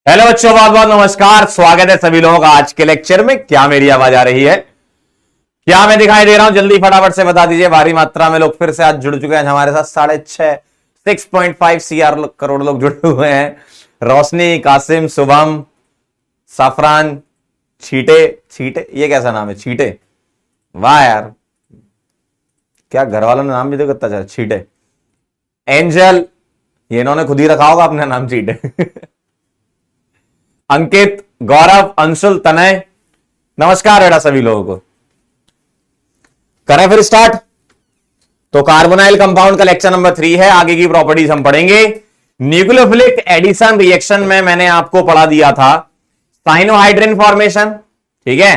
Hello बच्चों, बहुत बहुत नमस्कार। स्वागत है सभी लोगों का आज के लेक्चर में। क्या मेरी आवाज आ रही है? क्या मैं दिखाई दे रहा हूं? जल्दी फटाफट से बता दीजिए। भारी मात्रा में लोग फिर से आज जुड़ चुके हैं हमारे साथ। 6.5 CR करोड़ लोग जुड़े हुए हैं। रोशनी, कासिम, शुभम, सफरान, छीटे छीटे, ये कैसा नाम है? छीटे, वाह यार, क्या घर वालों ने नाम भी देखो कितना अच्छा, छीटे। एंजल, ये इन्होंने खुद ही रखा होगा अपना नाम, छीटे। अंकित, गौरव, अंशुल, तनय, नमस्कार बेटा सभी लोगों को। करें फिर स्टार्ट। तो कार्बोनाइल कंपाउंड का लेक्चर नंबर 3 है। आगे की प्रॉपर्टीज हम पढ़ेंगे। न्यूक्लियोफिलिक एडिशन रिएक्शन में मैंने आपको पढ़ा दिया था साइनोहाइड्रिन फॉर्मेशन, ठीक है,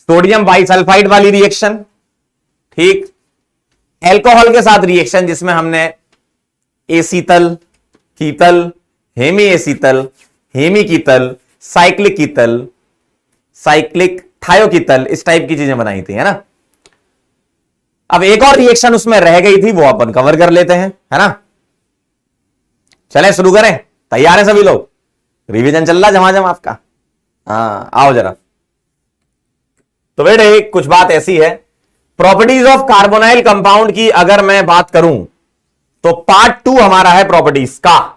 सोडियम बाइसल्फाइड वाली रिएक्शन, ठीक, एल्कोहल के साथ रिएक्शन जिसमें हमने एसीतल, कीतल, हेमी एसीतल, हेमी कीतल, साइक्लिक कीतल, साइक्लिक थायोकीतल, इस टाइप की चीजें बनाई थी, है ना। अब एक और रिएक्शन उसमें रह गई थी, वो अपन कवर कर लेते हैं, है ना। चलें शुरू करें। तैयार है सभी लोग? रिवीजन चल रहा झमाझम आपका? हाँ, आओ जरा। तो बेटे कुछ बात ऐसी है, प्रॉपर्टीज ऑफ कार्बोनाइल कंपाउंड की अगर मैं बात करूं तो पार्ट 2 हमारा है प्रॉपर्टीज का।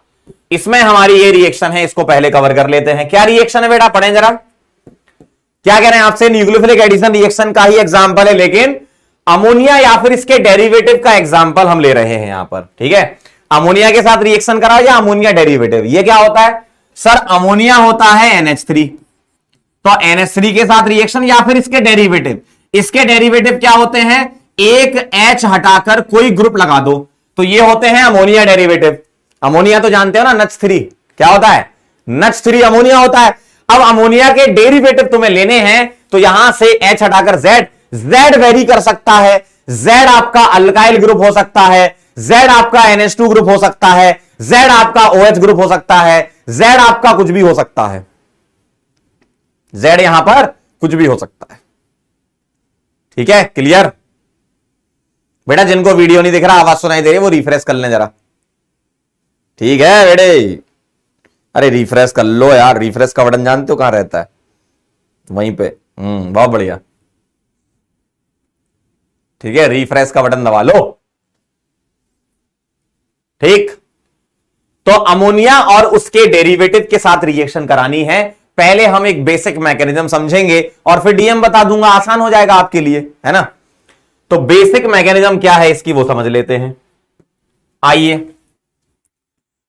इसमें हमारी ये रिएक्शन है, इसको पहले कवर कर लेते हैं। क्या रिएक्शन है बेटा? पढ़ें जरा। क्या कह रहे हैं आपसे? न्यूक्लियोफिलिक एडिशन रिएक्शन का ही एग्जांपल है, लेकिन अमोनिया या फिर इसके डेरिवेटिव का एग्जांपल हम ले रहे हैं यहां पर, ठीक है। अमोनिया के साथ रिएक्शन कराओ या अमोनिया डेरिवेटिव, ये क्या होता है सर? अमोनिया होता है NH3, तो NH3 के साथ रिएक्शन या फिर इसके डेरिवेटिव। इसके डेरिवेटिव क्या होते हैं? एक H हटाकर कोई ग्रुप लगा दो, तो ये होते हैं अमोनिया डेरिवेटिव। अमोनिया तो जानते हो ना, NH3 क्या होता है? NH3 अमोनिया होता है। अब अमोनिया के डेरिवेटिव तुम्हें लेने हैं, तो यहां से H हटाकर Z वेरी कर सकता है। Z आपका अल्काइल ग्रुप हो सकता है, Z आपका NH2 ग्रुप हो सकता है, Z आपका OH ग्रुप हो सकता है, Z आपका कुछ भी हो सकता है। Z यहां पर कुछ भी हो सकता है, ठीक है, क्लियर? बेटा जिनको वीडियो नहीं दिख रहा, आवाज सुनाई दे रही, वो रिफ्रेश कर लें जरा, ठीक है बेटे? अरे रिफ्रेश कर लो यार। रिफ्रेश का बटन जानते हो कहां रहता है? वहीं पे। बहुत बढ़िया, ठीक है, रिफ्रेश का बटन दबा लो, ठीक। तो अमोनिया और उसके डेरिवेटिव के साथ रिएक्शन करानी है। पहले हम एक बेसिक मैकेनिज्म समझेंगे और फिर डीएम बता दूंगा, आसान हो जाएगा आपके लिए, है ना। तो बेसिक मैकेनिज्म क्या है इसकी, वो समझ लेते हैं। आइए,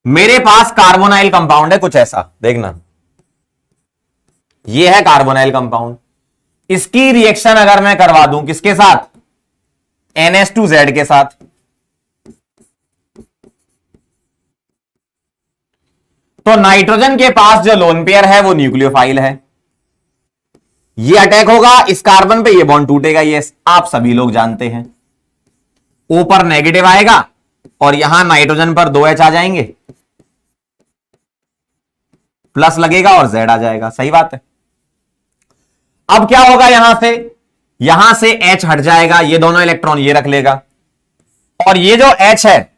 मेरे पास कार्बोनाइल कंपाउंड है कुछ ऐसा, देखना, ये है कार्बोनाइल कंपाउंड। इसकी रिएक्शन अगर मैं करवा दूं किसके साथ? NH2Z के साथ, तो नाइट्रोजन के पास जो लोन पेयर है वो न्यूक्लियोफाइल है। ये अटैक होगा इस कार्बन पे, ये बॉन्ड टूटेगा, ये आप सभी लोग जानते हैं। ऊपर नेगेटिव आएगा और यहां नाइट्रोजन पर 2H आ जाएंगे, प्लस लगेगा और Z आ जाएगा, सही बात है। अब क्या होगा? यहां से H हट जाएगा, ये दोनों इलेक्ट्रॉन ये रख लेगा, और ये जो H है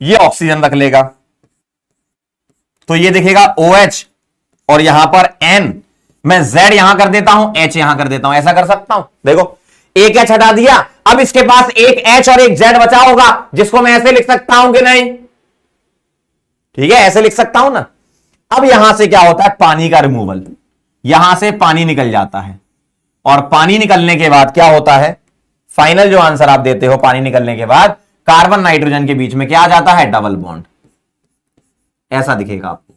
ये ऑक्सीजन रख लेगा, तो ये दिखेगा OH और यहां पर N। मैं Z यहां कर देता हूं, H यहां कर देता हूं, ऐसा कर सकता हूं। देखो, एक H हटा दिया, अब इसके पास एक H और एक Z बचा होगा, जिसको मैं ऐसे लिख सकता हूं कि नहीं? ठीक है, ऐसे लिख सकता हूं ना। अब यहां से क्या होता है? पानी का रिमूवल, यहां से पानी निकल जाता है, और पानी निकलने के बाद क्या होता है? फाइनल जो आंसर आप देते हो, पानी निकलने के बाद कार्बन नाइट्रोजन के बीच में क्या आ जाता है? डबल बॉन्ड, ऐसा दिखेगा आपको।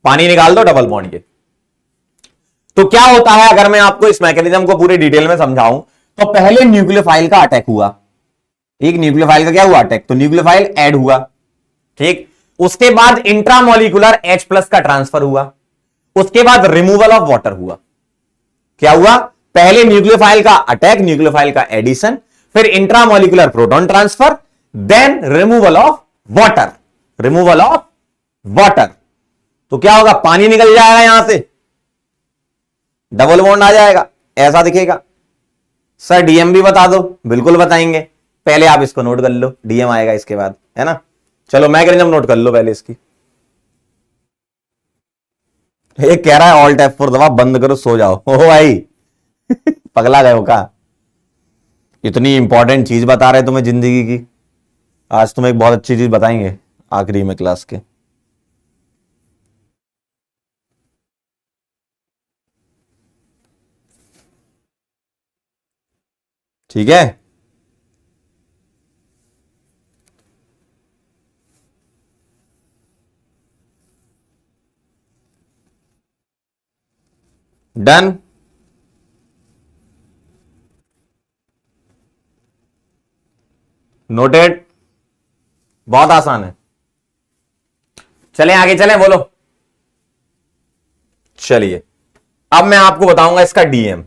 पानी निकाल दो, डबल बॉन्ड के। तो क्या होता है अगर मैं आपको इस मैकेनिज्म को पूरी डिटेल में समझाऊं, तो पहले न्यूक्लियोफाइल का अटैक हुआ, एक न्यूक्लियोफाइल का क्या हुआ? अटैक। तो न्यूक्लियोफाइल ऐड हुआ, ठीक। उसके बाद इंट्रामोलिकुलर H+ का ट्रांसफर हुआ, उसके बाद रिमूवल ऑफ वाटर हुआ। क्या हुआ? पहले न्यूक्लियोफाइल का अटैक, न्यूक्लियोफाइल का एडिशन, फिर intramolecular proton transfer, then removal of water, removal of water. तो क्या होगा? पानी निकल जाएगा यहां से, डबल बॉन्ड आ जाएगा, ऐसा दिखेगा। सर डीएम भी बता दो, बिल्कुल बताएंगे, पहले आप इसको नोट कर लो, डीएम आएगा इसके बाद, है ना। चलो मैकेनिज्म नोट कर लो पहले इसकी। ये कह रहा है ऑल्ट F4 दबा, बंद करो सो जाओ। ओ भाई पगला गए हो का? इतनी इंपॉर्टेंट चीज बता रहे तुम्हें जिंदगी की। आज तुम्हें एक बहुत अच्छी चीज बताएंगे आखिरी में क्लास के। ठीक है, डन। नोटेड। बहुत आसान है। चलें आगे चलें, बोलो। चलिए अब मैं आपको बताऊंगा इसका डीएम।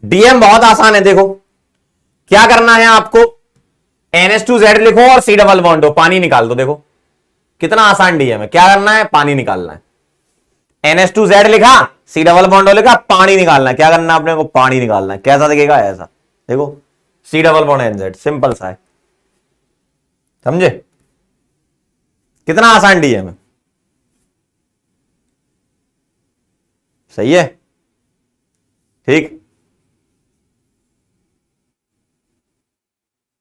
डीएम बहुत आसान है, देखो क्या करना है आपको। NH2Z लिखो और C डबल बॉन्ड हो, पानी निकाल दो। देखो कितना आसान डीएम है। क्या करना है? पानी निकालना है। NH2Z लिखा, C डबल बॉन्ड हो लिखा, पानी निकालना है। क्या करना है अपने को? पानी निकालना है। कैसा दिखेगा? ऐसा देखो, C double bond NZ, simple सा है। समझे? कितना आसान डीएम है। सही है, ठीक।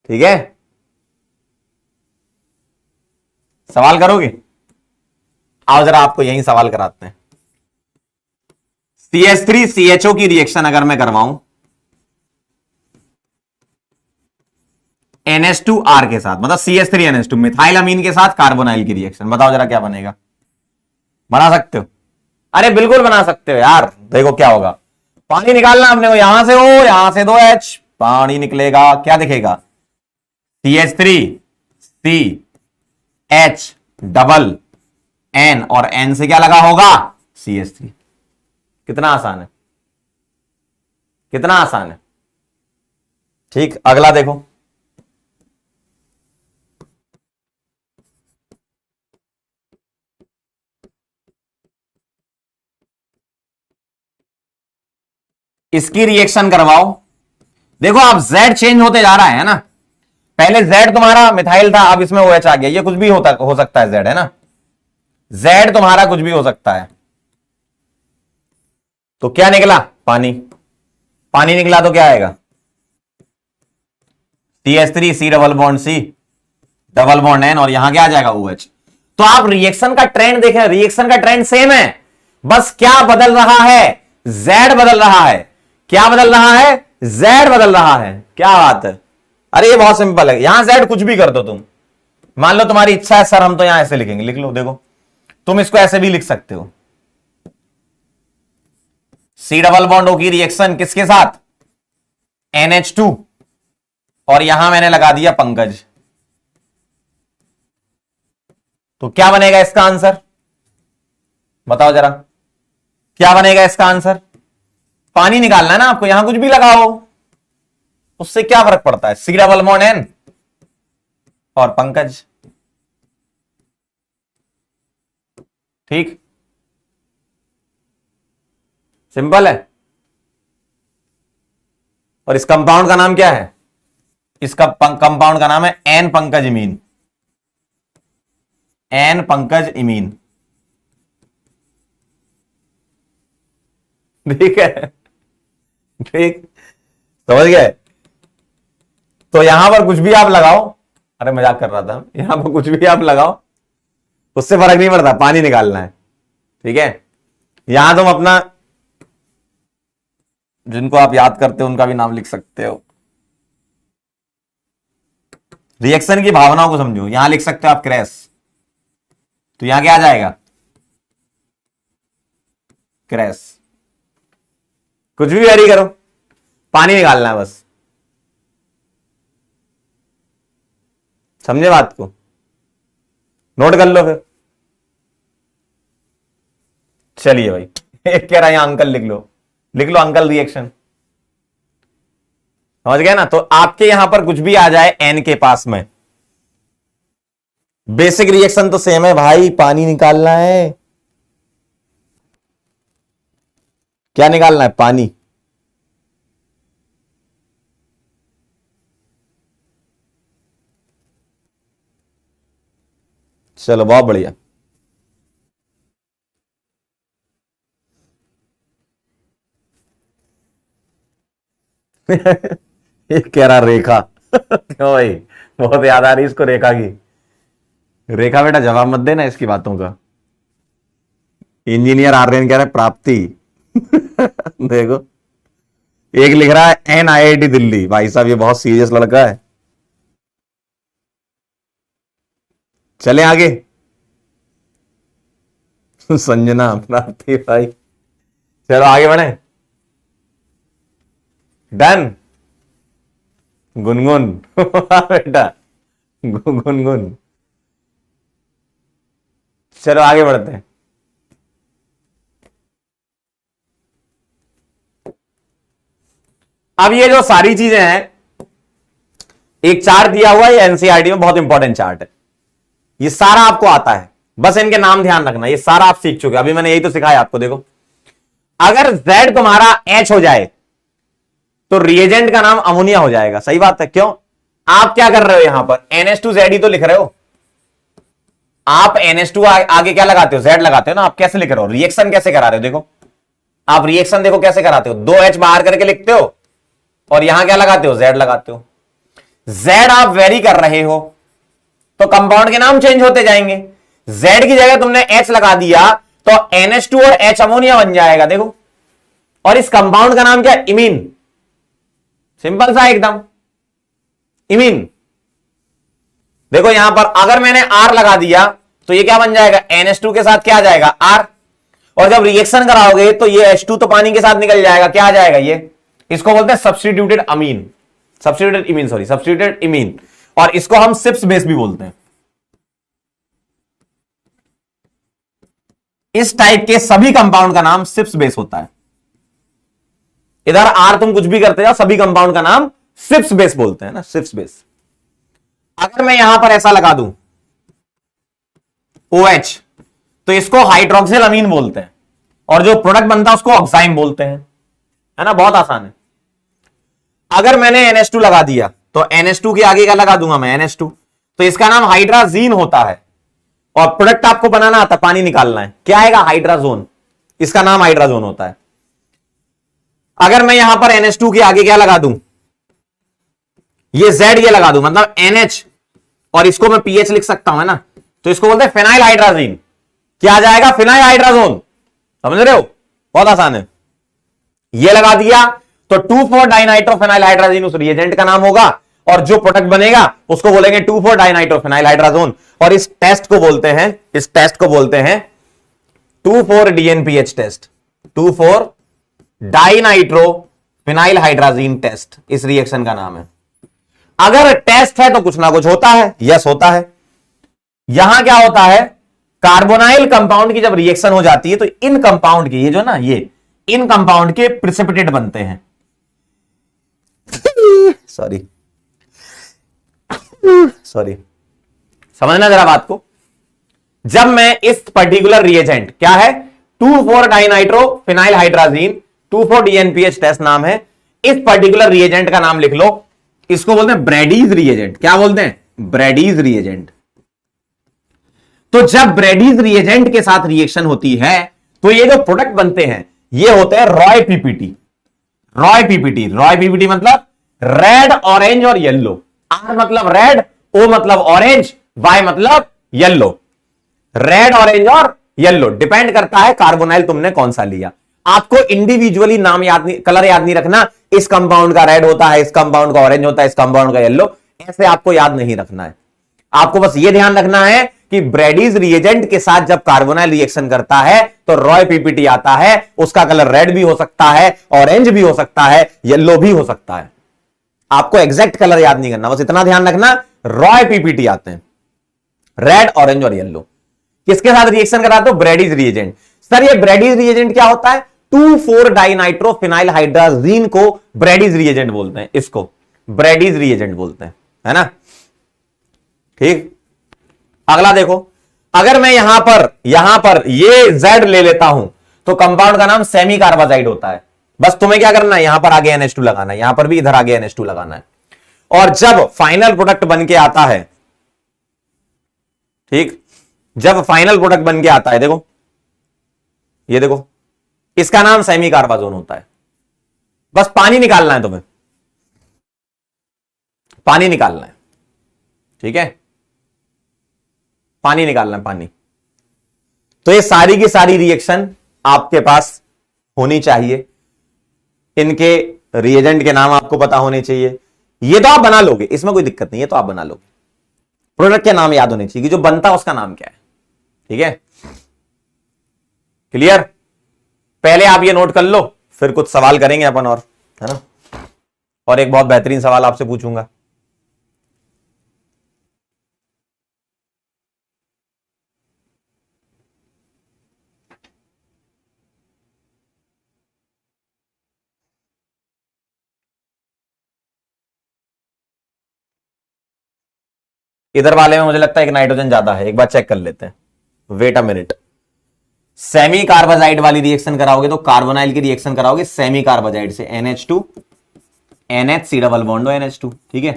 ठीक है, सवाल करोगे? आओ जरा आपको यही सवाल कराते हैं। CH3CHO की रिएक्शन अगर मैं करवाऊं NH2R के साथ, मतलब CH3NH2 मिथाइल अमीन के साथ कार्बोनाइल की रिएक्शन, बताओ जरा क्या बनेगा? बना सकते हो? अरे बिल्कुल बना सकते हो यार। देखो क्या होगा, पानी निकालना अपने को। यहां से O, यहां से 2H, पानी निकलेगा। क्या दिखेगा? CH3CH डबल N, और N से क्या लगा होगा? CH3। कितना आसान है, कितना आसान है। ठीक, अगला देखो। इसकी रिएक्शन करवाओ। देखो आप Z चेंज होते जा रहा है ना। पहले Z तुम्हारा मिथाइल था, अब इसमें OH आ गया। ये कुछ भी हो सकता है Z, है ना। Z तुम्हारा कुछ भी हो सकता है। तो क्या निकला? पानी। पानी निकला तो क्या आएगा? CH3 C double bond C double bond N, और यहां क्या आ जाएगा? OH। तो आप रिएक्शन का ट्रेंड देखें, रिएक्शन का ट्रेंड सेम है, बस क्या बदल रहा है? Z बदल रहा है। क्या बदल रहा है? Z बदल रहा है। क्या बात है। अरे ये बहुत सिंपल है। यहां Z कुछ भी कर दो तुम। मान लो तुम्हारी इच्छा है सर हम तो यहां ऐसे लिखेंगे, लिख लो। देखो तुम इसको ऐसे भी लिख सकते हो। C डबल बॉन्ड O की रिएक्शन किसके साथ? NH2, और यहां मैंने लगा दिया पंकज। तो क्या बनेगा इसका आंसर? बताओ जरा, क्या बनेगा इसका आंसर? पानी निकालना है ना आपको, यहां कुछ भी लगाओ, उससे क्या फर्क पड़ता है? C डबल बॉन्ड N और पंकज। ठीक, सिंपल है। और इस कंपाउंड का नाम क्या है? इसका कंपाउंड का नाम है एन पंकज इमीन। एन पंकज इमीन। ठीक है, ठीक, समझ गए? तो यहां पर कुछ भी आप लगाओ, अरे मजाक कर रहा था, यहां पर कुछ भी आप लगाओ उससे फर्क नहीं पड़ता, पानी निकालना है। ठीक है, यहां तुम अपना जिनको आप याद करते हो उनका भी नाम लिख सकते हो। रिएक्शन की भावनाओं को समझो, यहां लिख सकते हो आप क्रैश, तो यहां क्या आ जाएगा? क्रैश। कुछ भी वेरी करो, पानी निकालना है बस। समझे बात को? नोट कर लो फिर। चलिए भाई, एक कह रहा है यहां अंकल लिख लो, लिख लो अंकल रिएक्शन। समझ गए ना? तो आपके यहां पर कुछ भी आ जाए एन के पास में, बेसिक रिएक्शन तो सेम है भाई, पानी निकालना है। क्या निकालना है? पानी। चलो बहुत बढ़िया। ये कह रहा रेखा। क्यों भाई, बहुत याद आ रही इसको रेखा की। रेखा बेटा जवाब मत देना इसकी बातों का। इंजीनियर आर्यन कह रहे प्राप्ति। देखो, एक लिख रहा है NIIT दिल्ली। भाई साहब ये बहुत सीरियस लड़का है। चले आगे। संजना प्राप्ति भाई, चलो आगे बढ़े। डन। गुनगुन। बेटा गुनगुन। चलो आगे बढ़ते हैं। अब ये जो सारी चीजें हैं, एक चार्ट दिया हुआ है, ये एनसीईआरटी में बहुत इंपॉर्टेंट चार्ट है। ये सारा आपको आता है, बस इनके नाम ध्यान रखना। ये सारा आप सीख चुके, अभी मैंने यही तो सिखाया आपको। देखो, अगर Z तुम्हारा H हो जाए तो रिएजेंट का नाम अमोनिया हो जाएगा। सही बात है। क्यों? आप क्या कर रहे हो यहां पर NH2Z ही तो लिख रहे हो। आप NH2 आगे क्या लगाते हो? Z लगाते हो ना। आप कैसे लिख रहे हो? रिएक्शन कैसे करा रहे हो? देखो, आप रिएक्शन देखो कैसे कराते हो। 2H बाहर करके लिखते हो और यहां क्या लगाते हो? Z लगाते हो। Z आप वेरी कर रहे हो तो कंपाउंड के नाम चेंज होते जाएंगे। Z की जगह तुमने H लगा दिया तो NH2 और H अमोनिया बन जाएगा। देखो, और इस कंपाउंड का नाम क्या है? इमीन। सिंपल सा एकदम, इमीन। देखो यहां पर अगर मैंने R लगा दिया तो ये क्या बन जाएगा? NH2 के साथ क्या आ जाएगा? R। और जब रिएक्शन कराओगे तो ये H2 तो पानी के साथ निकल जाएगा। क्या आ जाएगा? ये, इसको बोलते हैं substituted amine, substituted imine, sorry substituted imine. और इसको हम सिप्स बेस भी बोलते हैं। इस टाइप के सभी कंपाउंड का नाम सिप्स बेस होता है। इधर आर तुम कुछ भी करते जाओ, सभी कंपाउंड का नाम सिप्स बेस बोलते हैं ना, सिप्स बेस। अगर मैं यहां पर ऐसा लगा दूं OH तो इसको हाइड्रोक्सिल अमीन बोलते हैं और जो प्रोडक्ट बनता है उसको ऑक्साइम बोलते हैं, है ना। बहुत आसान है। अगर मैंने NH2 लगा दिया तो NH2 के आगे क्या लगा दूंगा मैं? NH2। तो इसका नाम हाइड्राजीन होता है और प्रोडक्ट आपको बनाना आता, पानी निकालना है, क्या आएगा? हाइड्राजोन। इसका नाम हाइड्राजोन होता है। अगर मैं यहां पर NH2 के आगे क्या लगा दूं? ये Z ये लगा दूं, मतलब NH, और इसको मैं PH लिख सकता हूं, है ना। तो इसको बोलते हैं फिनाइल हाइड्राजीन। क्या आ जाएगा? Phenyl hydrazone. समझ रहे हो? बहुत आसान है। ये लगा दिया तो 2,4-डाइनाइट्रोफिनाइल हाइड्राजीन उस रिएजेंट का नाम होगा और जो प्रोडक्ट बनेगा उसको बोलेंगे 2,4-डाइनाइट्रोफिनाइल हाइड्राजोन। और इस टेस्ट को बोलते हैं, इस टेस्ट को बोलते हैं 2,4-DNPH टेस्ट, 2,4-डाइनाइट्रोफिनाइल हाइड्राजीन टेस्ट इस रिएक्शन का नाम है। अगर टेस्ट है तो कुछ ना कुछ होता है, यस होता है। यहां क्या होता है? कार्बोनाइल कंपाउंड की जब रिएक्शन हो जाती है तो इन कंपाउंड की, ये जो ना, ये इन कंपाउंड के प्रिसिपिटेट बनते हैं। सॉरी समझना जरा बात को। जब मैं इस पर्टिकुलर रिएजेंट, क्या है? 2,4-डाइनाइट्रोफिनाइल हाइड्राजीन, 2,4-DNPH टेस्ट नाम है। इस पर्टिकुलर रिएजेंट का नाम लिख लो, इसको बोलते हैं ब्रैडीज रिएजेंट। क्या बोलते हैं? ब्रैडीज रिएजेंट। तो जब ब्रैडीज रिएजेंट के साथ रिएक्शन होती है तो ये जो प्रोडक्ट बनते हैं ये होते हैं Roy PPT. Roy PPT, Roy PPT मतलब रेड, ऑरेंज और येलो। आर मतलब रेड, ओ मतलब ऑरेंज, वाई मतलब येलो। रेड, ऑरेंज और येलो डिपेंड करता है कार्बोनाइल तुमने कौन सा लिया। आपको इंडिविजुअली नाम याद नहीं, कलर याद नहीं रखना। इस कंपाउंड का रेड होता है, इस कंपाउंड का ऑरेंज होता है, इस कंपाउंड का येलो, ऐसे आपको याद नहीं रखना है। आपको बस यह ध्यान रखना है कि ब्रैडीज रिएजेंट के साथ जब कार्बोनाइल रिएक्शन करता है तो रॉय पीपीटी आता है। उसका कलर रेड भी हो सकता है, ऑरेंज भी हो सकता है, येलो भी हो सकता है। आपको एग्जैक्ट कलर याद नहीं करना, बस इतना ध्यान रखना, रॉय पीपीटी आते हैं, रेड, ऑरेंज और येलो। किसके साथ रिएक्शन करा? तो ब्रैडीज रिएजेंट। सर ये ब्रैडीज रिएजेंट क्या होता है? 2,4-डाइनाइट्रोफिनाइल हाइड्राजीन को ब्रैडीज रिएजेंट बोलते हैं, इसको ब्रैडीज रिएजेंट बोलते हैं, है ना। ठीक, अगला देखो। अगर मैं यहां पर ये Z ले लेता हूं तो कंपाउंड का नाम सेमी कार्बाजाइड होता है। बस तुम्हें क्या करना है? यहां पर आगे NH2 लगाना है, यहां पर भी इधर आगे NH2 लगाना है। और जब फाइनल प्रोडक्ट बन के आता है, ठीक, जब फाइनल प्रोडक्ट बन के आता है, देखो ये देखो, इसका नाम सेमी कार्बाजोन होता है। बस पानी निकालना है तुम्हें, पानी निकालना है, ठीक है, पानी निकालना है, पानी। तो ये सारी की सारी रिएक्शन आपके पास होनी चाहिए, इनके रिएजेंट के नाम आपको पता होने चाहिए। ये तो आप बना लोगे, इसमें कोई दिक्कत नहीं है, तो आप बना लोगे। प्रोडक्ट के नाम याद होने चाहिए कि जो बनता है उसका नाम क्या है, ठीक है, क्लियर। पहले आप ये नोट कर लो, फिर कुछ सवाल करेंगे अपन, और है ना, और एक बहुत बेहतरीन सवाल आपसे पूछूंगा। इधर वाले में मुझे लगता है एक नाइट्रोजन ज्यादा है, एक बार चेक कर लेते हैं, wait a minute. Semi carbazide वाली रिएक्शन कराओगे तो कार्बोनाइल की रिएक्शन कराओगे सेमी कार्बाजाइड से, NH2 NH C double bond NH2, ठीक है।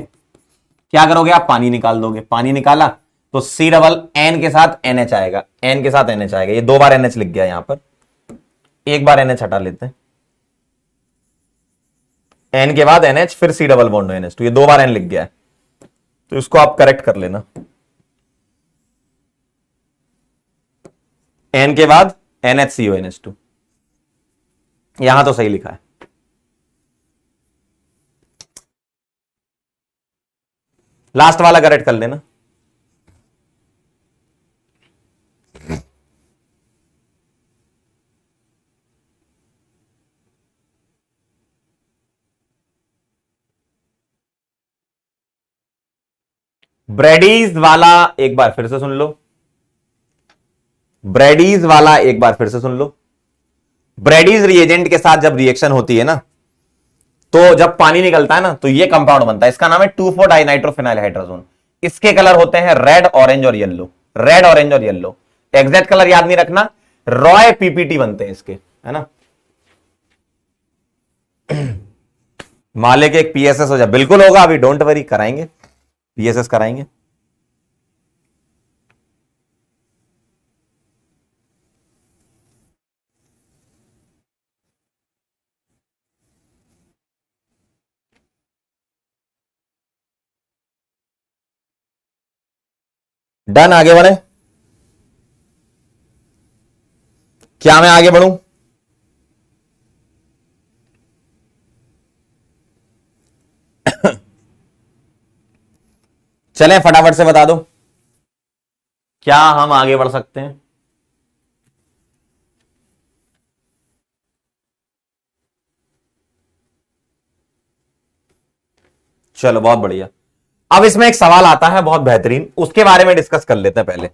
क्या करोगे आप, पानी निकाल दोगे, पानी निकाला तो C डबल N के साथ NH आएगा, N के साथ NH आएगा, ये 2 बार NH लिख गया यहां पर, एक बार NH हटा लेते हैं, N के बाद NH फिर C डबल बॉन्ड NH2, ये 2 बार N लिख गया है, तो इसको आप करेक्ट कर लेना। N के बाद NHCO NH2, यहां तो सही लिखा है। लास्ट वाला करेक्ट कर लेना। ब्रैडीज वाला एक बार फिर से सुन लो, ब्रैडीज वाला एक बार फिर से सुन लो। ब्रैडीज रिएजेंट के साथ जब रिएक्शन होती है ना, तो जब पानी निकलता है ना, तो ये कंपाउंड बनता है, इसका नाम है 2,4 डाइनाइट्रोफिनाइल हाइड्रोजन। इसके कलर होते हैं रेड, ऑरेंज और येलो, रेड, ऑरेंज और येलो। एग्जैक्ट कलर याद नहीं रखना, रॉय PPT बनते हैं इसके, है ना। मालिक एक PSS हो जाए, बिल्कुल होगा, अभी डोंट वरी, कराएंगे, PSS कराएंगे। डन, आगे बढ़े, क्या मैं आगे बढ़ूं? चलें फटाफट से बता दो, क्या हम आगे बढ़ सकते हैं? चलो बहुत बढ़िया। अब इसमें एक सवाल आता है बहुत बेहतरीन, उसके बारे में डिस्कस कर लेते हैं पहले।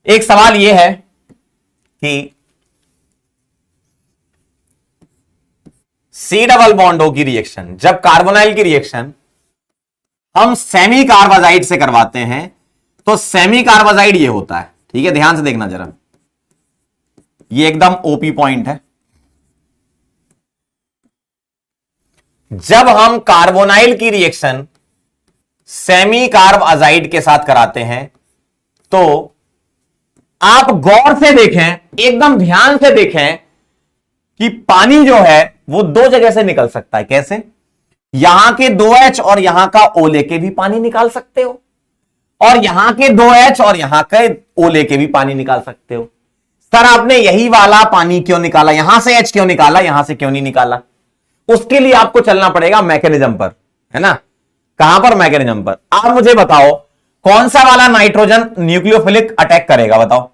एक सवाल यह है कि C डबल बॉन्ड O की रिएक्शन, जब कार्बोनाइल की रिएक्शन हम सेमी कार्बाजाइड से करवाते हैं, तो सेमी कार्बाजाइड ये होता है, ठीक है, ध्यान से देखना जरा, ये एकदम OP पॉइंट है। जब हम कार्बोनाइल की रिएक्शन सेमी कार्बाजाइड के साथ कराते हैं, तो आप गौर से देखें, एकदम ध्यान से देखें कि पानी जो है वो 2 जगह से निकल सकता है। कैसे? यहां के 2H और यहां का O लेके भी पानी निकाल सकते हो, और यहां के 2H और यहां के O लेके भी पानी निकाल सकते हो। सर आपने यही वाला पानी क्यों निकाला, यहां से H क्यों निकाला, यहां से क्यों नहीं निकाला? उसके लिए आपको चलना पड़ेगा मैकेनिज्म पर, है ना। कहां पर? मैकेनिज्म पर। आप मुझे बताओ कौन सा वाला नाइट्रोजन न्यूक्लियोफिलिक अटैक करेगा, बताओ।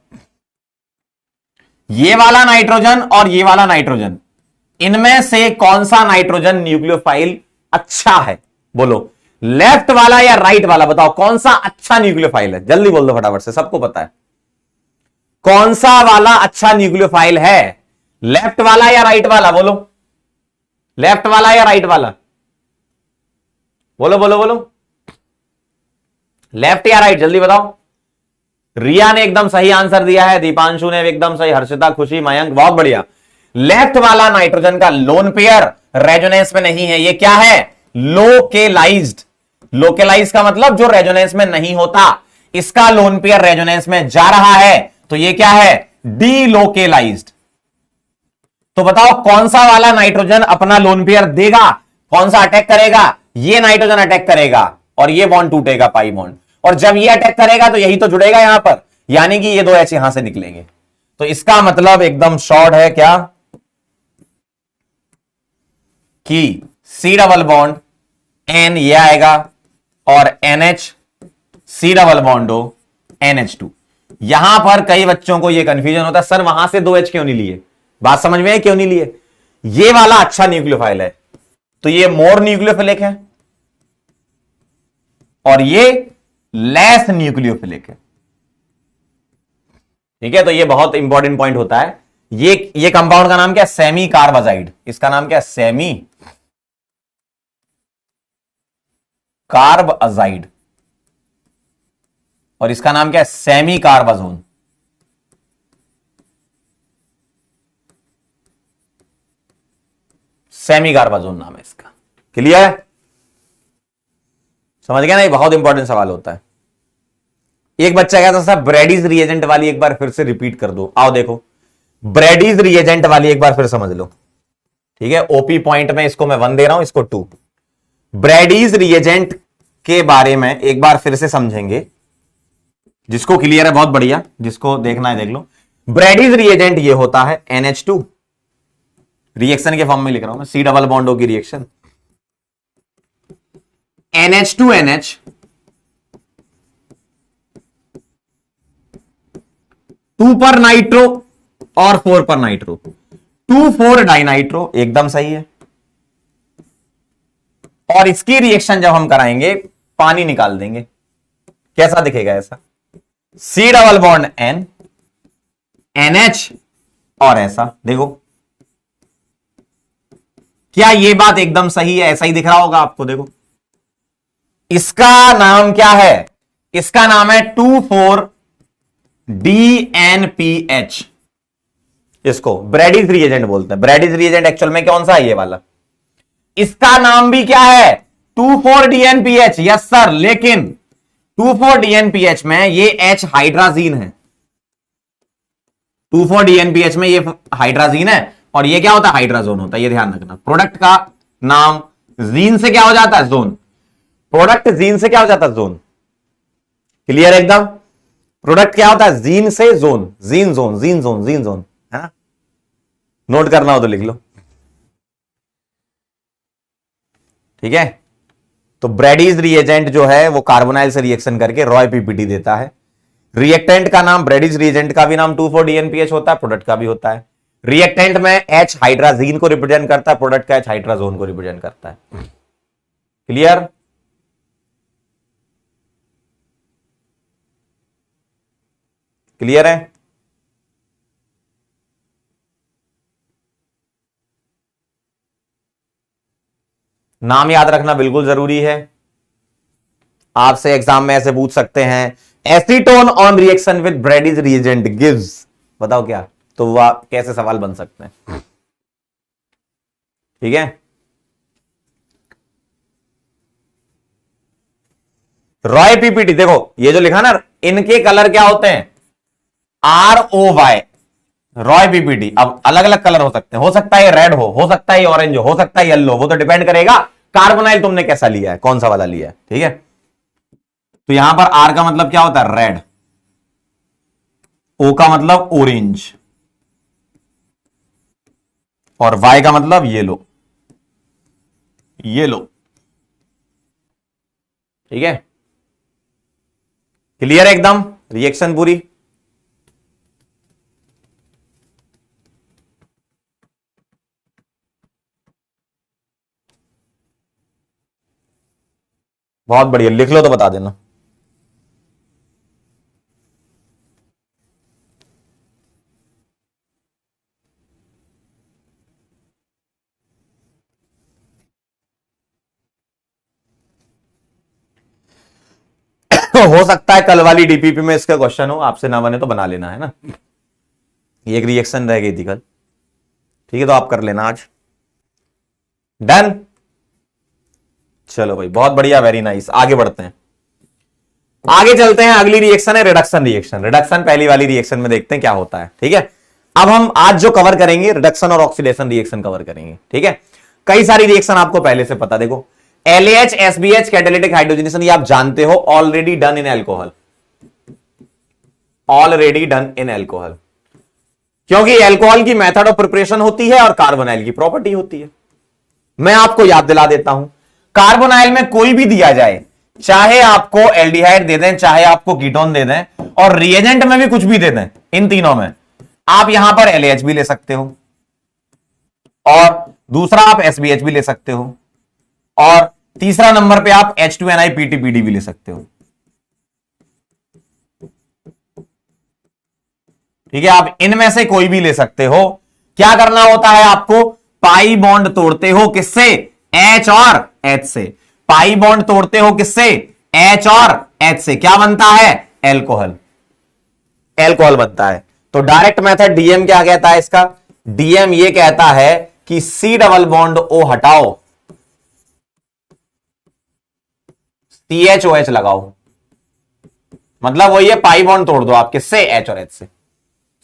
ये वाला नाइट्रोजन और ये वाला नाइट्रोजन, इनमें से कौन सा नाइट्रोजन न्यूक्लियोफाइल अच्छा है? बोलो, लेफ्ट वाला या राइट वाला? बताओ कौन सा अच्छा न्यूक्लियोफाइल है, जल्दी बोल दो फटाफट से, सबको पता है कौन सा वाला अच्छा न्यूक्लियोफाइल है। लेफ्ट वाला या राइट वाला? बोलो, लेफ्ट वाला या राइट वाला? बोलो बोलो बोलो, लेफ्ट या राइट, जल्दी बताओ। रिया ने एकदम सही आंसर दिया है, दीपांशु ने एकदम सही, हर्षिता, खुशी, मयंक, बहुत बढ़िया। लेफ्ट वाला नाइट्रोजन का लोन पेयर रेजोनेंस में नहीं है। ये क्या है? लोकेलाइज्ड। लोकेलाइज का मतलब जो रेजोनेंस में नहीं होता, इसका लोन पेयर रेजोनेंस में जा रहा है, तो ये क्या है? डीलोकेलाइज्ड। तो बताओ कौन सा वाला नाइट्रोजन अपना लोन पेयर देगा, कौन सा अटैक करेगा, ये नाइट्रोजन अटैक करेगा और ये बॉन्ड टूटेगा पाई बॉन्ड, और जब ये अटैक करेगा तो यही तो जुड़ेगा यहां पर, यानी कि ये दो एच यहां से निकलेंगे। तो इसका मतलब एकदम शॉर्ट है क्या कि सी डबल बॉन्ड एन ये आएगा और NH सी डबल बॉन्ड हो NH2। यहां पर कई बच्चों को यह कंफ्यूजन होता है, सर वहां से 2H क्यों नहीं लिए, बात समझ में है क्यों नहीं लिए, ये वाला अच्छा न्यूक्लियोफाइल है तो ये मोर न्यूक्लियोफिलिक है और ये लेस न्यूक्लियोफिलिक है। ठीक है, तो ये बहुत इंपॉर्टेंट पॉइंट होता है। ये कंपाउंड का नाम क्या है, सेमी कार्बाजाइड, इसका नाम क्या है, सेमी कार्बाजाइड, और इसका नाम क्या है, सेमी कार्बाजोन। सेमी कार्बाजोन नाम है इसका। क्लियर है, समझ गया ना, ये बहुत इंपॉर्टेंट सवाल होता है। एक बच्चा कहता था साहब ब्रैडीज रिएजेंट वाली एक बार फिर से रिपीट कर दो, आओ देखो ब्रैडीज रिएजेंट वाली एक बार फिर समझ लो। ठीक है, ओपी पॉइंट में इसको मैं 1 दे रहा हूं, इसको 2। ब्रैडीज रिएजेंट के बारे में एक बार फिर से समझेंगे, जिसको क्लियर है बहुत बढ़िया, जिसको देखना है देख लो। ब्रैडीज रिएजेंट ये होता है NH2, रिएक्शन के फॉर्म में लिख रहा हूं मैं, सी डबल बॉन्ड की रिएक्शन, NH2NH 2 पर नाइट्रो और 4 पर नाइट्रो, 2,4 डाइनाइट्रो, एकदम सही है। और इसकी रिएक्शन जब हम कराएंगे पानी निकाल देंगे, कैसा दिखेगा, ऐसा C double bond N NH और ऐसा, देखो क्या ये बात एकदम सही है, ऐसा ही दिख रहा होगा आपको। देखो इसका नाम क्या है, इसका नाम है 2,4 DNPH, इसको ब्रैडीज रिएजेंट बोलते हैं। ब्रैडीज रिएजेंट एक्चुअल में कौन सा है, ये वाला, इसका नाम भी क्या है 2,4 DNPH, यस सर, लेकिन 2,4 DNPH में ये H हाइड्राजीन है, 2,4 DNPH में ये हाइड्राजीन है और ये क्या होता है, हाइड्राजोन होता है, ये ध्यान रखना। प्रोडक्ट का नाम जीन से क्या हो जाता है, जोन, प्रोडक्ट जीन से क्या हो जाता है, जोन। क्लियर एकदम, प्रोडक्ट क्या होता है, जीन से zone, gene zone, gene zone, gene zone, है ना, नोट करना हो तो लिख लो। ठीक है, तो ब्रैडीज रिएजेंट जो है वो कार्बोनाइल से रिएक्शन करके रॉय पीपीटी देता है। रिएक्टेंट का नाम, ब्रैडीज रिएजेंट का भी नाम 2,4 DNPH होता है, प्रोडक्ट का भी होता है। रिएक्टेंट में H हाइड्राजीन को रिप्रेजेंट करता है, प्रोडक्ट का H हाइड्राजोन को रिप्रेजेंट करता है। क्लियर, क्लियर है। नाम याद रखना बिल्कुल जरूरी है, आपसे एग्जाम में ऐसे पूछ सकते हैं, acetone on reaction with Brady's reagent gives, बताओ क्या, तो वह कैसे सवाल बन सकते हैं। ठीक है, रॉय पीपीटी, देखो ये जो लिखा ना, इनके कलर क्या होते हैं, ROY, रॉय पीपीटी। अब अलग अलग कलर हो सकते हैं, हो सकता है रेड हो सकता है ऑरेंज हो सकता है येलो, वो तो डिपेंड करेगा कार्बोनाइल तुमने कैसा लिया है, कौन सा वाला लिया है। ठीक है, तो यहां पर R का मतलब क्या होता है, रेड, O का मतलब ऑरेंज और Y का मतलब येलो, येलो। ठीक है, क्लियर है एकदम, रिएक्शन पूरी। बहुत बढ़िया, लिख लो तो बता देना। हो सकता है कल वाली डीपीपी में इसका क्वेश्चन हो, आपसे ना बने तो बना लेना, है ना, ये एक रिएक्शन रह गई थी कल। ठीक है, तो आप कर लेना आज, डन। चलो भाई, बहुत बढ़िया, वेरी नाइस, आगे बढ़ते हैं, आगे चलते हैं। अगली रिएक्शन है रिडक्शन रिएक्शन। रिडक्शन पहली वाली रिएक्शन में देखते हैं क्या होता है। ठीक है, अब हम आज जो कवर करेंगे रिडक्शन और ऑक्सीडेशन रिएक्शन कवर करेंगे, ठीक है। कई सारी रिएक्शन आपको पहले से पता, देखो LAH SBH कैटालिटिक हाइड्रोजनेशन, ये आप जानते हो, already done in alcohol, already done in alcohol, क्योंकि एल्कोहल की मेथड ऑफ प्रिपरेशन होती है और कार्बोनाइल की प्रॉपर्टी होती है। मैं आपको याद दिला देता हूं, कार्बोनाइल में कोई भी दिया जाए, चाहे आपको एल्डिहाइड दे दें, चाहे आपको कीटोन दे दें, और रिएजेंट में भी कुछ भी दे दें, इन तीनों में आप यहां पर LAH भी ले सकते हो और दूसरा आप SBH भी ले सकते हो और तीसरा नंबर पे आप H2NI PTPD भी ले सकते हो, ठीक है। आप इनमें से कोई भी ले सकते हो। क्या करना होता है आपको, पाई बॉन्ड तोड़ते हो किससे, H और H से, पाई बॉन्ड तोड़ते हो किससे, H और H से, क्या बनता है, एल्कोहल, एल्कोहल बनता है। तो डायरेक्ट मेथड डीएम क्या कहता है इसका, डीएम ये कहता है कि C डबल बॉन्ड O हटाओ, CHOH लगाओ, मतलब वो ये पाई बॉन्ड तोड़ दो आप किससे, H और H से,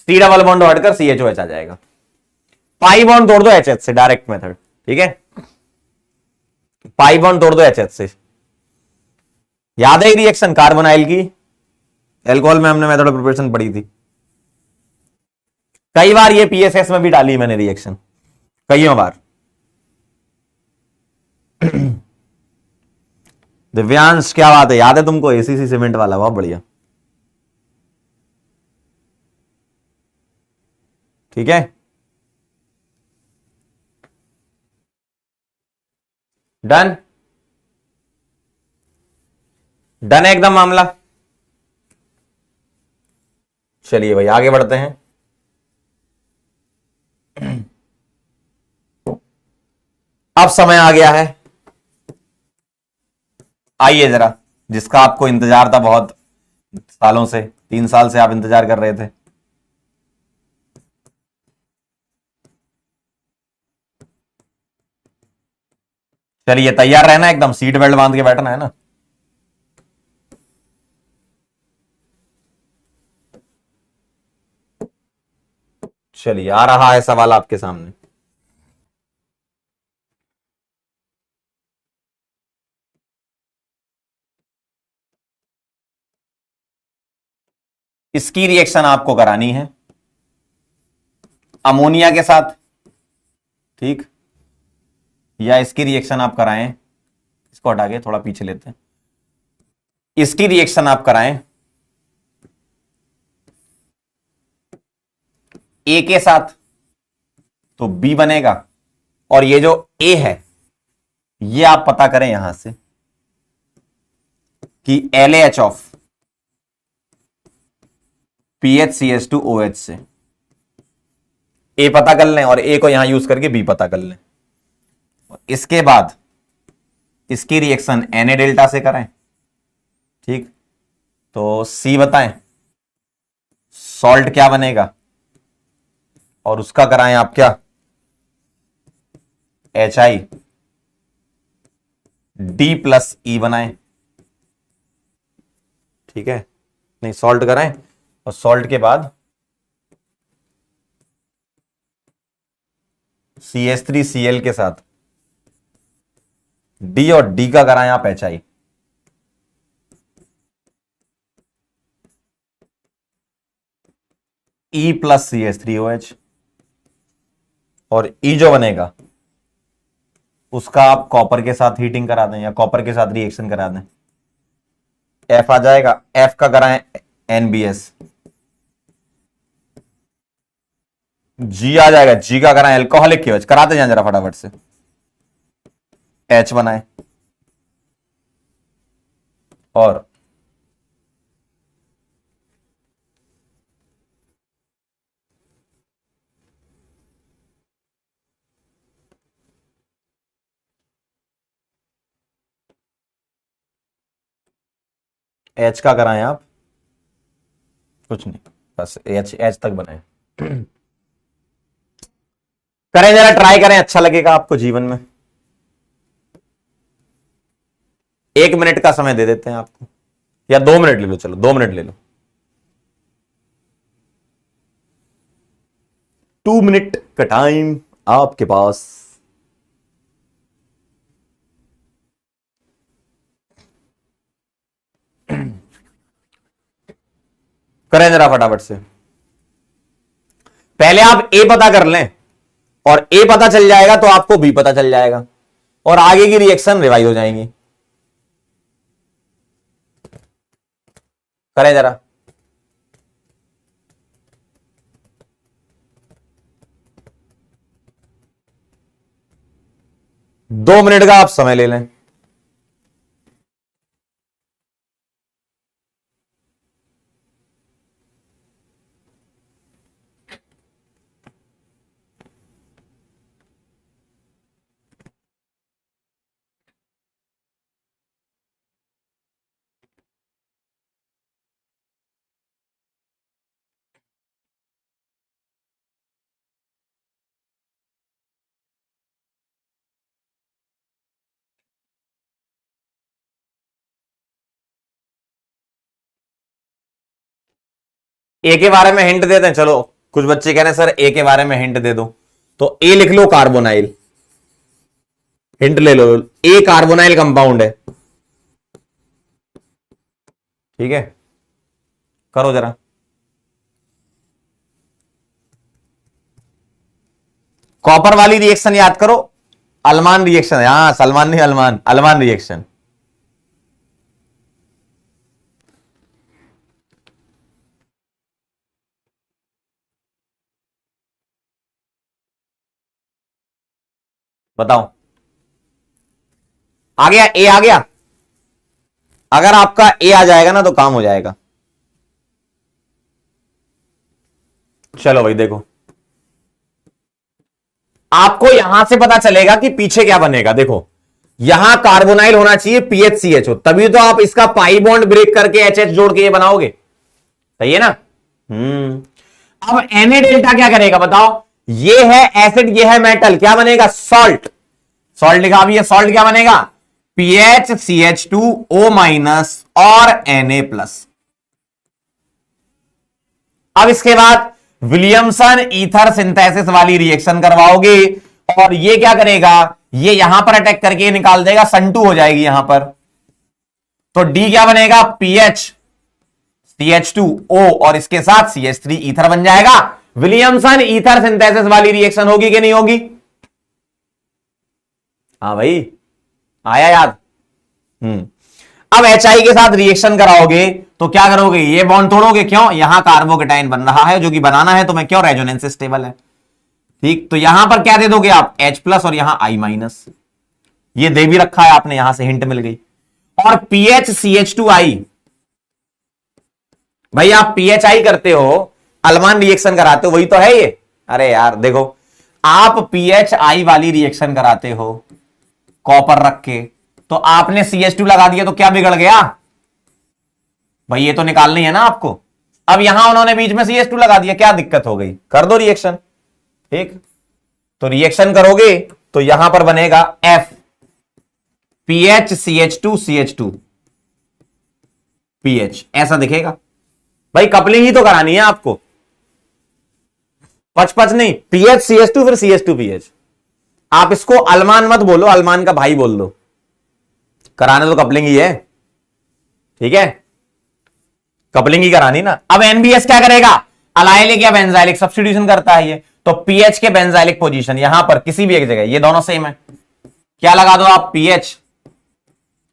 C डबल बॉन्ड हटकर CHOH आ जाएगा, पाई बॉन्ड तोड़ दो HH से, डायरेक्ट मेथड, ठीक है। पाई बॉन्ड तोड़ दो HH से। याद है रिएक्शन कार्बोनाइल की, एल्कोहल में हमने मेथड ऑफ प्रिपरेशन पढ़ी थी, कई बार ये PSS में भी डाली मैंने रिएक्शन, कईयों बार। दिव्यांश क्या बात है, याद है तुमको, ACC सीमेंट वाला, बहुत बढ़िया, ठीक है। डन, डन है एकदम मामला। चलिए भाई आगे बढ़ते हैं। अब समय आ गया है, आइए जरा, जिसका आपको इंतजार था बहुत सालों से, 3 साल से आप इंतजार कर रहे थे। चलिए तैयार रहना, एकदम सीट बेल्ट बांध के बैठना है ना। चलिए आ रहा है सवाल आपके सामने। इसकी रिएक्शन आपको करानी है अमोनिया के साथ, ठीक, या इसकी रिएक्शन आप कराएं, इसको हटा के थोड़ा पीछे लेते हैं, इसकी रिएक्शन आप कराएं A के साथ तो B बनेगा, और ये जो A है ये आप पता करें यहां से कि LAH ऑफ PHCH2OH से A पता कर लें और A को यहां यूज करके B पता कर लें। इसके बाद इसकी रिएक्शन Na डेल्टा से करें, ठीक, तो C बताएं सॉल्ट क्या बनेगा, और उसका कराएं आप क्या, HI D प्लस E बनाएं, ठीक है, नहीं सॉल्ट कराएं, और सॉल्ट के बाद CH3Cl के साथ D और D का कराएं आप HI, E प्लस CH3OH, और E जो बनेगा उसका आप कॉपर के साथ हीटिंग करा दें या कॉपर के साथ रिएक्शन करा दें, F आ जाएगा, F का कराएं NBS, G आ जाएगा, G का कराएं अल्कोहलिक KOH, कराते जाएं जरा फटाफट से, H बनाएं, और H का कराएं आप, कुछ नहीं, बस H तक बनाएं। करें जरा, ट्राई करें, अच्छा लगेगा आपको जीवन में। 1 मिनट का समय दे देते हैं आपको, या 2 मिनट ले लो, चलो 2 मिनट ले लो। 2 मिनट का टाइम आपके पास। करें जरा फटाफट से। पहले आप ए पता कर लें, और ए पता चल जाएगा तो आपको बी पता चल जाएगा, और आगे की रिएक्शन रिवाइज हो जाएंगी। करें जरा। दो मिनट का आप समय ले लें। ए के बारे में हिंट देते हैं, चलो कुछ बच्चे कह रहे हैं सर ए के बारे में हिंट दे दो, तो ए लिख लो कार्बोनाइल, हिंट ले लो, ए कार्बोनाइल कंपाउंड है। ठीक है, करो जरा। कॉपर वाली रिएक्शन याद करो, अलमान रिएक्शन, हाँ सलमान नहीं, अलमान, अलमान रिएक्शन। बताओ, आ गया ए, आ गया। अगर आपका ए आ जाएगा ना तो काम हो जाएगा। चलो भाई देखो, आपको यहां से पता चलेगा कि पीछे क्या बनेगा। देखो यहां कार्बोनाइल होना चाहिए PHCHO, तभी तो आप इसका पाई बॉन्ड ब्रेक करके HH जोड़ के ये बनाओगे, सही है ना। अब Na डेल्टा क्या करेगा बताओ, ये है एसिड, ये है मेटल, क्या बनेगा, सॉल्ट। सॉल्ट लिखा, अब ये सॉल्ट क्या बनेगा, PHCH2O- और Na+। अब इसके बाद विलियमसन ईथर सिंथेसिस वाली रिएक्शन करवाओगे, और ये क्या करेगा, ये यहां पर अटैक करके निकाल देगा, Sun2 हो जाएगी यहां पर। तो D क्या बनेगा, PHCH2O और इसके साथ CH3 ईथर बन जाएगा। विलियमसन ईथर सिंथेसिस वाली रिएक्शन होगी कि नहीं होगी। हाँ भाई आया याद। अब HI के साथ रिएक्शन कराओगे तो क्या करोगे, ये बॉन्ड तोड़ोगे, क्यों, यहां कार्बोकेटाइन बन रहा है जो कि बनाना है, तो मैं क्यों, रेजोनेंस स्टेबल है। ठीक, तो यहां पर क्या दे दोगे आप, H+ और यहां I-, ये दे भी रखा है आपने, यहां से हिंट मिल गई। और PHCH2I, भाई आप PHI करते हो, अलमान रिएक्शन कराते हो, वही तो है ये। अरे यार देखो, आप PHI वाली रिएक्शन कराते हो कॉपर रख के, तो आपने CH2 लगा दिया तो क्या बिगड़ गया भाई, ये तो निकालनी है ना आपको। अब यहां उन्होंने बीच में CH2 लगा दिया, क्या दिक्कत हो गई, कर दो रिएक्शन। ठीक, तो रिएक्शन करोगे तो यहां पर बनेगा F, PHCH2 CH2 PH, ऐसा दिखेगा। भाई कपलिंग ही तो करानी है आपको, पच नहीं, PHCH2 फिर CH2 PH। आप इसको अलमान मत बोलो, अलमान का भाई बोल दो, कराने तो कपलिंग ही है। ठीक है, कपलिंग ही करानी ना। अब NBS क्या करेगा, अलाइलिक या बेंजाइलिक सब्स्टिट्यूशन करता है ये, तो PH के बेंजाइलिक पोजीशन यहां पर किसी भी एक जगह, ये दोनों सेम है, क्या लगा दो आप, PH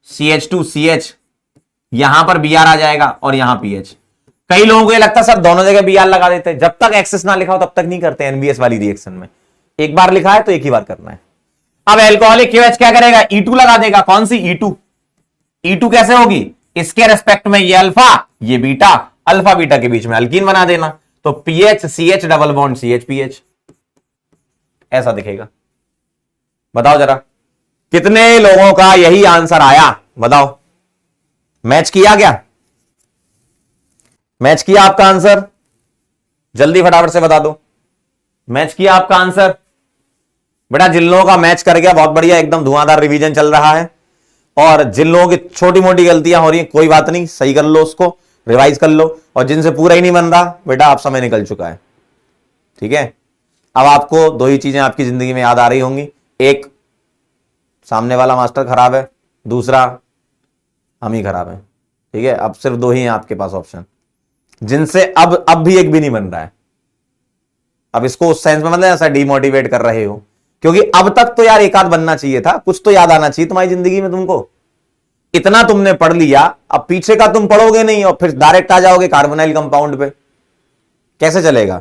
CH2 CH, यहां पर Br आ जाएगा और यहां PH। कई लोगों को ये लगता है सर दोनों जगह Br लगा देते हैं, जब तक एक्सेस ना लिखा हो तब तक नहीं करते NBS वाली रिएक्शन में, एक बार लिखा है तो एक ही बार करना है। अब एल्कोहलिक QH क्या करेगा, E2 लगा देगा, कौन सी E2, E2 कैसे होगी, इसके रेस्पेक्ट में ये अल्फा ये बीटा, अल्फा बीटा के बीच में अल्कीन बना देना, तो PHCH डबल बॉन्ड CHPH, ऐसा दिखेगा। बताओ जरा कितने लोगों का यही आंसर आया, बताओ, मैच किया क्या, मैच किया आपका आंसर, जल्दी फटाफट से बता दो, मैच किया आपका आंसर। बेटा जिन लोगों का मैच कर गया बहुत बढ़िया, एकदम धुआंधार रिवीजन चल रहा है, और जिन लोगों की छोटी मोटी गलतियां हो रही हैं कोई बात नहीं, सही कर लो उसको, रिवाइज कर लो, और जिनसे पूरा ही नहीं बन रहा बेटा आप समय निकल चुका है। ठीक है, अब आपको दो ही चीजें आपकी जिंदगी में याद आ रही होंगी, एक सामने वाला मास्टर खराब है, दूसरा हम ही खराब है। ठीक है, अब सिर्फ दो ही हैं आपके पास ऑप्शन, जिनसे अब भी एक भी नहीं बन रहा है। अब इसको उस सेंस में मतलब ऐसा डीमोटिवेट कर रहे हो, क्योंकि अब तक तो यार एक आध बनना चाहिए था, कुछ तो याद आना चाहिए तुम्हारी जिंदगी में। तुमको इतना तुमने पढ़ लिया, अब पीछे का तुम पढ़ोगे नहीं और फिर डायरेक्ट आ जाओगे कार्बोनाइल कंपाउंड पे, कैसे चलेगा?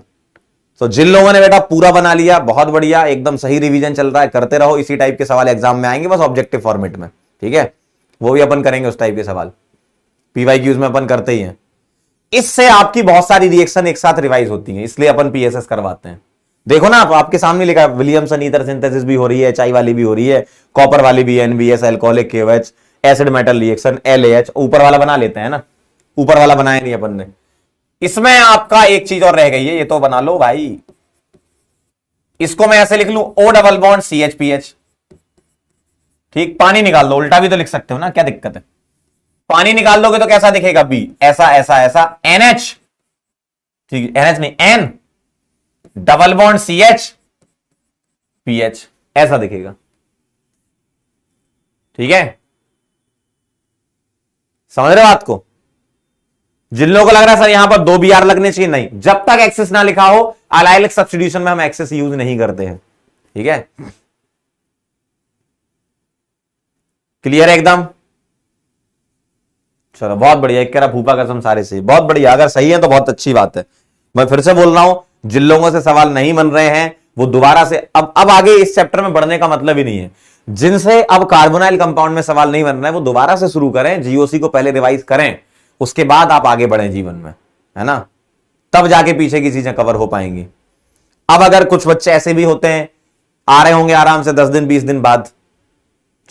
तो जिन लोगों ने बेटा पूरा बना लिया, बहुत बढ़िया, एकदम सही रिवीजन चल रहा है, करते रहो। इसी टाइप के सवाल एग्जाम में आएंगे, बस ऑब्जेक्टिव फॉर्मेट में। ठीक है, वो भी अपन करेंगे उस टाइप के सवाल, पीवाईक्यूज में अपन करते ही हैं। इससे आपकी बहुत सारी रिएक्शन एक साथ रिवाइज होती हैं, इसलिए अपन पीएसएस करवाते हैं। देखो ना, आपके सामने लिखा है विलियमसन ईथर सिंथेसिस भी हो रही है, चाय वाली भी हो रही है, कॉपर वाली भी, NBS, alcoholic KOH, acid metal reaction, LAH. ऊपर वाला बना लेते हैं ना, ऊपर वाला बनाया नहीं अपन ने। इसमें आपका एक चीज और रह गई है, ये तो बना लो भाई। इसको मैं ऐसे लिख लूं, ओ डबल बॉन्ड CH-PH। ठीक, पानी निकाल लो, उल्टा भी तो लिख सकते हो ना, क्या दिक्कत है? पानी निकाल लोगे तो कैसा दिखेगा? बी, ऐसा ऐसा ऐसा, NH। ठीक है, NH नहीं, N डबल बॉन्ड CH-PH, ऐसा दिखेगा। ठीक है, समझ रहे हो बात को? जिन लोगों को लग रहा है सर यहां पर 2 BR लगने चाहिए, नहीं, जब तक एक्सेस ना लिखा हो, अलाइलिक सब्स्टिट्यूशन में हम एक्सेस यूज नहीं करते हैं। ठीक है, क्लियर है एकदम? चलो बहुत बढ़िया, एक कह रहा फूफा कसम सारे से, बहुत बढ़िया। अगर सही है तो बहुत अच्छी बात है। मैं फिर से बोल रहा हूं, जिन लोगों से सवाल नहीं बन रहे हैं वो दोबारा से, अब आगे इस चैप्टर में बढ़ने का मतलब ही नहीं है। जिनसे अब कार्बोनाइल कंपाउंड में सवाल नहीं बन रहे हैं वो दोबारा से शुरू करें, जीओसी को पहले रिवाइज करें, उसके बाद आप आगे बढ़ें जीवन में, है ना? तब जाके पीछे की चीजें कवर हो पाएंगी। अब अगर कुछ बच्चे ऐसे भी होते हैं, आ रहे होंगे आराम से 10 दिन 20 दिन बाद,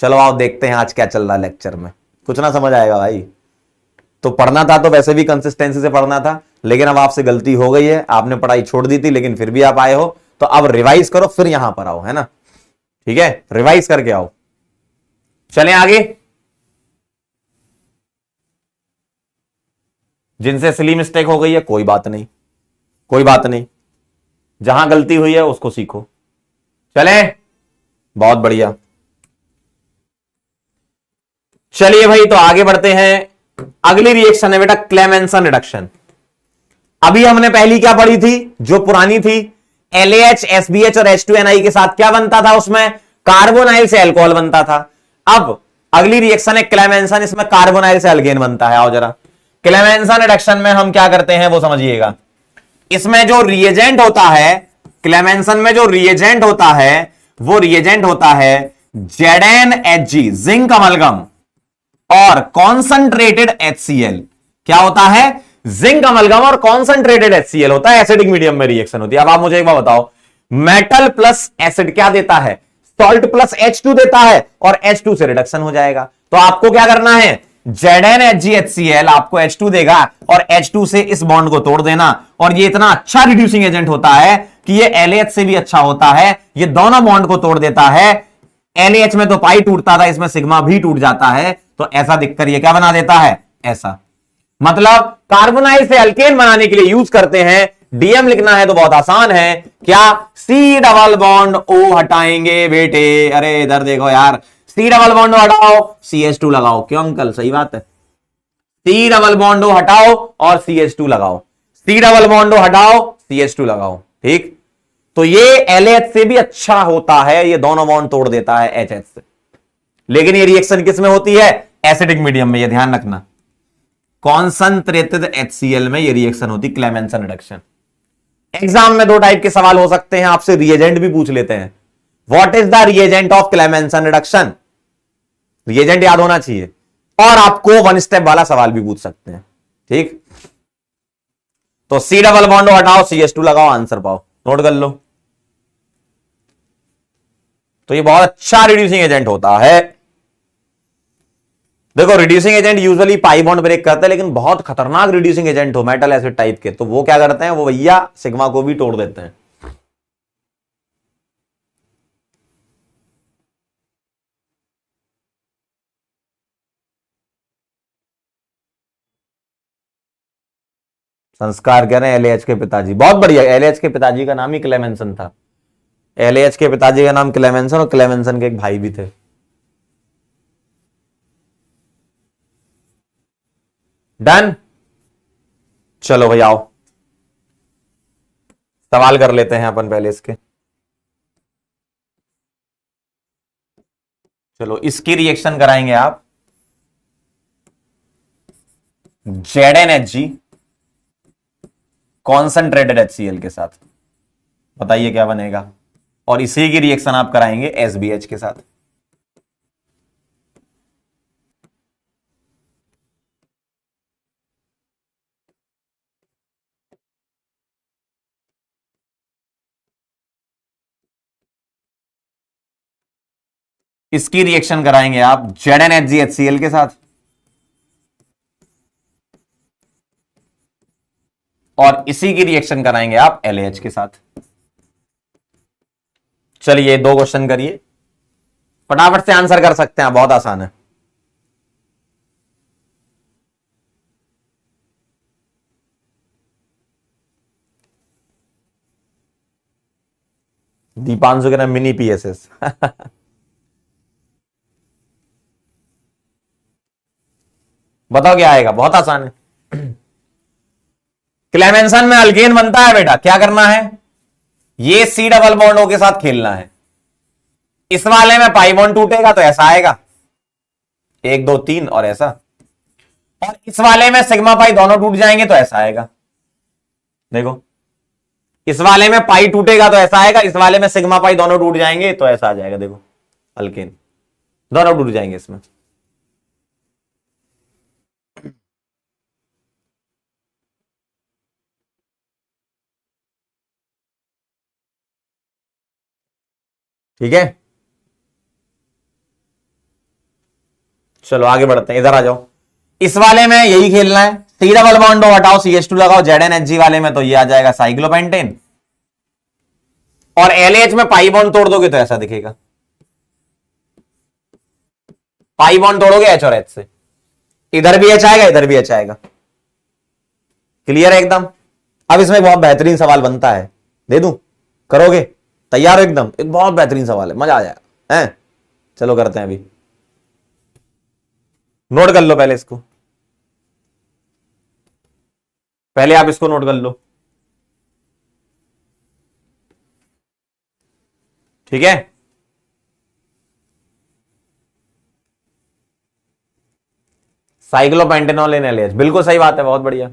चलो आओ देखते हैं आज क्या चल रहा है लेक्चर में, कुछ ना समझ आएगा भाई। तो पढ़ना था तो वैसे भी कंसिस्टेंसी से पढ़ना था, लेकिन अब आपसे गलती हो गई है, आपने पढ़ाई छोड़ दी थी, लेकिन फिर भी आप आए हो, तो अब रिवाइज करो, फिर यहां पर आओ, है ना? ठीक है, रिवाइज करके आओ। चलें आगे। जिनसे सिली मिस्टेक हो गई है, कोई बात नहीं, कोई बात नहीं, जहां गलती हुई है उसको सीखो। चले, बहुत बढ़िया। चलिए भाई, तो आगे बढ़ते हैं। अगली रिएक्शन है बेटा क्लेमेंसन रिडक्शन। अभी हमने पहली क्या पढ़ी थी, जो पुरानी थी, LAH, SBH और H2NI के साथ क्या बनता था? उसमें कार्बोनाइल से अल्कोहल बनता था। अब अगली रिएक्शन है क्लेमेंसन, इसमें कार्बोनाइल से अल्केन बनता है। आओ जरा, क्लेमेंसन रिडक्शन में हम क्या करते हैं वो समझिएगा। इसमें जो रिएजेंट होता है, क्लेमेंसन में जो रिएजेंट होता है, वो रिएजेंट होता है ZnHg, जिंक अमलगम, और कॉन्संट्रेटेड HCl। क्या होता है? जिंक अमलगम और कॉन्संट्रेटेड HCl होता है, एसिडिक मीडियम में रिएक्शन होती है। अब आप मुझे एक बात बताओ, मेटल प्लस एसिड क्या देता है? सॉल्ट प्लस H2 देता है, और H2 से रिडक्शन हो जाएगा। तो आपको क्या करना है? ZnHgHCl आपको H2 देगा, और H2 से इस बॉन्ड को तोड़ देना। और ये इतना अच्छा रिड्यूसिंग एजेंट होता है कि ये LH से भी अच्छा होता है, ये दोनों बॉन्ड को तोड़ देता है। LH में तो पाई टूटता था, इसमें सिग्मा भी टूट जाता है, तो ऐसा दिखकर ये क्या बना देता है? ऐसा। मतलब कार्बोनाइल से अल्केन बनाने के लिए यूज करते हैं। डीएम लिखना है तो बहुत आसान है, क्या? C डबल बॉन्ड O हटाएंगे बेटे। अरे इधर देखो यार, C डबल बॉन्ड O हटाओ, CH2 लगाओ। क्यों अंकल, सही बात है। C डबल बॉन्ड O हटाओ और CH2 लगाओ, C डबल बॉन्ड O हटाओ, CH2 लगाओ। ठीक, तो ये LH से भी अच्छा होता है, ये दोनों बॉन्ड तोड़ देता है HH से। लेकिन ये रिएक्शन किस में होती है? एसिडिक मीडियम में, ये ध्यान रखना। कॉन्संट्रेटेड HCl में ये रिएक्शन होती, क्लेमेंसन रिडक्शन। एग्जाम में 2 टाइप के सवाल हो सकते हैं, आपसे रिएजेंट भी पूछ लेते हैं। What is the reagent of Clemmensen reduction? Reagent याद होना चाहिए, और आपको 1 स्टेप वाला सवाल भी पूछ सकते हैं। ठीक, तो C डबल बॉन्ड हटाओ, CH2 लगाओ, आंसर पाओ, नोट कर लो। तो ये बहुत अच्छा रिड्यूसिंग एजेंट होता है। देखो, reducing agent usually pi bond break करते हैं, लेकिन बहुत खतरनाक रिड्यूसिंग एजेंट हो मेटल एसिड टाइप के, तो वो क्या करते हैं? वो भैया सिग्मा को भी तोड़ देते हैं। संस्कार कह रहे हैं LH के पिताजी, बहुत बढ़िया। LH के पिताजी का नाम ही क्लेमेंसन था। एलएच के पिताजी का नाम क्लेमेंसन और क्लेमेंसन के एक भाई भी थे। डन। चलो भाई आओ, सवाल कर लेते हैं अपन पहले इसके। चलो इसकी रिएक्शन कराएंगे आप ZnHg कॉन्सेंट्रेटेड HCl के साथ। बताइए क्या बनेगा। और इसी की रिएक्शन आप कराएंगे SbH के साथ। इसकी रिएक्शन कराएंगे आप ZnHg HCl के साथ। और इसी की रिएक्शन कराएंगे आप LAH के साथ। चलिए 2 क्वेश्चन करिए, फटाफट से आंसर कर सकते हैं, बहुत आसान है। दीपांशु के नाम मिनी PSS बताओ क्या आएगा, बहुत आसान है। क्लेमेंसन में अल्केन बनता है बेटा, क्या करना है, ये C डबल बॉन्ड O के साथ खेलना है। इस वाले में पाई बॉन्ड टूटेगा तो ऐसा आएगा 1 2 3 और ऐसा, और इस वाले में सिग्मा पाई दोनों टूट जाएंगे तो ऐसा आएगा। देखो इस वाले में पाई टूटेगा तो ऐसा आएगा, इस वाले में सिग्मा पाई दोनों टूट जाएंगे तो ऐसा आ जाएगा। देखो अल्केन दोनों टूट जाएंगे इसमें। ठीक है, चलो आगे बढ़ते हैं, इधर आ जाओ। इस वाले में यही खेलना है, C डबल बॉन्ड हटाओ CH2 लगाओ, ZnHg वाले में तो ये आ जाएगा साइक्लोपेंटेन, और LH में पाई बॉन्ड तोड़ दोगे तो ऐसा दिखेगा। पाई बॉन्ड तोड़ोगे H और H से, इधर भी H आएगा इधर भी H आएगा। क्लियर है एकदम। अब इसमें बहुत बेहतरीन सवाल बनता है, दे दूं, करोगे, तैयार हो एकदम, एक बहुत बेहतरीन सवाल है, मजा आ जाएगा हैं। चलो करते हैं, अभी नोट कर लो पहले इसको, पहले आप इसको नोट कर लो, ठीक है। साइक्लोपेंटेनॉल इन LH, बिल्कुल सही बात है, बहुत बढ़िया।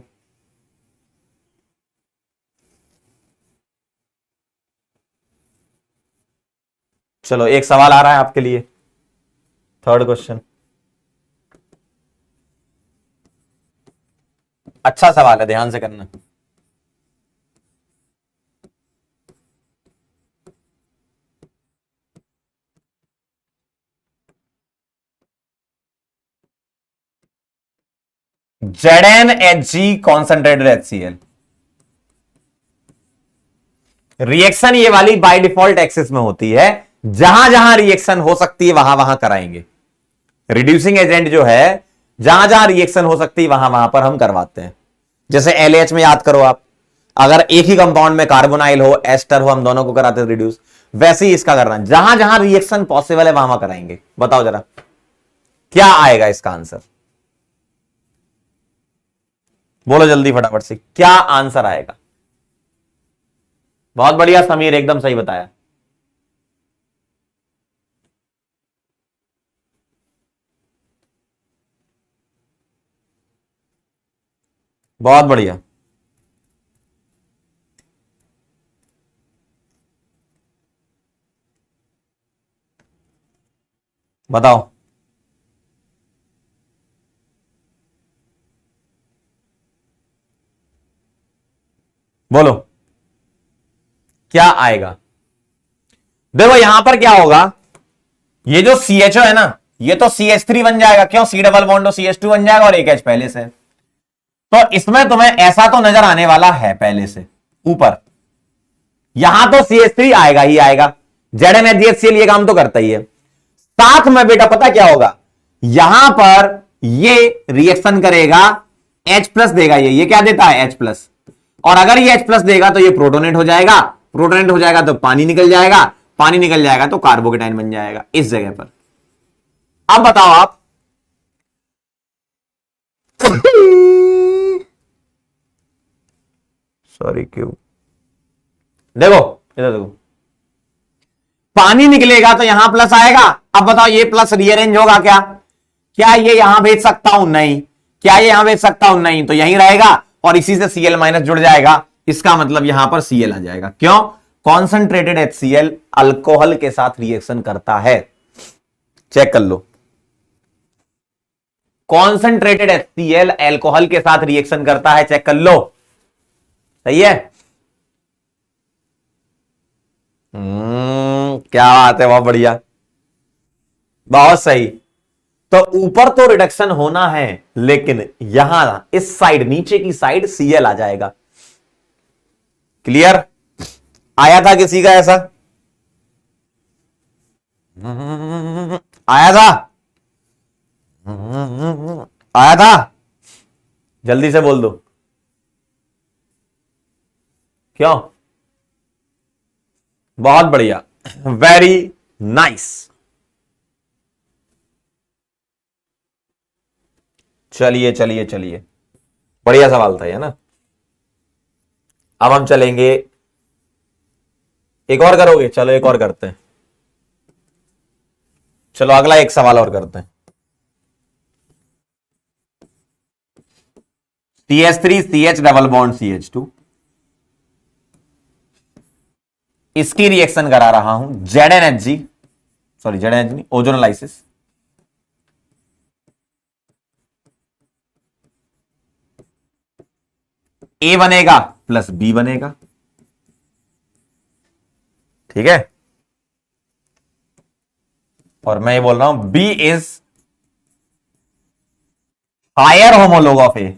चलो एक सवाल आ रहा है आपके लिए, 3rd क्वेश्चन। अच्छा सवाल है, ध्यान से करना। ZnHg कॉन्सेंट्रेटेड HCl रिएक्शन ये वाली बाय डिफॉल्ट एक्सिस में होती है, जहां जहां रिएक्शन हो सकती है वहां वहां कराएंगे। रिड्यूसिंग एजेंट जो है जहां जहां रिएक्शन हो सकती है वहां वहां पर हम करवाते हैं। जैसे LH में याद करो आप, अगर एक ही कंपाउंड में कार्बोनाइल हो एस्टर हो, हम दोनों को कराते रिड्यूस, वैसे ही इसका करना, जहां जहां रिएक्शन पॉसिबल है वहां वहां कराएंगे। बताओ जरा क्या आएगा इसका आंसर, बोलो जल्दी फटाफट से, क्या आंसर आएगा। बहुत बढ़िया समीर, एकदम सही बताया। बहुत बढ़िया, बताओ। बोलो क्या आएगा। देखो यहां पर क्या होगा, ये जो CHO है ना, ये तो CH3 बन जाएगा, क्यों, C डबल बॉन्ड CH2 बन जाएगा और एक H पहले से, तो इसमें तुम्हें ऐसा तो नजर आने वाला है पहले से ऊपर, यहां तो CH3 आएगा ही आएगा, ZnHgHCl ये काम तो करता ही है। साथ में बेटा पता क्या होगा, यहां पर ये रिएक्शन करेगा, H प्लस देगा, ये क्या देता है H प्लस, और अगर ये H प्लस देगा तो ये प्रोटोनेट हो जाएगा, प्रोटोनेट हो जाएगा तो पानी निकल जाएगा, पानी निकल जाएगा तो कार्बोकेटाइन बन जाएगा इस जगह पर। अब बताओ आप सॉरी क्यों, देखो इधर देखो, पानी निकलेगा तो यहां प्लस आएगा। अब बताओ ये प्लस रीअरेंज होगा क्या? क्या ये यहां भेज सकता हूं? नहीं। क्या ये यहां भेज सकता हूं? नहीं। तो यहीं रहेगा और इसी से Cl माइनस जुड़ जाएगा। इसका मतलब यहां पर Cl आ जाएगा। क्यों? कॉन्सेंट्रेटेड HCl अल्कोहल के साथ रिएक्शन करता है। चेक कर लो, कॉन्सेंट्रेटेड HCl अल्कोहल के साथ रिएक्शन करता है। चेक कर लो, सही है। क्या बात है, बहुत बढ़िया, बहुत सही। तो ऊपर तो रिडक्शन होना है, लेकिन यहां इस साइड, नीचे की साइड Cl आ जाएगा। क्लियर? आया था किसी का ऐसा? आया था? आया था? जल्दी से बोल दो। क्यों? बहुत बढ़िया, वेरी नाइस। चलिए चलिए चलिए, बढ़िया सवाल था ये ना। अब हम चलेंगे, एक और करोगे? चलो एक और करते हैं। चलो अगला एक सवाल और करते हैं। CH3CH डबल बॉन्ड CH2, इसकी रिएक्शन करा रहा हूं ZnHg, सॉरी ZnHg नहीं, ओजोनोलाइसिस। A बनेगा प्लस B बनेगा, ठीक है। और मैं ये बोल रहा हूं B is higher homolog of A,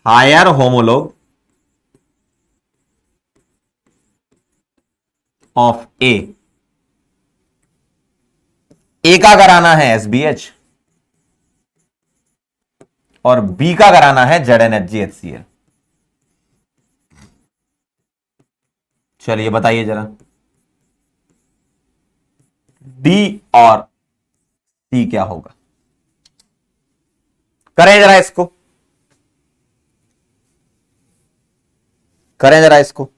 higher homolog of A। A का कराना है SBH और B का कराना है ZnHgHCl। चलिए बताइए जरा, D और C क्या होगा? करें जरा इसको, करें जरा इसको।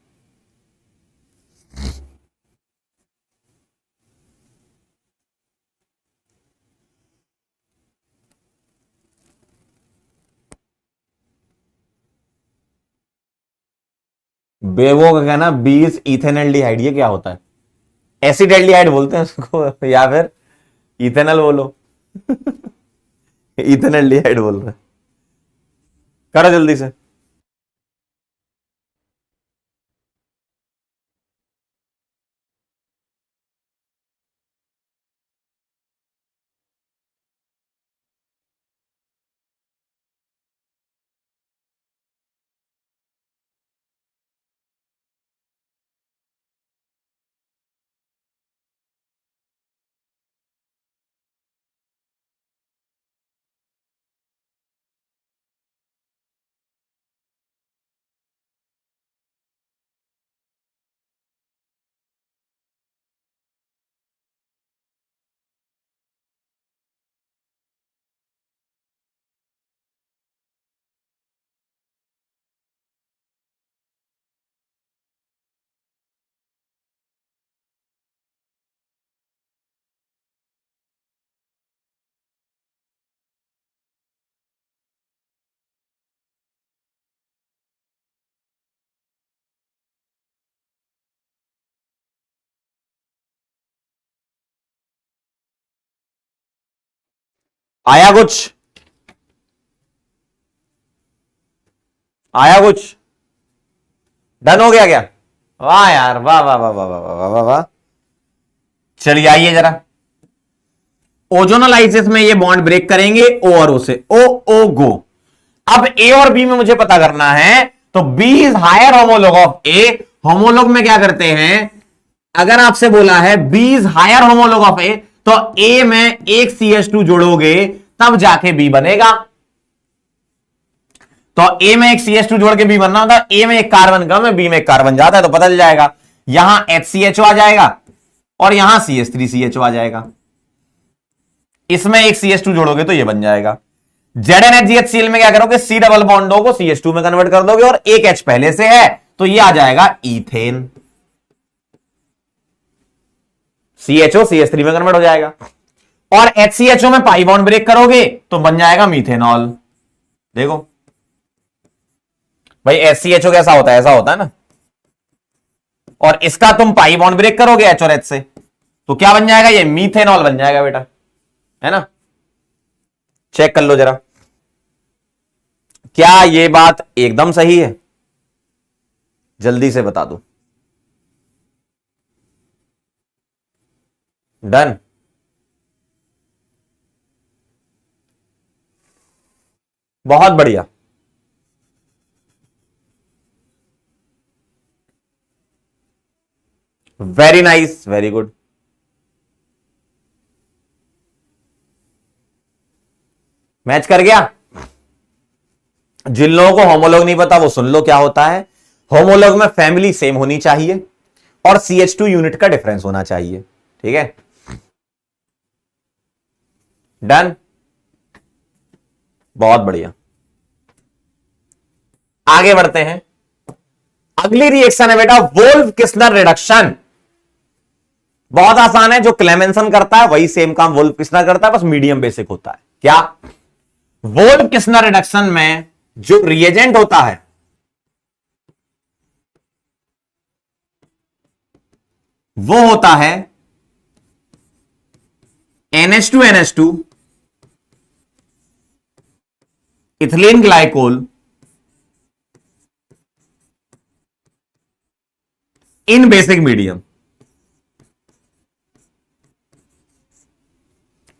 बेवो का कहना 20 इथेनॉल्डिहाइड, ये क्या होता है? एसिडल्डिहाइड बोलते हैं उसको, या फिर इथेनॉल बोलो। इथेनॉल्डिहाइड बोल रहे हैं। करो जल्दी से। आया कुछ? आया कुछ? डन हो गया क्या? वाह यार, वाह वाह वाह वाह वाह वाह वाह वाह। चलिए आइए जरा, ओजोनोलाइसिस में ये बॉन्ड ब्रेक करेंगे O और O से, O O गो। अब A और B में मुझे पता करना है, तो B is higher homolog of A। Homolog में क्या करते हैं, अगर आपसे बोला है B is higher homolog of A, तो A में एक CH2 जोड़ोगे तब जाके B बनेगा। तो ए में एक CH2 जोड़ के बी बनना होता है, ए में एक कार्बन कम है, बी में एक कार्बन ज्यादा है, तो पता चल जाएगा यहां HCHO आ जाएगा और यहां CH3CHO आ जाएगा। इसमें एक CH2 जोड़ोगे तो ये बन जाएगा। ZnHCl में क्या करोगे, C डबल बॉन्डो को CH2 में कन्वर्ट कर दोगे और एक H पहले से है तो ये आ जाएगा इथेन। CHO CH3 में कन्वर्ट हो जाएगा और HCHO में पाई बॉन्ड ब्रेक करोगे तो बन जाएगा मीथेनॉल। देखो भाई HCHO कैसा होता है, ऐसा होता है ना, और इसका तुम पाई बॉन्ड ब्रेक करोगे H और H से तो क्या बन जाएगा, ये मीथेनॉल बन जाएगा बेटा, है ना। चेक कर लो जरा, क्या ये बात एकदम सही है, जल्दी से बता दो। डन। बहुत बढ़िया। Very nice, very good. Match कर गया। जिन लोगों को होमोलॉग नहीं पता वो सुन लो क्या होता है। होमोलॉग में फैमिली सेम होनी चाहिए और CH2 यूनिट का डिफरेंस होना चाहिए, ठीक है। डन, बहुत बढ़िया। आगे बढ़ते हैं। अगली रिएक्शन है बेटा वोल्फ किस्नर रिडक्शन। बहुत आसान है, जो क्लेमेंसन करता है वही सेम काम वोल्फ किस्नर करता है, बस मीडियम बेसिक होता है। क्या, वोल्फ किस्नर रिडक्शन में जो रिएजेंट होता है वो होता है NH2NH2 इथिलीन ग्लाइकोल इन बेसिक मीडियम।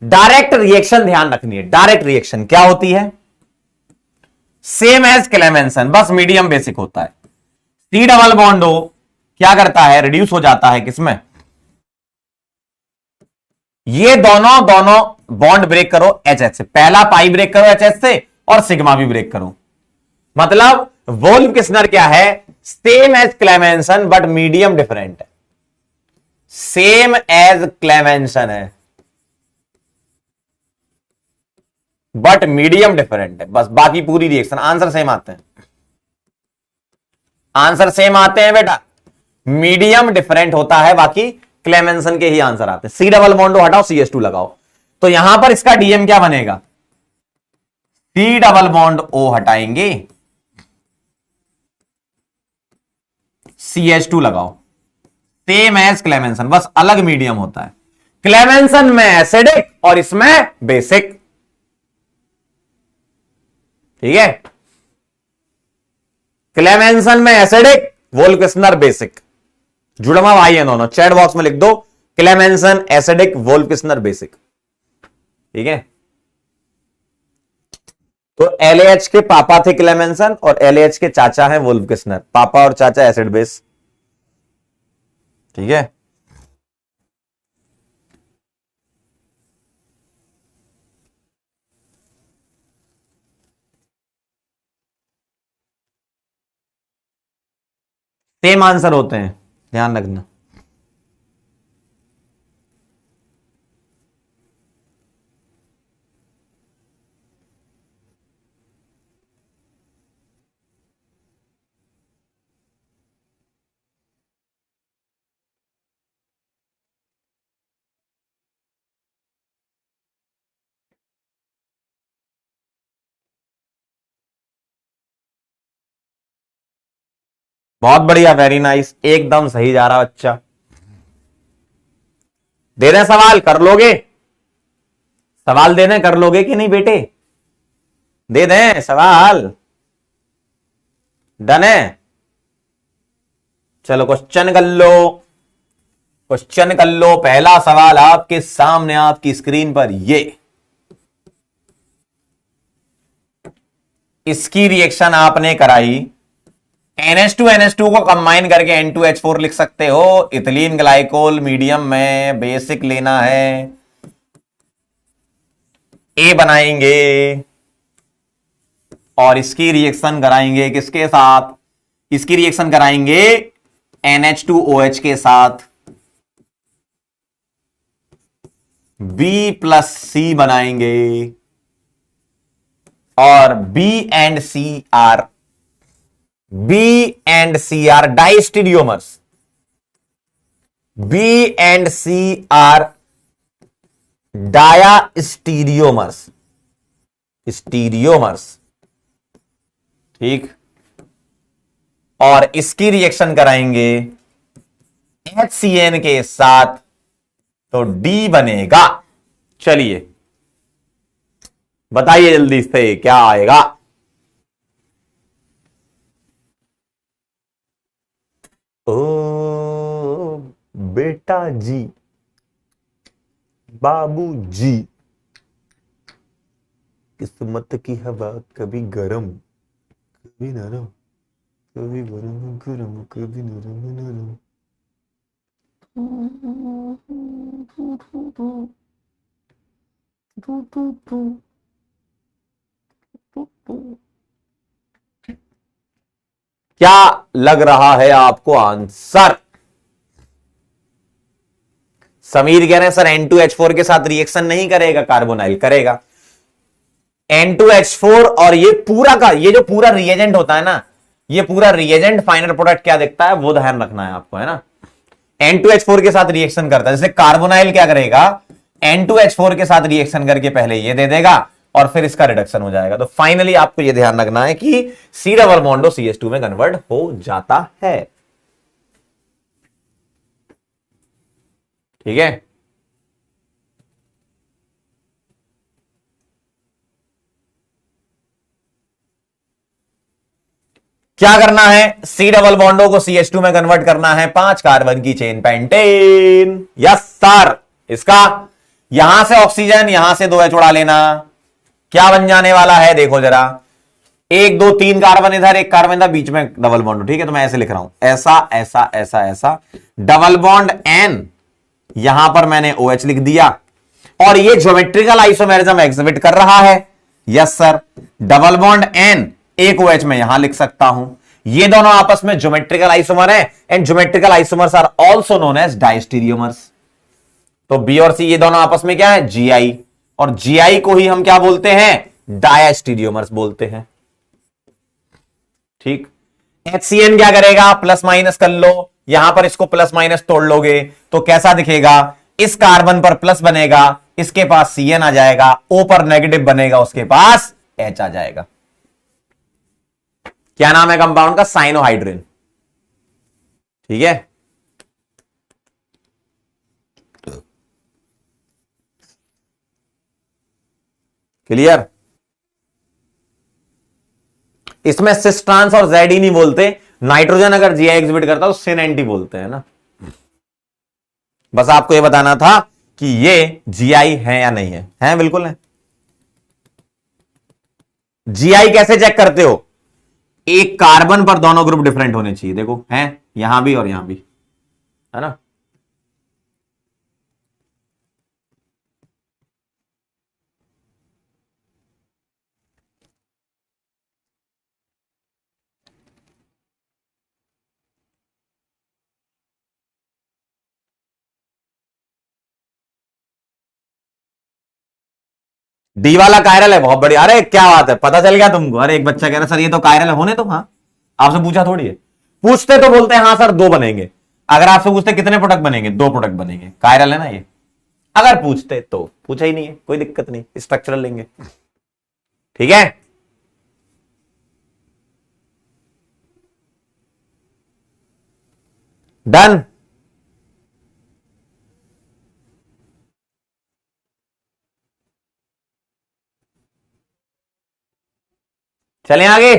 डायरेक्ट रिएक्शन ध्यान रखनी है, डायरेक्ट रिएक्शन क्या होती है, सेम एज क्लेमेंसन, बस मीडियम बेसिक होता है। सी डबल बॉन्ड हो क्या करता है, रिड्यूस हो जाता है किसमें, ये दोनों बॉन्ड ब्रेक करो HH से, पहला पाई ब्रेक करो HH से और सिग्मा भी ब्रेक करो। मतलब वोल्फ किस्नर क्या है, same as Clemmensen but medium different है, सेम एज क्लेमेंसन है बट मीडियम डिफरेंट है, बस बाकी पूरी रिएक्शन आंसर सेम आते हैं, आंसर सेम आते हैं बेटा, मीडियम डिफरेंट होता है, बाकी क्लेमेंसन के ही आंसर आते हैं। सी डबल बॉन्ड हटाओ CH2 लगाओ, तो यहां पर इसका डीएम क्या बनेगा, सी डबल बॉन्ड O हटाएंगे CH2 लगाओ, सेम एज क्लेमेंसन, बस अलग मीडियम होता है। क्लेमेंसन में एसिडिक और इसमें बेसिक, ठीक है। क्लेमेंसन में एसिडिक, वोल्फ किस्नर बेसिक, जुड़वा भाई है दोनों, चैट बॉक्स में लिख दो Clemmensen acidic Wolff Kishner basic, ठीक है। तो LAH के पापा थे क्लेमेंसन और LAH के चाचा हैं वोल्फ किस्नर, पापा और चाचा एसिड बेस, ठीक है। सेम आंसर होते हैं, ध्यान रखना। बहुत बढ़िया, वेरी नाइस, एकदम सही जा रहा बच्चा। दे दें सवाल, कर लोगे, सवाल दे दें, कर लोगे कि नहीं बेटे, दे दें सवाल, डन है। चलो क्वेश्चन कर लो, क्वेश्चन कर लो। पहला सवाल आपके सामने आपकी स्क्रीन पर, ये इसकी रिएक्शन आपने कराई, NH2NH2 को कंबाइन करके N2H4 लिख सकते हो, इथिलीन ग्लाइकोल मीडियम में बेसिक लेना है, A बनाएंगे, और इसकी रिएक्शन कराएंगे किसके साथ? इसकी रिएक्शन कराएंगे NH2OH के साथ, B+C बनाएंगे और B and C are diastereomers. B and C are diastereomers, stereomers, ठीक। और इसकी रिएक्शन कराएंगे HCN के साथ, तो D बनेगा। चलिए बताइए जल्दी से क्या आएगा? ओ बेटा जी, बाबू जी, किस्मत की हवा कभी गरम कभी नरम, कभी गरम गरम कभी नरम नरम। क्या लग रहा है आपको आंसर? समीर कह रहे हैं सर N2H4 के साथ रिएक्शन नहीं करेगा कार्बोनाइल, करेगा। N2H4 और ये पूरा का ये जो पूरा रिएजेंट होता है ना, ये पूरा रिएजेंट फाइनल प्रोडक्ट क्या दिखता है वो ध्यान रखना है आपको, है ना। N2H4 के साथ रिएक्शन करता है, जैसे कार्बोनाइल क्या करेगा, N2H4 के साथ रिएक्शन करके पहले ये दे देगा और फिर इसका रिडक्शन हो जाएगा। तो फाइनली आपको ये ध्यान रखना है कि C डबल बॉन्ड CH2 में कन्वर्ट हो जाता है, ठीक है। क्या करना है? C डबल बॉन्डो को CH2 में कन्वर्ट करना है, 5 कार्बन की चेन पेंटेन। Yes sir. इसका यहां से ऑक्सीजन, यहां से 2H उड़ा लेना, क्या बन जाने वाला है देखो जरा, 1 2 3 कार्बन इधर, 1 कार्बन इधर, बीच में डबल बॉन्ड, ठीक है। तो मैं ऐसे लिख रहा हूं, ऐसा ऐसा ऐसा ऐसा, डबल बॉन्ड N, यहां पर मैंने OH लिख दिया और ये ज्योमेट्रिकल आइसोमेरिज्म एग्जिबिट कर रहा है। Yes sir. Double bond N, एक OH में यहां लिख सकता हूं। ये दोनों आपस में ज्योमेट्रिकल आइसोमर है and geometrical isomers are also known as diastereomers. तो B और C ये दोनों आपस में क्या है? Gi, और Gi को ही हम क्या बोलते हैं? डायस्टीरियोमर्स बोलते हैं, ठीक। HCN क्या करेगा? प्लस माइनस कर लो, यहां पर इसको प्लस माइनस तोड़ लोगे तो कैसा दिखेगा? इस कार्बन पर प्लस बनेगा, इसके पास Cn आ जाएगा, O पर नेगेटिव बनेगा, उसके पास H आ जाएगा। क्या नाम है कंपाउंड का? साइनोहाइड्रिन, ठीक है। क्लियर? इसमें सिस ट्रांस और जेड नहीं बोलते। नाइट्रोजन अगर Gi एग्जिबिट करता तो सिन एंटी बोलते हैं ना। बस आपको यह बताना था कि ये Gi है या नहीं है। हैं? बिल्कुल है। Gi कैसे चेक करते हो? एक कार्बन पर दोनों ग्रुप डिफरेंट होने चाहिए, देखो हैं, यहां भी और यहां भी, है ना। डी वाला कायरल है, बहुत बढ़िया। अरे क्या बात है, पता चल गया तुमको? अरे एक बच्चा कह रहा सर ये तो कायरल है, होने तो। हाँ, आपसे पूछा थोड़ी है, पूछते तो बोलते हैं हाँ सर 2 बनेंगे। अगर आपसे पूछते कितने प्रोडक्ट बनेंगे, 2 प्रोडक्ट बनेंगे, कायरल है ना ये। अगर पूछते तो पूछा ही नहीं है, कोई दिक्कत नहीं, स्ट्रक्चरल लेंगे, ठीक है। डन। चलें आगे।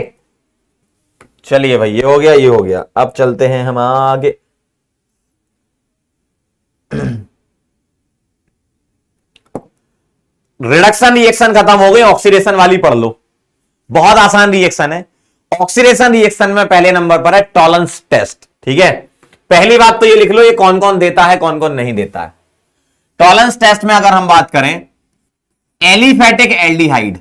चलिए भाई, ये हो गया, ये हो गया। अब चलते हैं हम आगे। रिडक्शन रिएक्शन खत्म हो गई, ऑक्सीडेशन वाली पढ़ लो। बहुत आसान रिएक्शन है। ऑक्सीडेशन रिएक्शन में पहले नंबर पर है टॉलरेंस टेस्ट, ठीक है। पहली बात तो ये लिख लो, ये कौन कौन देता है, कौन कौन नहीं देता है। टॉलरेंस टेस्ट में अगर हम बात करें, एलिफेटिक एल्डिहाइड,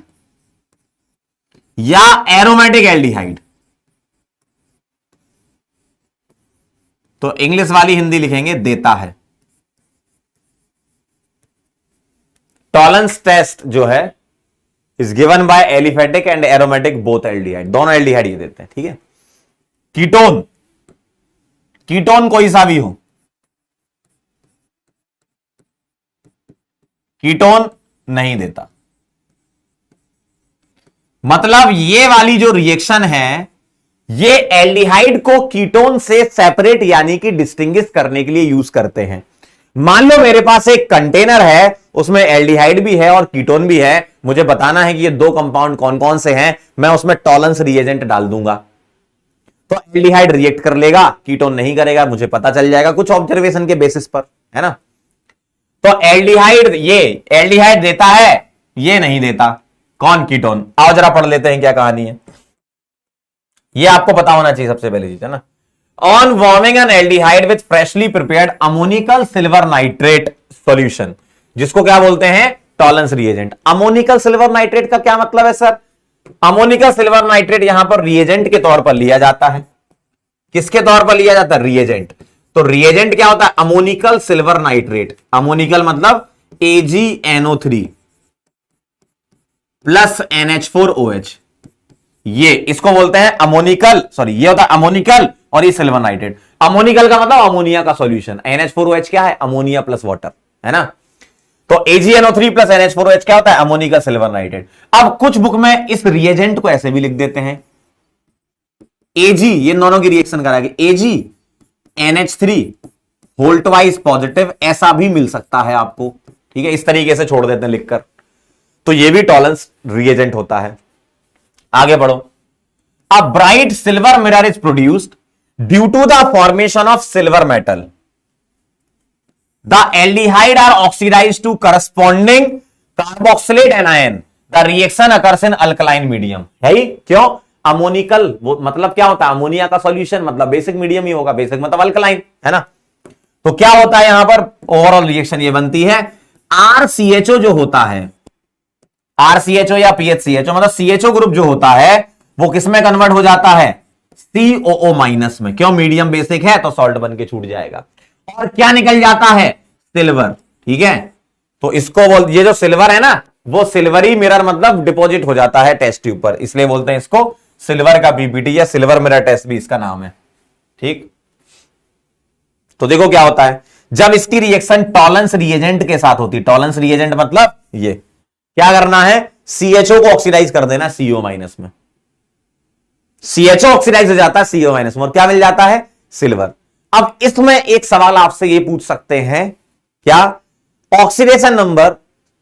या एरोमेटिक एल्डिहाइड, तो इंग्लिश वाली हिंदी लिखेंगे देता है। टॉलरेंस टेस्ट जो है is given by aliphatic and aromatic both aldehyde, दोनों एल्डिहाइड ये देते हैं, ठीक है। कीटोन, कीटोन कोई सा भी हो, कीटोन नहीं देता। मतलब ये वाली जो रिएक्शन है ये एल्डिहाइड को कीटोन से सेपरेट यानी कि डिस्टिंग्विश करने के लिए यूज करते हैं। मान लो मेरे पास एक कंटेनर है, उसमें एल्डिहाइड भी है और कीटोन भी है, मुझे बताना है कि ये दो कंपाउंड कौन कौन से हैं, मैं उसमें टॉलरेंस रिएजेंट डाल दूंगा तो एल्डिहाइड रिएक्ट कर लेगा, कीटोन नहीं करेगा, मुझे पता चल जाएगा कुछ ऑब्जर्वेशन के बेसिस पर, है ना। तो एल्डिहाइड, ये एल्डिहाइड देता है, ये नहीं देता, कौन? कीटोन। आओ जरा पढ़ लेते हैं क्या कहानी है, ये आपको पता होना चाहिए सबसे पहली चीज, है ना। On warming N aldehyde with freshly prepared ammoniacal silver nitrate solution, जिसको क्या बोलते हैं? Tolerance reagent. Ammoniacal silver nitrate का क्या मतलब है सर? अमोनिकल सिल्वर नाइट्रेट यहां पर रिएजेंट के तौर पर लिया जाता है। किसके तौर पर लिया जाता है? रिएजेंट। तो रिएजेंट क्या होता है? Ammoniacal silver nitrate. अमोनिकल मतलब AgNO3 प्लस NH4OH, ये इसको बोलते हैं अमोनिकल, सॉरी ये होता है अमोनिकल और ये सिल्वर नाइट्रेट। अमोनिकल का मतलब अमोनिया का सॉल्यूशन, NH4OH क्या है? अमोनिया प्लस वाटर, है ना। तो AgNO3 प्लस NH4OH क्या होता है? Ammoniacal silver nitrate. अब कुछ बुक में इस रिएजेंट को ऐसे भी लिख देते हैं Ag, ये दोनों की रिएक्शन कराएगी, AgNH3 होल्ट वाइज पॉजिटिव, ऐसा भी मिल सकता है आपको, ठीक है। इस तरीके से छोड़ देते हैं लिखकर, तो ये भी टॉलरेंस रिएजेंट होता है। आगे बढ़ो। A bright silver mirror is produced due to the formation of silver metal. The aldehyde are oxidised to corresponding carboxylate anion. The reaction occurs in alkaline medium. है ही क्यों? अमोनिकल वो मतलब क्या होता है? अमोनिया का सॉल्यूशन मतलब बेसिक मीडियम ही होगा, बेसिक मतलब अल्कलाइन, है ना। तो क्या होता है यहां पर? ओवरऑल रिएक्शन ये बनती है, RCHO जो होता है, RCHO या PHCHO मतलब CHO ग्रुप जो होता है वो किस में कन्वर्ट हो जाता है? COO माइनस में। क्यों? मीडियम बेसिक है तो सॉल्ट बन के छूट जाएगा। और क्या निकल जाता है? सिल्वर, ठीक है। तो इसको बोल, ये जो सिल्वर है ना वो सिल्वरी मिरर मतलब डिपॉजिट हो जाता है टेस्ट ट्यूब पर, इसलिए बोलते हैं इसको सिल्वर का PPT या सिल्वर मिरर टेस्ट भी इसका नाम है, ठीक। तो देखो क्या होता है जब इसकी रिएक्शन टॉलरेंस रिएजेंट के साथ होती है। टॉलरेंस रिएजेंट मतलब ये क्या करना है? CHO को ऑक्सीडाइज कर देना CO माइनस में। CHO ऑक्सीडाइज हो जाता है CO माइनस में और क्या मिल जाता है? सिल्वर। अब इसमें एक सवाल आपसे ये पूछ सकते हैं, क्या ऑक्सीडेशन नंबर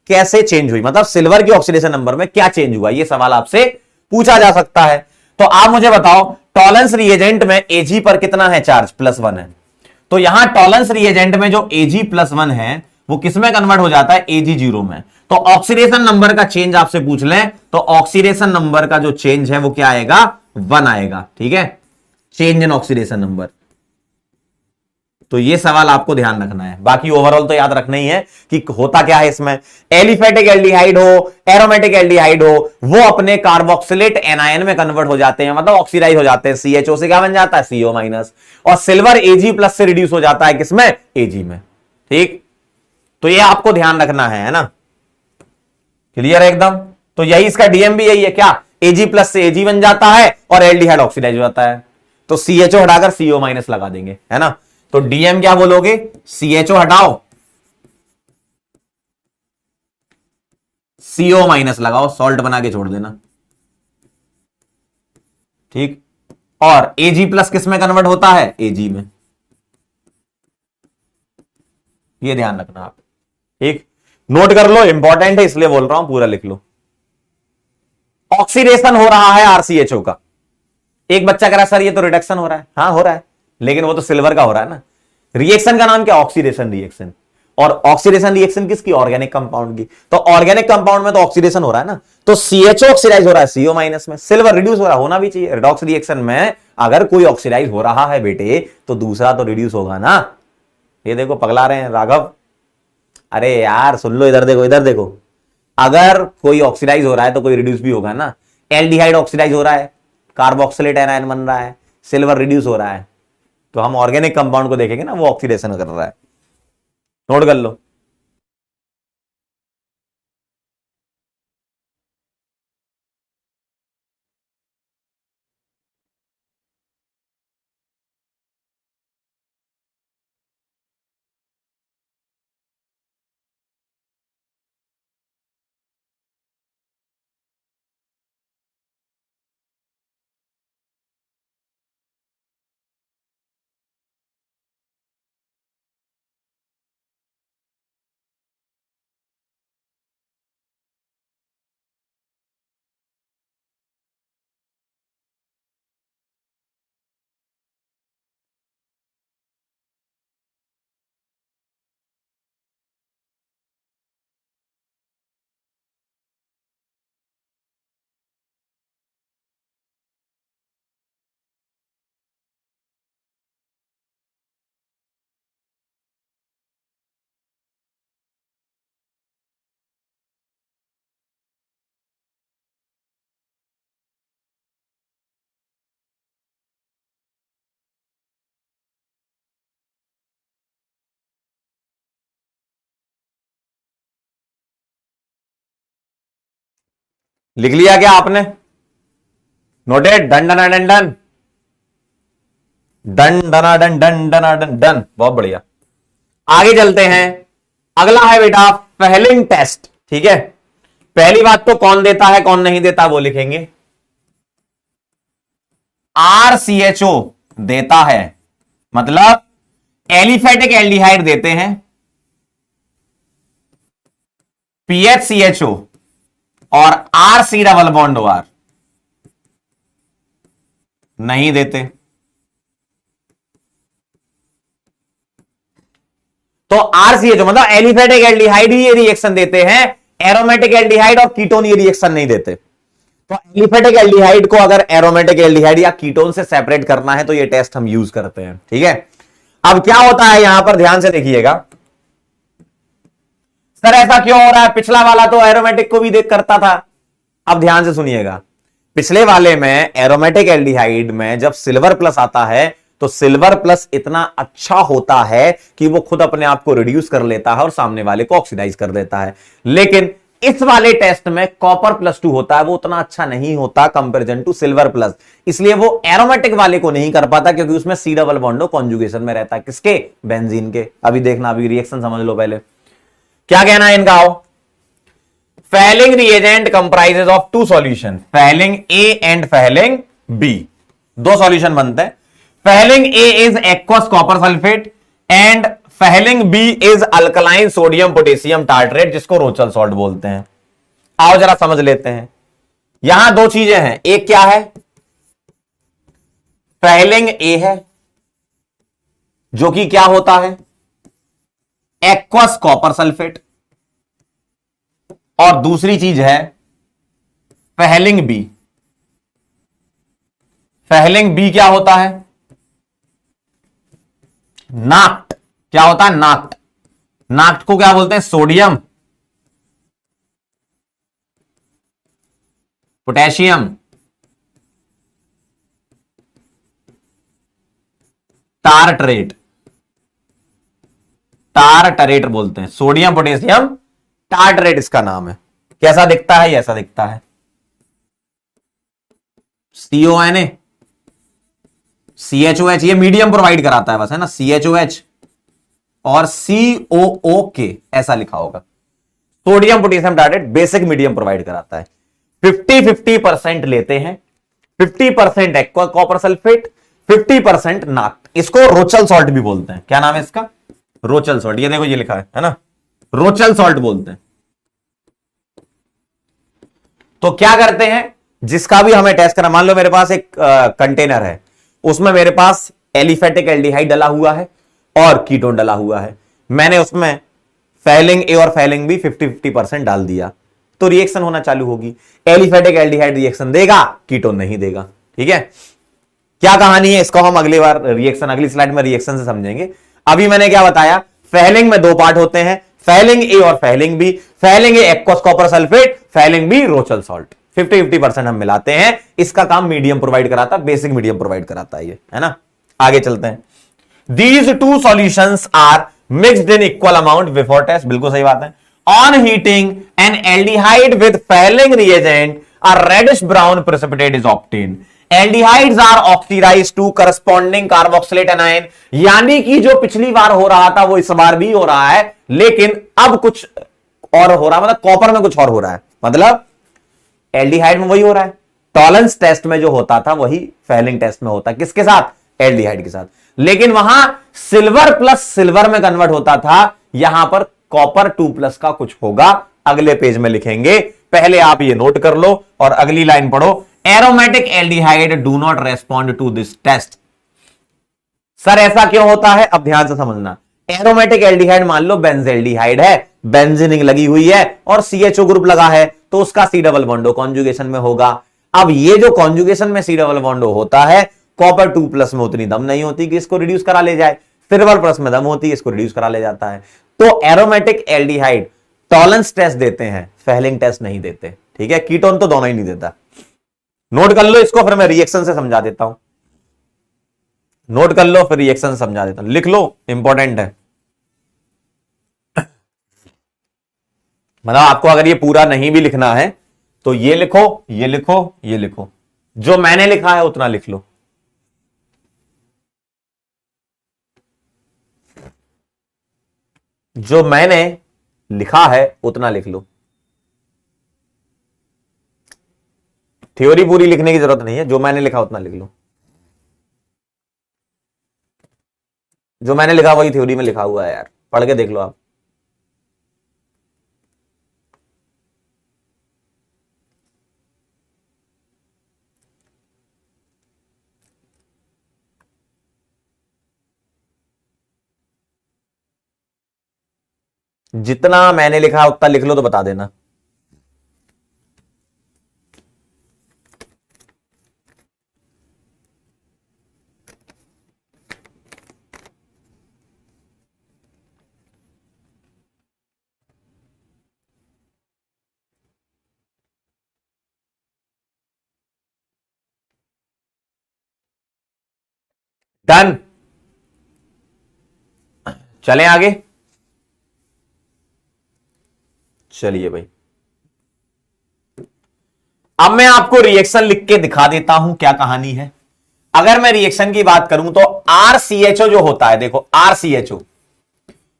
कैसे चेंज हुई, मतलब सिल्वर की ऑक्सीडेशन नंबर में क्या चेंज हुआ, ये सवाल आपसे पूछा जा सकता है। तो आप मुझे बताओ टॉलरेंस रिएजेंट में Ag पर कितना है चार्ज? +1 है। तो यहां टॉलरेंस रिएजेंट में जो Ag+1 है वो किसमें कन्वर्ट हो जाता है? Ag0 में। तो ऑक्सीडेशन नंबर का चेंज आपसे पूछ लें तो ऑक्सीडेशन नंबर का जो चेंज है वो क्या आएगा? 1 आएगा, ठीक है। Change in oxidation number. तो ये सवाल आपको ध्यान रखना है, बाकी ओवरऑल तो याद रखना ही है कि होता क्या है इसमें। एलिफेटिक एल्डिहाइड हो, एरोमेटिक एल्डिहाइड हो, वो अपने कार्बोक्सिलेट एनायन में कन्वर्ट हो जाते हैं, मतलब ऑक्सीडाइज हो जाते हैं। CHO से क्या बन जाता है? CO minus. और सिल्वर Ag+ से रिड्यूस हो जाता है किसमें? Ag में, ठीक। तो ये आपको ध्यान रखना है ना, क्लियर है एकदम। तो यही इसका DM भी यही है, क्या? Ag+ से Ag बन जाता है और एल्डिहाइड ऑक्सीडाइज हो जाता है, तो CHO हटाकर CO माइनस लगा देंगे, है ना। तो DM क्या बोलोगे? CHO हटाओ, CO माइनस लगाओ, सॉल्ट बना के छोड़ देना, ठीक। और Ag+ किस में कन्वर्ट होता है? Ag में। ये ध्यान रखना आप, ठीक। नोट कर लो, इंपॉर्टेंट है इसलिए बोल रहा हूं, पूरा लिख लो। ऑक्सीडेशन हो रहा है RCHO का। एक बच्चा कह रहा है सर ये तो रिडक्शन हो रहा है। हाँ हो रहा है, लेकिन वो तो सिल्वर का हो रहा है ना। रिएक्शन का नाम क्या? Oxidation reaction. और ऑक्सीडेशन रिएक्शन किसकी? ऑर्गेनिक कंपाउंड की। तो ऑर्गेनिक कंपाउंड में तो ऑक्सीडेशन हो रहा है ना, तो CHO ऑक्सीडाइज हो रहा है CO माइनस में, सिल्वर रिड्यूस हो रहा है, होना भी चाहिए। रिडॉक्स रिएक्शन में अगर कोई ऑक्सीडाइज हो रहा है बेटे तो दूसरा तो रिड्यूस होगा ना। ये देखो पगला रहे हैं राघव, अरे यार सुन लो, इधर देखो, इधर देखो। अगर कोई ऑक्सीडाइज हो रहा है तो कोई रिड्यूस भी होगा ना। एल्डिहाइड ऑक्सीडाइज हो रहा है, कार्बोक्सिलेट एनायन बन रहा है, सिल्वर रिड्यूस हो रहा है, तो हम ऑर्गेनिक कंपाउंड को देखेंगे ना, वो ऑक्सीडेशन कर रहा है। नोट कर लो। लिख लिया क्या आपने? Noted? Done done done done done डना डन डन डना डन डन। बहुत बढ़िया, आगे चलते हैं। अगला है बेटा फेलिंग टेस्ट। ठीक है, पहली बात तो कौन देता है कौन नहीं देता वो लिखेंगे। RCHO देता है, मतलब एलिफेटिक एल्डिहाइड देते हैं, PHCHO और RC डबल बॉन्ड OR नहीं देते। तो RCHO मतलब एलिफेटिक एल्डिहाइड ही ये रिएक्शन देते हैं, एरोमेटिक एल्डिहाइड और कीटोन ये रिएक्शन नहीं देते। तो एलिफेटिक एल्डिहाइड को अगर एरोमेटिक एल्डिहाइड या कीटोन से सेपरेट करना है तो ये टेस्ट हम यूज करते हैं। ठीक है, अब क्या होता है यहां पर ध्यान से देखिएगा। सर ऐसा क्यों हो रहा है, पिछला वाला तो एरोमेटिक को भी देख करता था। अब ध्यान से सुनिएगा, पिछले वाले में एरोमेटिक एल्डिहाइड में जब सिल्वर प्लस आता है तो सिल्वर प्लस इतना अच्छा होता है कि वो खुद अपने आप को रिड्यूस कर लेता है और सामने वाले को ऑक्सीडाइज कर देता है। लेकिन इस वाले टेस्ट में कॉपर +2 होता है, वो उतना अच्छा नहीं होता कंपैरिजन टू सिल्वर प्लस, इसलिए वो एरोमेटिक वाले को नहीं कर पाता क्योंकि उसमें C डबल बॉन्ड कॉन्जुगेशन में रहता है। किसके? बेंजीन के। अभी देखना, अभी रिएक्शन समझ लो पहले क्या कहना है इनका। आओ, falling reagent comprises of 2 solution, falling A and falling B। 2 solution बनते हैं। Fehling A is aqueous copper sulphate and falling B is alkaline sodium potassium tartrate, जिसको रोचल सॉल्ट बोलते हैं। आओ जरा समझ लेते हैं। यहां 2 चीजें हैं, एक क्या है, फैलिंग A है जो कि क्या होता है, एक्वस कॉपर सल्फेट, और दूसरी चीज है फैलिंग B। फैलिंग B क्या होता है, नाक्ट। क्या होता है, नाक्ट। नाक्ट को क्या बोलते हैं, सोडियम पोटेशियम टार्टरेट, टार्टरेट बोलते हैं, सोडियम पोटेशियम टार्टरेट इसका नाम है। कैसा दिखता है, ऐसा दिखता है, CONA CHOH, ये मीडियम प्रोवाइड कराता है बस, है ना, CHOH और COOK ऐसा लिखा होगा। Sodium potassium tartrate basic medium provide कराता है। 50-50% लेते हैं, 50% एक्वा कॉपर सल्फेट, 50% नाक्ट। इसको रोचल सॉल्ट भी बोलते हैं। क्या नाम है इसका, रोचल सॉल्ट। ये देखो ये लिखा है ना, रोचल सॉल्ट बोलते हैं। तो क्या करते हैं, जिसका भी हमें टेस्ट करना, मान लो मेरे पास एक कंटेनर है, उसमें मेरे पास एलिफेटिक एल्डिहाइड डला हुआ है और कीटोन डला हुआ है। मैंने उसमें फैलिंग A और फैलिंग B 50-50% डाल दिया, तो रिएक्शन होना चालू होगी। एलिफेटिक एल्डिहाइड रिएक्शन देगा, कीटोन नहीं देगा। ठीक है, क्या कहानी है, इसको हम अगली बार रिएक्शन, अगली स्लाइड में रिएक्शन से समझेंगे। अभी मैंने क्या बताया, फैलिंग में 2 पार्ट होते हैं, फैलिंग A और Fehling B। Fehling A aqueous copper sulphate, Fehling B Rochelle salt. 50-50% हम मिलाते हैं। इसका काम मीडियम प्रोवाइड कराता है, बेसिक मीडियम प्रोवाइड कराता है ये, है ना। आगे चलते हैं। These two solutions are mixed in equal amount before test, बिल्कुल सही बात है। On heating an aldehyde with Fehling reagent, a reddish brown precipitate is obtained. Aldehydes are oxidized to corresponding carboxylate anion, यानी कि जो पिछली बार हो रहा था वो इस बार भी हो रहा है, लेकिन अब कुछ और हो रहा है, मतलब कॉपर में कुछ और हो रहा है, मतलब एल्डिहाइड में वही हो रहा है। टॉलरेंस टेस्ट में जो होता था वही फेलिंग टेस्ट में होता है, किसके साथ? एल्डिहाइड के साथ। लेकिन वहां सिल्वर प्लस सिल्वर में कन्वर्ट होता था, यहां पर कॉपर 2+ का कुछ होगा, अगले पेज में लिखेंगे। पहले आप ये नोट कर लो और अगली लाइन पढ़ो। Aromatic aldehyde do not respond to this test. Sir ऐसा क्यों होता है? अब ध्यान से समझना। एरोमेटिक एल्डिहाइड मान लो बेंजेल्डिहाइड है, बेंजीनिंग लगी हुई है और CHO ग्रुप लगा है, तो उसका C डबल बॉन्डो कॉन्जुगेशन में होगा। अब ये जो कॉन्जुगेशन में C डबल बॉन्डो होता है, कॉपर 2+ में उतनी दम नहीं होती कि इसको रिड्यूस करा ले जाए, सिल्वर प्लस में दम होती है, इसको रिड्यूस करा ले जाता है। तो एरोमेटिक एल्डिहाइड टॉलरेंस टेस्ट देते हैं, फेलिंग टेस्ट नहीं देते, ठीक है। कीटोन तो दोनों ही नहीं देता। नोट कर लो इसको, फिर मैं रिएक्शन से समझा देता हूं। नोट कर लो, फिर रिएक्शन से समझा देता हूं, लिख लो, इंपॉर्टेंट है। मतलब आपको अगर ये पूरा नहीं भी लिखना है तो ये लिखो, ये लिखो, ये लिखो, जो मैंने लिखा है उतना लिख लो। जो मैंने लिखा है उतना लिख लो। थ्योरी पूरी लिखने की जरूरत नहीं है, जो मैंने लिखा उतना लिख लो। जो मैंने लिखा वही थ्योरी में लिखा हुआ है यार, पढ़ के देख लो आप। जितना मैंने लिखा उतना लिख लो तो बता देना। डन, चलें आगे। चलिए भाई, अब मैं आपको रिएक्शन लिख के दिखा देता हूं क्या कहानी है। अगर मैं रिएक्शन की बात करूं तो RCHO जो होता है, देखो RCHO,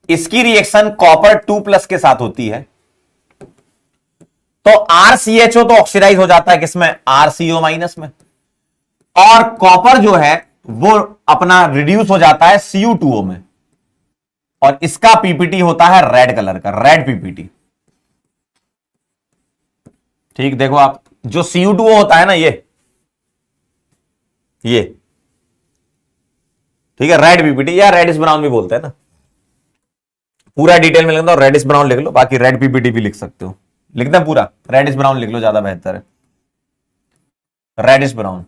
इसकी रिएक्शन कॉपर 2+ के साथ होती है। तो RCHO तो ऑक्सीडाइज हो जाता है किसमें? RCO- में। और कॉपर जो है वो अपना रिड्यूस हो जाता है Cu2O में। और इसका पीपीटी होता है रेड कलर का, रेड पीपीटी। ठीक, देखो आप, जो Cu2O होता है ना, ये ठीक है, रेड पीपीटी या रेडिश ब्राउन भी बोलते हैं ना। पूरा डिटेल में लिखता हूं, रेडिश ब्राउन लिख लो, बाकी रेड पीपीटी भी लिख सकते हो। लिखते हैं पूरा, रेडिश ब्राउन लिख लो, ज्यादा बेहतर है, रेडिश ब्राउन।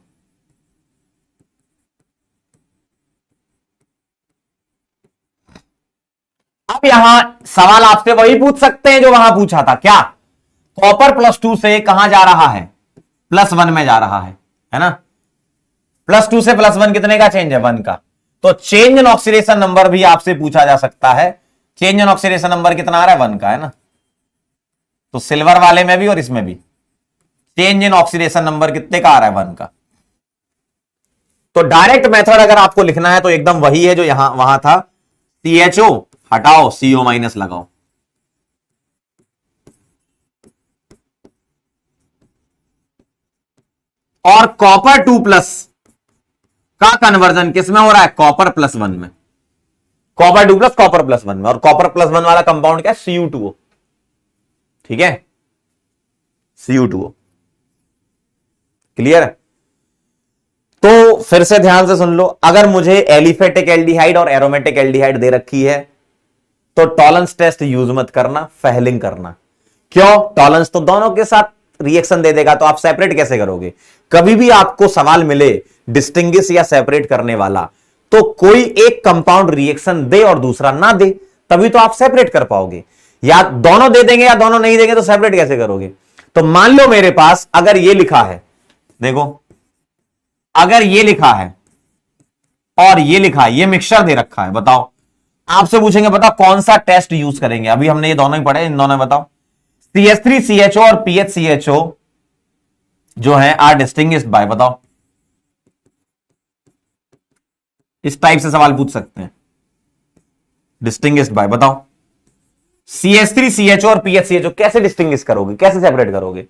अब यहां सवाल आपसे वही पूछ सकते हैं जो वहां पूछा था, क्या? कॉपर +2 से कहां जा रहा है? +1 में जा रहा है ना। +2 से +1 कितने का चेंज है? 1 का। तो चेंज इन ऑक्सीडेशन नंबर भी आपसे पूछा जा सकता है। चेंज इन ऑक्सीडेशन नंबर कितना आ रहा है? 1 का, है ना। तो सिल्वर वाले में भी और इसमें भी चेंज इन ऑक्सीडेशन नंबर कितने का आ रहा है? 1 का। तो डायरेक्ट मेथड अगर आपको लिखना है तो एकदम वही है जो यहां वहां था। CHO हटाओ, CO- लगाओ। और कॉपर 2+ का कन्वर्जन किसमें हो रहा है? कॉपर +1 में। कॉपर 2+ कॉपर +1 में। और कॉपर +1 वाला कंपाउंड क्या है? Cu2O। ठीक है, Cu2O। क्लियर है? तो फिर से ध्यान से सुन लो, अगर मुझे एलिफेटिक एल्डिहाइड और एरोमेटिक एल्डिहाइड दे रखी है तो टॉलरेंस टेस्ट यूज मत करना, फेहलिंग करना। क्यों? टॉलरेंस तो दोनों के साथ रिएक्शन दे देगा, तो आप सेपरेट कैसे करोगे? कभी भी आपको सवाल मिले डिस्टिंग्विश या सेपरेट करने वाला, तो कोई एक कंपाउंड रिएक्शन दे और दूसरा ना दे, तभी तो आप सेपरेट कर पाओगे। या दोनों दे देंगे या दोनों नहीं देंगे तो सेपरेट कैसे करोगे? तो मान लो मेरे पास अगर ये लिखा है, देखो अगर ये लिखा है और ये लिखा है, ये मिक्सचर दे रखा है, बताओ आपसे पूछेंगे बताओ कौन सा टेस्ट यूज करेंगे। अभी हमने ये दोनों ही पढ़े, इन दोनों में बताओ CH3CHO और PHCHO जो है आर डिस्टिंग्विश्ड बाय, बताओ इस टाइप से सवाल पूछ सकते हैं, डिस्टिंग्विश्ड बाय, बताओ CH3CHO और PHCHO कैसे डिस्टिंग्विश करोगे, कैसे सेपरेट करोगे।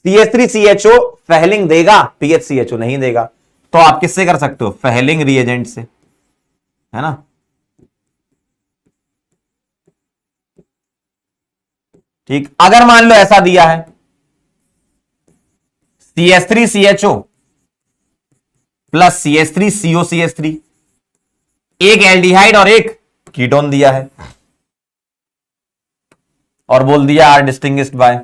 CH3CHO फेहलिंग देगा, PHCHO नहीं देगा, तो आप किससे कर सकते हो, फेहलिंग रिएजेंट से, है ना। ठीक, अगर मान लो ऐसा दिया है CH3CHO प्लस CH3COCH3, एक एल्डिहाइड और एक कीटोन दिया है और बोल दिया आर डिस्टिंग्विश्ड बाय,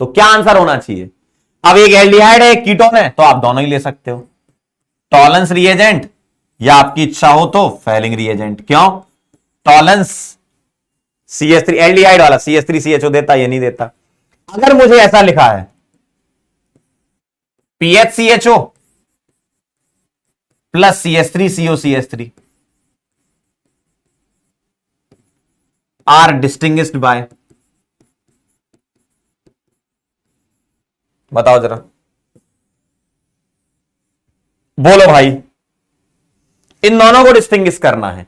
तो क्या आंसर होना चाहिए। अब एक एल्डिहाइड है एक कीटोन है, तो आप दोनों ही ले सकते हो, टॉलेंस रिएजेंट या आपकी इच्छा हो तो फेहलिंग रिएजेंट। क्यों, टॉलेंस CH3 एल्डिहाइड वाला CH3CHO देता, ये नहीं देता। अगर मुझे ऐसा लिखा है PHCHO plus CH3COCH3 are distinguished by, बताओ जरा, बोलो भाई, इन दोनों को डिस्टिंग्विश करना है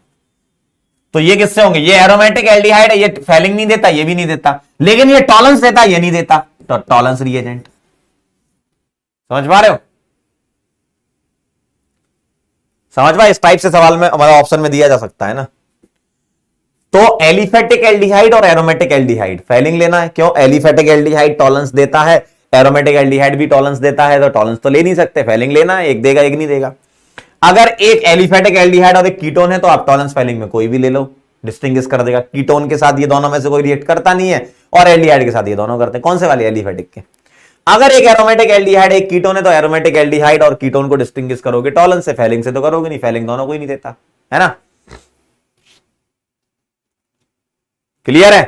तो ये किससे होंगे, ये एरोमेटिक एल्डिहाइड है, ये फेलिंग नहीं देता, ये भी नहीं देता, लेकिन ये टॉलेंस देता, ये नहीं देता, तो टॉलेंस रिएजेंट। समझ पा रहे हो, समझ पा, इस टाइप से सवाल में हमारा ऑप्शन में दिया जा सकता है ना। तो एलिफेटिक एल्डिहाइड और एरोमेटिक एल्डिहाइड फेलिंग लेना है, क्यों, एलिफेटिक एल्डिहाइड टॉलेंस देता है, एरोमेटिक एल्डिहाइड भी टॉलेंस देता है, तो टॉलेंस तो ले नहीं सकते, फेलिंग लेना है, एक देगा एक नहीं देगा। अगर एक एलिफेटिक एल्डिहाइड और एक कीटोन है तो आप टॉलेंस फेलिंग में कोई भी ले लो, डिस्टिंग्विश कर देगा। कीटोन के साथ ये दोनों में से कोई रिएक्ट करता नहीं है और एल्डिहाइड के साथ ये दोनों करते हैं, कौन से वाले, एलिफेटिक के। अगर एक एरोमेटिक एल्डिहाइड एक कीटोन है तो एरोमेटिक एल्डिहाइड और कीटोन को डिस्टिंग्विश करोगे टॉलेंस से, फेलिंग से तो करोगे नहीं, फेलिंग दोनों को ही नहीं देता, है ना। क्लियर है,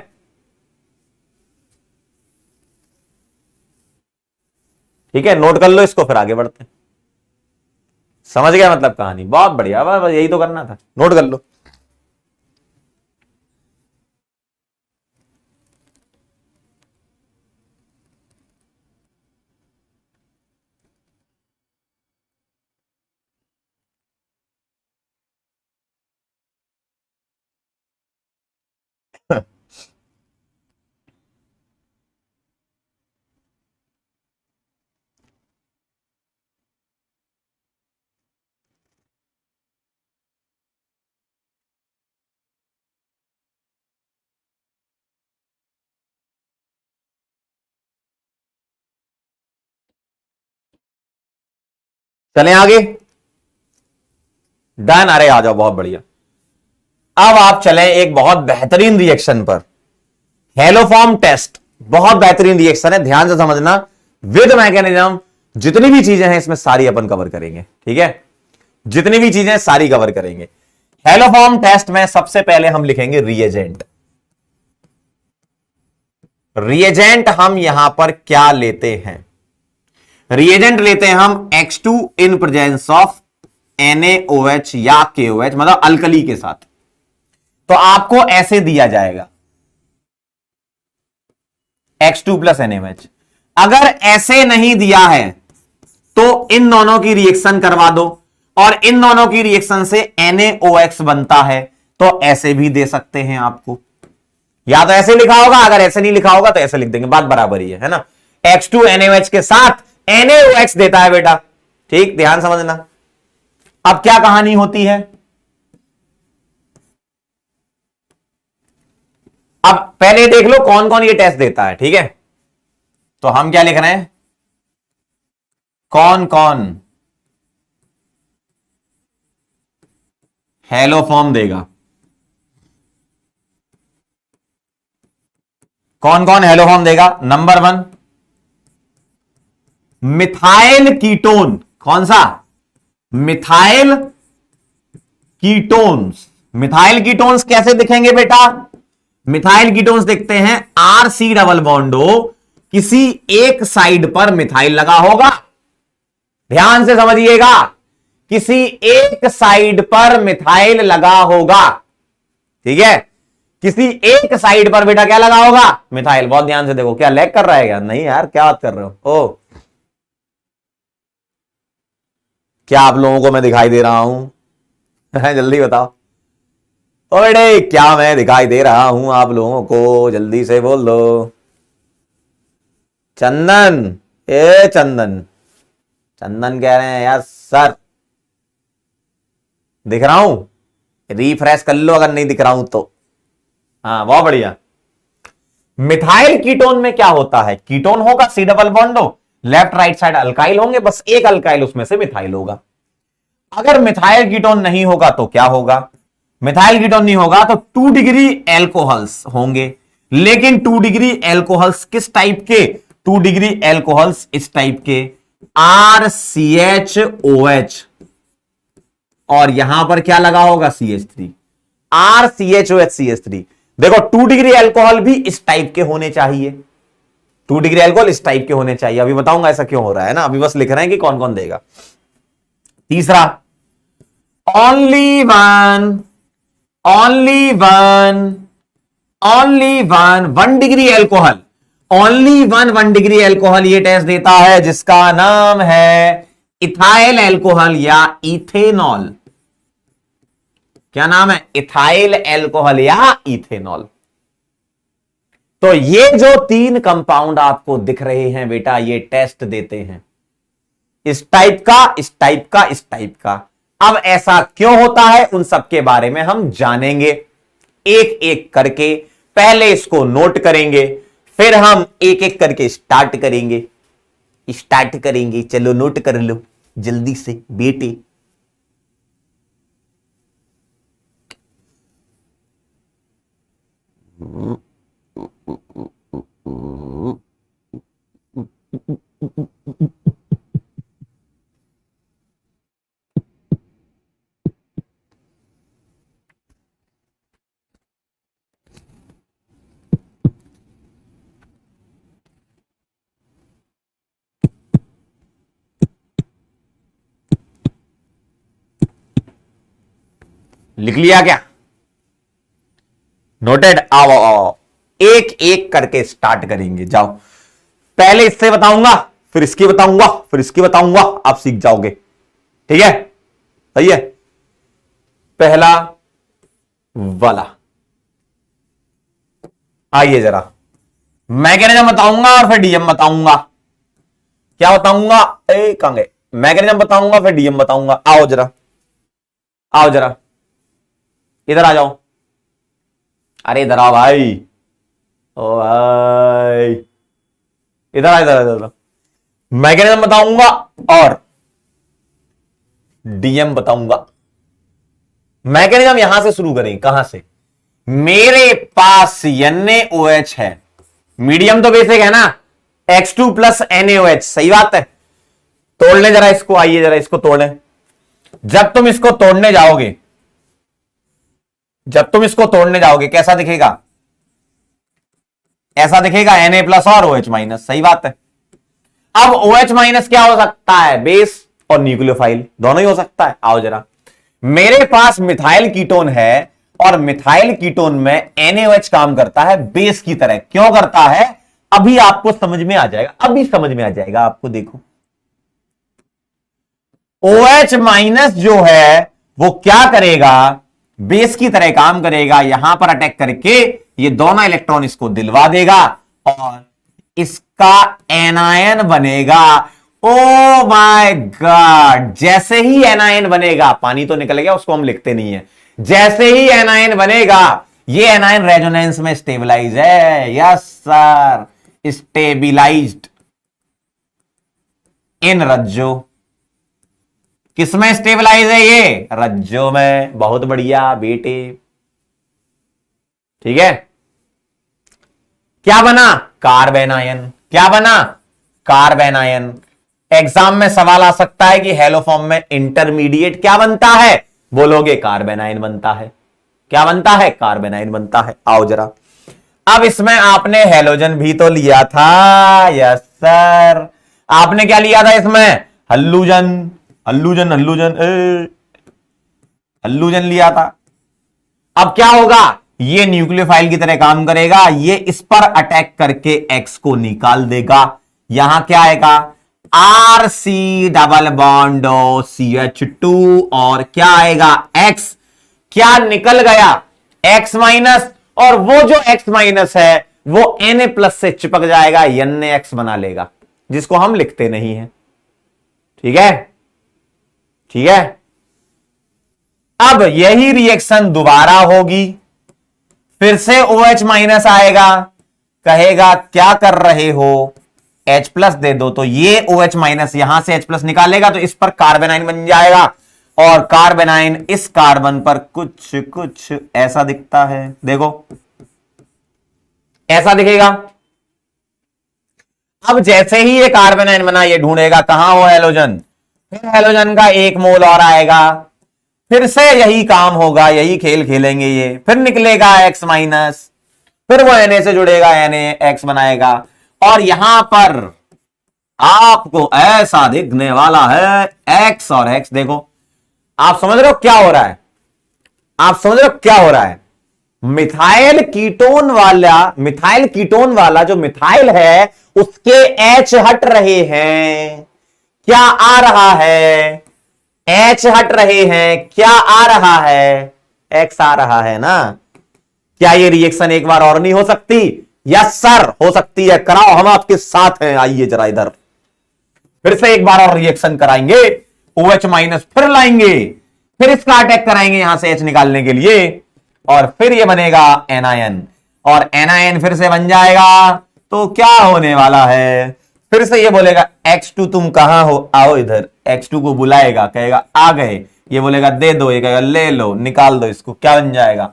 ठीक है, नोट कर लो इसको, फिर आगे बढ़ते हैं। समझ गया मतलब कहानी, बहुत बढ़िया, बस यही तो करना था, नोट कर लो। चलें आगे, डन, अरे आ जाओ, बहुत बढ़िया। अब आप चलें एक बहुत बेहतरीन रिएक्शन पर, हेलोफॉर्म टेस्ट, बहुत बेहतरीन रिएक्शन है, ध्यान से समझना, विद मैकेनिज्म, जितनी भी चीजें हैं इसमें सारी अपन कवर करेंगे, ठीक है, जितनी भी चीजें सारी कवर करेंगे। हेलोफॉर्म टेस्ट में सबसे पहले हम लिखेंगे रिएजेंट। रिएजेंट हम यहां पर क्या लेते हैं, रिएजेंट लेते हैं हम X2 in presence of NaOH या KOH, मतलब अल्कली के साथ। तो आपको ऐसे दिया जाएगा X2 प्लस NaOH। अगर ऐसे नहीं दिया है तो इन दोनों की रिएक्शन करवा दो, और इन दोनों की रिएक्शन से NaOX बनता है, तो ऐसे भी दे सकते हैं आपको, या तो ऐसे लिखा होगा, अगर ऐसे नहीं लिखा होगा तो ऐसे लिख देंगे, बात बराबर ही है ना। X2 NaOH के साथ NaOX देता है बेटा, ठीक, ध्यान समझना। अब क्या कहानी होती है, अब पहले देख लो कौन कौन ये टेस्ट देता है, ठीक है। तो हम क्या लिख रहे हैं, कौन कौन हेलोफॉर्म देगा, कौन कौन हेलोफॉर्म देगा। नंबर 1 मिथाइल कीटोन, कौन सा, मिथाइल कीटोन्स। मिथाइल कीटोन्स कैसे दिखेंगे बेटा, मिथाइल कीटोन्स देखते हैं, RC डबल बॉन्डो किसी एक साइड पर मिथाइल लगा होगा, ध्यान से समझिएगा, किसी एक साइड पर मिथाइल लगा होगा, ठीक है, किसी एक साइड पर बेटा क्या लगा होगा, मिथाइल। बहुत ध्यान से देखो, क्या लैग कर रहा है क्या? नहीं यार, क्या बात कर रहे हो? ओ, क्या आप लोगों को मैं दिखाई दे रहा हूं? जल्दी बताओ। ओ बेटे, क्या मैं दिखाई दे रहा हूं आप लोगों को? जल्दी से बोल दो। चंदन, ए चंदन, चंदन कह रहे हैं यार सर दिख रहा हूं, रिफ्रेश कर लो अगर नहीं दिख रहा हूं तो। हाँ, बहुत बढ़िया। मिथाइल कीटोन में क्या होता है? कीटोन होगा, C double बॉन्डो, left right side alkyl होंगे, बस एक अल्काइल उसमें से मिथाइल होगा। अगर मिथाइल कीटोन नहीं होगा तो क्या होगा? मिथाइल कीटोन नहीं होगा तो 2 डिग्री एल्कोहल्स होंगे, लेकिन 2 डिग्री एल्कोहल्स किस टाइप के? 2 डिग्री एल्कोहल्स इस टाइप के, RCHOH, और यहां पर क्या लगा होगा? CH3, RCHOH CH3। देखो 2 डिग्री एल्कोहल भी इस टाइप के होने चाहिए, 2 डिग्री एल्कोहल इस टाइप के होने चाहिए। अभी बताऊंगा ऐसा क्यों हो रहा है ना, अभी बस लिख रहे हैं कि कौन कौन देगा। तीसरा, only one degree alcohol, only one degree alcohol ये टेस्ट देता है जिसका नाम है इथाइल एल्कोहल या इथेनॉल। क्या नाम है? इथाइल एल्कोहल या इथेनॉल। तो ये जो 3 कंपाउंड आपको दिख रहे हैं बेटा, ये टेस्ट देते हैं इस टाइप का, इस टाइप का, इस टाइप का। अब ऐसा क्यों होता है उन सब के बारे में हम जानेंगे एक एक करके। पहले इसको नोट करेंगे, फिर हम एक एक करके स्टार्ट करेंगे। चलो नोट कर लो जल्दी से बेटे। लिख लिया क्या? नोटेड? आओ एक एक करके स्टार्ट करेंगे। जाओ, पहले इससे बताऊंगा, फिर इसकी बताऊंगा, फिर इसकी बताऊंगा, आप सीख जाओगे। ठीक है? सही है। पहला वाला, आइए जरा, मैकेनिज्म बताऊंगा और फिर डीएम बताऊंगा। क्या बताऊंगा? कहां गए? मैकेनिज्म बताऊंगा फिर डीएम बताऊंगा। आओ जरा, आओ जरा, इधर आ जाओ। अरे इधर आओ भाई, ओ भाई इधर आ, इधर। मैकेनिज्म बताऊंगा और डीएम बताऊंगा। मैकेनिज्म यहां से शुरू करें। कहां से? मेरे पास NaOH है, मीडियम तो बेसिक है ना, X2 + NaOH। सही बात है। तोड़ ले जरा इसको, आइए जरा इसको तोड़े। जब तुम इसको तोड़ने जाओगे, कैसा दिखेगा? ऐसा दिखेगा, Na+ और OH-। सही बात है। अब OH- क्या हो सकता है? बेस और न्यूक्लियोफाइल, दोनों ही हो सकता है। आओ जरा, मेरे पास मिथाइल कीटोन है और मिथाइल कीटोन में NaOH काम करता है बेस की तरह। क्यों करता है? अभी आपको समझ में आ जाएगा, अभी समझ में आ जाएगा आपको। देखो, OH- जो है वो क्या करेगा? बेस की तरह काम करेगा, यहां पर अटैक करके ये दोनों इलेक्ट्रॉन इसको दिलवा देगा और इसका एनायन बनेगा। Oh my God! जैसे ही एनायन बनेगा, पानी तो निकल गया, उसको हम लिखते नहीं है। जैसे ही एनायन बनेगा, ये एनायन रेजोनेंस में स्टेबलाइज है। यस सर, स्टेबिलाइज्ड इन रज्जो। किसमें स्टेबलाइज है ये? रज्जो में। बहुत बढ़िया बेटे। ठीक है। क्या बना? कार्बेनायन। क्या बना? कार्बेनायन। एग्जाम में सवाल आ सकता है कि हेलो फॉर्म में इंटरमीडिएट क्या बनता है? बोलोगे कार्बेनायन बनता है। क्या बनता है? कार्बेनायन बनता है। आओ जरा, अब इसमें आपने हेलोजन भी तो लिया था। यस सर, आपने क्या लिया था इसमें? हल्लूजन। हल्लूजन हल्लूजन हल्लूजन लिया था। अब क्या होगा? ये न्यूक्लियोफाइल की तरह काम करेगा, ये इस पर अटैक करके एक्स को निकाल देगा। यहां क्या आएगा? R C double bond C H two, और क्या आएगा? एक्स। क्या निकल गया? एक्स माइनस, और वो जो एक्स माइनस है वो एन प्लस से चिपक जाएगा, एन एक्स बना लेगा, जिसको हम लिखते नहीं है। ठीक है, ठीक है। अब यही रिएक्शन दोबारा होगी, फिर से ओ एच माइनस आएगा, कहेगा क्या कर रहे हो, H प्लस दे दो, तो ये ओ एच माइनस यहां से H प्लस निकालेगा, तो इस पर कार्बेनाइन बन जाएगा, और कार्बेनाइन इस कार्बन पर कुछ कुछ ऐसा दिखता है, देखो ऐसा दिखेगा। अब जैसे ही ये कार्बेनाइन बना, ये ढूंढेगा कहां हो हेलोजन, फिर हेलोजन का एक मोल और आएगा, फिर से यही काम होगा, यही खेल खेलेंगे ये, फिर निकलेगा एक्स माइनस, फिर वो Na से जुड़ेगा, Na एक्स बनाएगा, और यहां पर आपको ऐसा दिखने वाला है एक्स और एक्स। देखो, आप समझ रहे हो क्या हो रहा है? आप समझ रहे हो क्या हो रहा है? मिथाइल कीटोन वाला जो मिथाइल है उसके एच हट रहे हैं, क्या आ रहा है? एच हट रहे हैं, क्या आ रहा है? एक्स आ रहा है ना। क्या ये रिएक्शन एक बार और नहीं हो सकती? यस सर, हो सकती है, कराओ, हम आपके साथ हैं, आइए जरा इधर, फिर से एक बार और रिएक्शन कराएंगे, ओ एच माइनस फिर लाएंगे, फिर इसका अटैक कराएंगे यहां से एच निकालने के लिए, और फिर ये बनेगा एनआईएन, और एनआईएन फिर से बन जाएगा, तो क्या होने वाला है? फिर से ये बोलेगा X2 तुम कहां हो, आओ इधर, X2 को बुलाएगा, कहेगा आ गए, ये बोलेगा दे दो, ये कहेगा ले लो, निकाल दो इसको, क्या बन जाएगा?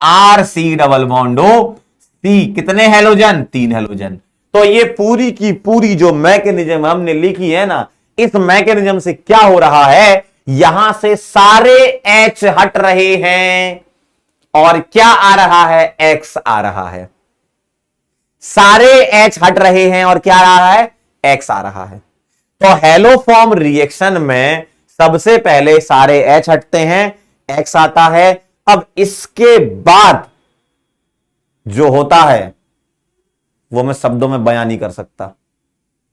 आर सी डबल बॉन्डो सी, कितने हेलोजन? 3 हेलोजन। तो ये पूरी की पूरी जो मैकेनिज्म हमने लिखी है ना, इस मैकेनिज्म से क्या हो रहा है, यहां से सारे एच हट रहे हैं, और क्या आ रहा है? एक्स आ रहा है। सारे एच हट रहे हैं और क्या आ रहा है? एक्स आ रहा है। तो हेलोफॉर्म रिएक्शन में सबसे पहले सारे एच हटते हैं, एक्स आता है। अब इसके बाद जो होता है वो मैं शब्दों में बयान नहीं कर सकता,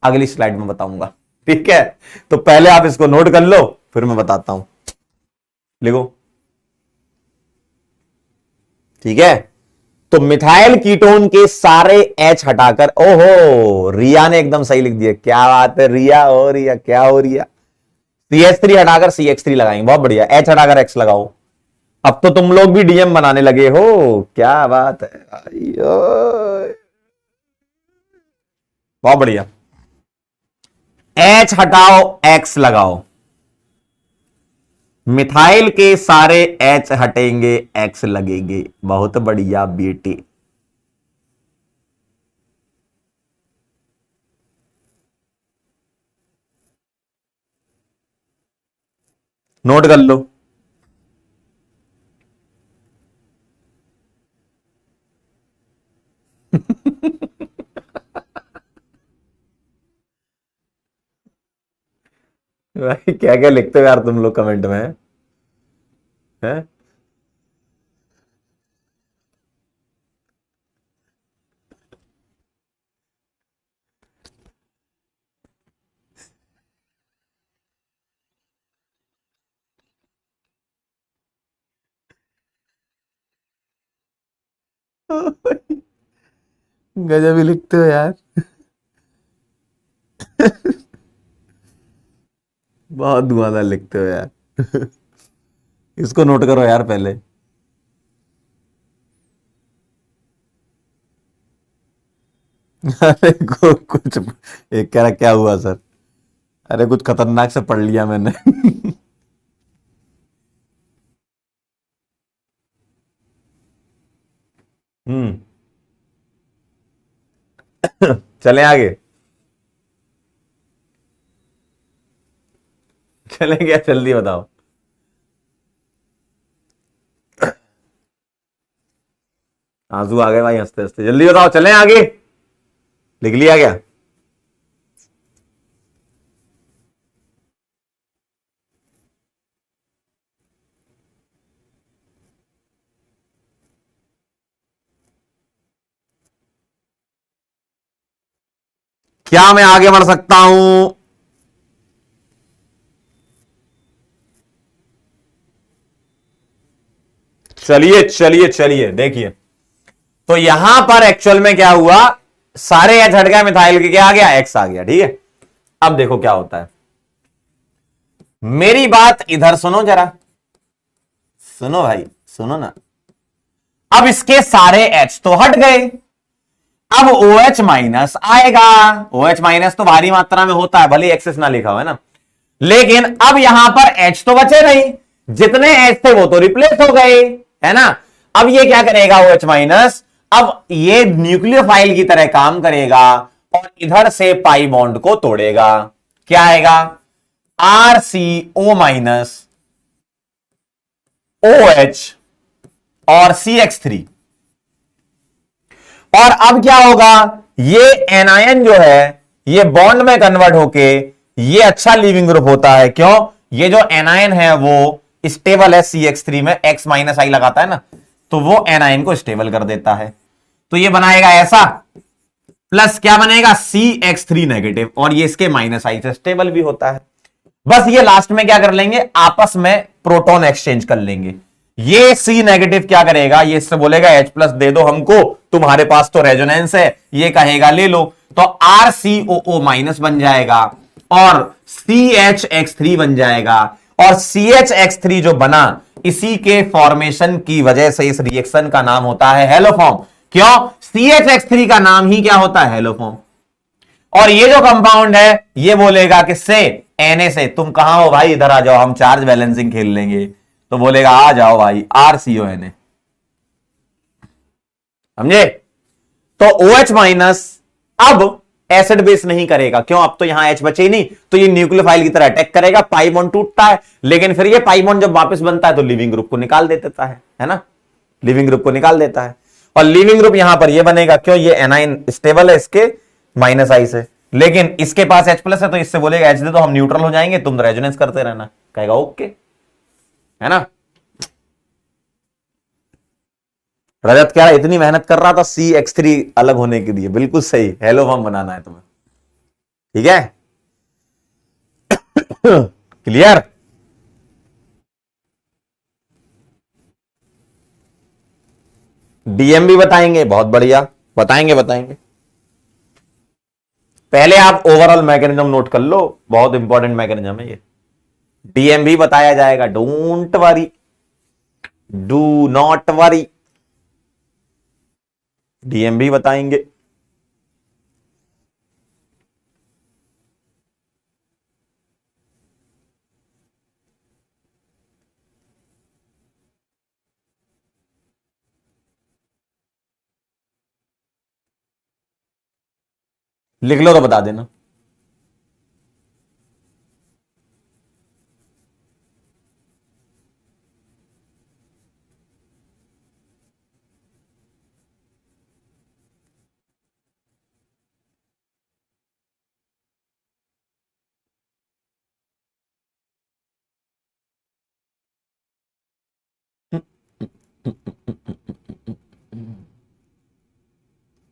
अगली स्लाइड में बताऊंगा। ठीक है, तो पहले आप इसको नोट कर लो, फिर मैं बताता हूं। लिखो, ठीक है। तो मिथाइल कीटोन के सारे एच हटाकर, ओहो रिया ने एकदम सही लिख दिया, क्या बात है रिया, हो रिया, क्या हो रिया, CH3 हटाकर CH3 लगाएंगे, बहुत बढ़िया, एच हटाकर एक्स लगाओ। अब तो तुम लोग भी डीएम बनाने लगे हो, क्या बात है, बहुत बढ़िया। एच हटाओ, एक्स लगाओ, मिथाइल के सारे एच हटेंगे, एक्स लगेंगे, बहुत बढ़िया बेटे। नोट कर लो। भाई क्या क्या लिखते हो यार तुम लोग कमेंट में, हैं? गजब ही लिखते हो यार। बहुत धुआंधार लिखते हो यार। इसको नोट करो यार पहले। अरे कुछ एक कह रहा क्या हुआ सर, अरे कुछ खतरनाक से पढ़ लिया मैंने। हम्म। चलें आगे, चलें क्या, जल्दी बताओ। आंसू आ गए भाई हंसते हंसते। जल्दी बताओ, चलें आगे? लिख लिया क्या? क्या मैं आगे बढ़ सकता हूं? चलिए चलिए चलिए, देखिए तो यहां पर एक्चुअल में क्या हुआ, सारे एच हट गया, मिथाइल के क्या आ गया, एक्स आ गया। ठीक है, अब देखो क्या होता है। मेरी बात इधर सुनो जरा, सुनो भाई, सुनो ना। अब इसके सारे एच तो हट गए, अब ओ एच माइनस आएगा। ओ एच माइनस तो भारी मात्रा में होता है, भले एक्सेस ना लिखा हो, है ना। लेकिन अब यहां पर एच तो बचे नहीं, जितने एच थे वो तो रिप्लेस हो गए, है ना। अब ये क्या करेगा, ओ एच माइनस, अब ये न्यूक्लियोफाइल की तरह काम करेगा और इधर से पाई बॉन्ड को तोड़ेगा। क्या आएगा, R C O minus O H और सी एक्स थ्री। और अब क्या होगा, ये एनायन जो है ये बॉन्ड में कन्वर्ट होके ये अच्छा लीविंग ग्रुप होता है। क्यों, ये जो एनायन है वो स्टेबल है, सी एक्स थ्री में एक्स माइनस आई लगाता है ना, तो वो एनायन को स्टेबल कर देता है। तो ये बनाएगा ऐसा, प्लस क्या बनेगा, सी एक्स थ्री नेगेटिव, और ये इसके माइनस आई से स्टेबल भी होता है। बस ये लास्ट में क्या कर लेंगे, आपस में प्रोटॉन एक्सचेंज कर लेंगे। ये सी नेगेटिव क्या करेगा, ये इससे बोलेगा H प्लस दे दो हमको, तुम्हारे पास तो रेजोनेंस है, ये कहेगा ले लो, तो are C O O minus बन जाएगा और सी एच एक्स थ्री बन जाएगा। और सी एच एक्स थ्री जो बना, इसी के फॉर्मेशन की वजह से इस रिएक्शन का नाम होता है हेलोफॉर्म। क्यों, सी एच एक्स थ्री का नाम ही क्या होता है, हेलोफॉर्म। और ये जो कंपाउंड है ये बोलेगा किससे, Na से, तुम कहां हो भाई, इधर आ जाओ, हम चार्ज बैलेंसिंग खेल लेंगे। तो बोलेगा आ जाओ भाई, RCONA। समझे। तो OH माइनस अब एसिड बेस नहीं करेगा, क्यों, अब तो यहां H बचे ही नहीं, तो ये न्यूक्लियोफाइल की तरह अटैक करेगा, पाई बॉन्ड टूटता है, लेकिन फिर ये पाई बॉन्ड जब वापस बनता है तो लिविंग ग्रुप को निकाल देता है ना, लिविंग ग्रुप को निकाल देता है। और लिविंग ग्रुप यहां पर ये बनेगा, क्यों, ये एनाइन स्टेबल है इसके माइनस आई से, लेकिन इसके पास H प्लस है, तो इससे बोलेगा H दे तो हम न्यूट्रल हो जाएंगे, तुम रेजोनेंस करते रहना, कहेगा ओके, है ना। रजत कह रहा इतनी मेहनत कर रहा था सी एक्स थ्री अलग होने के लिए, बिल्कुल सही, हेलो फॉर्म बनाना है तुम्हें, ठीक है। क्लियर। डीएम भी बताएंगे, बहुत बढ़िया, बताएंगे बताएंगे। पहले आप ओवरऑल मैकेनिज्म नोट कर लो, बहुत इंपॉर्टेंट मैकेनिज्म है ये। डीएम भी बताया जाएगा, don't worry, do not worry, DM भी बताएंगे। लिख लो तो बता देना।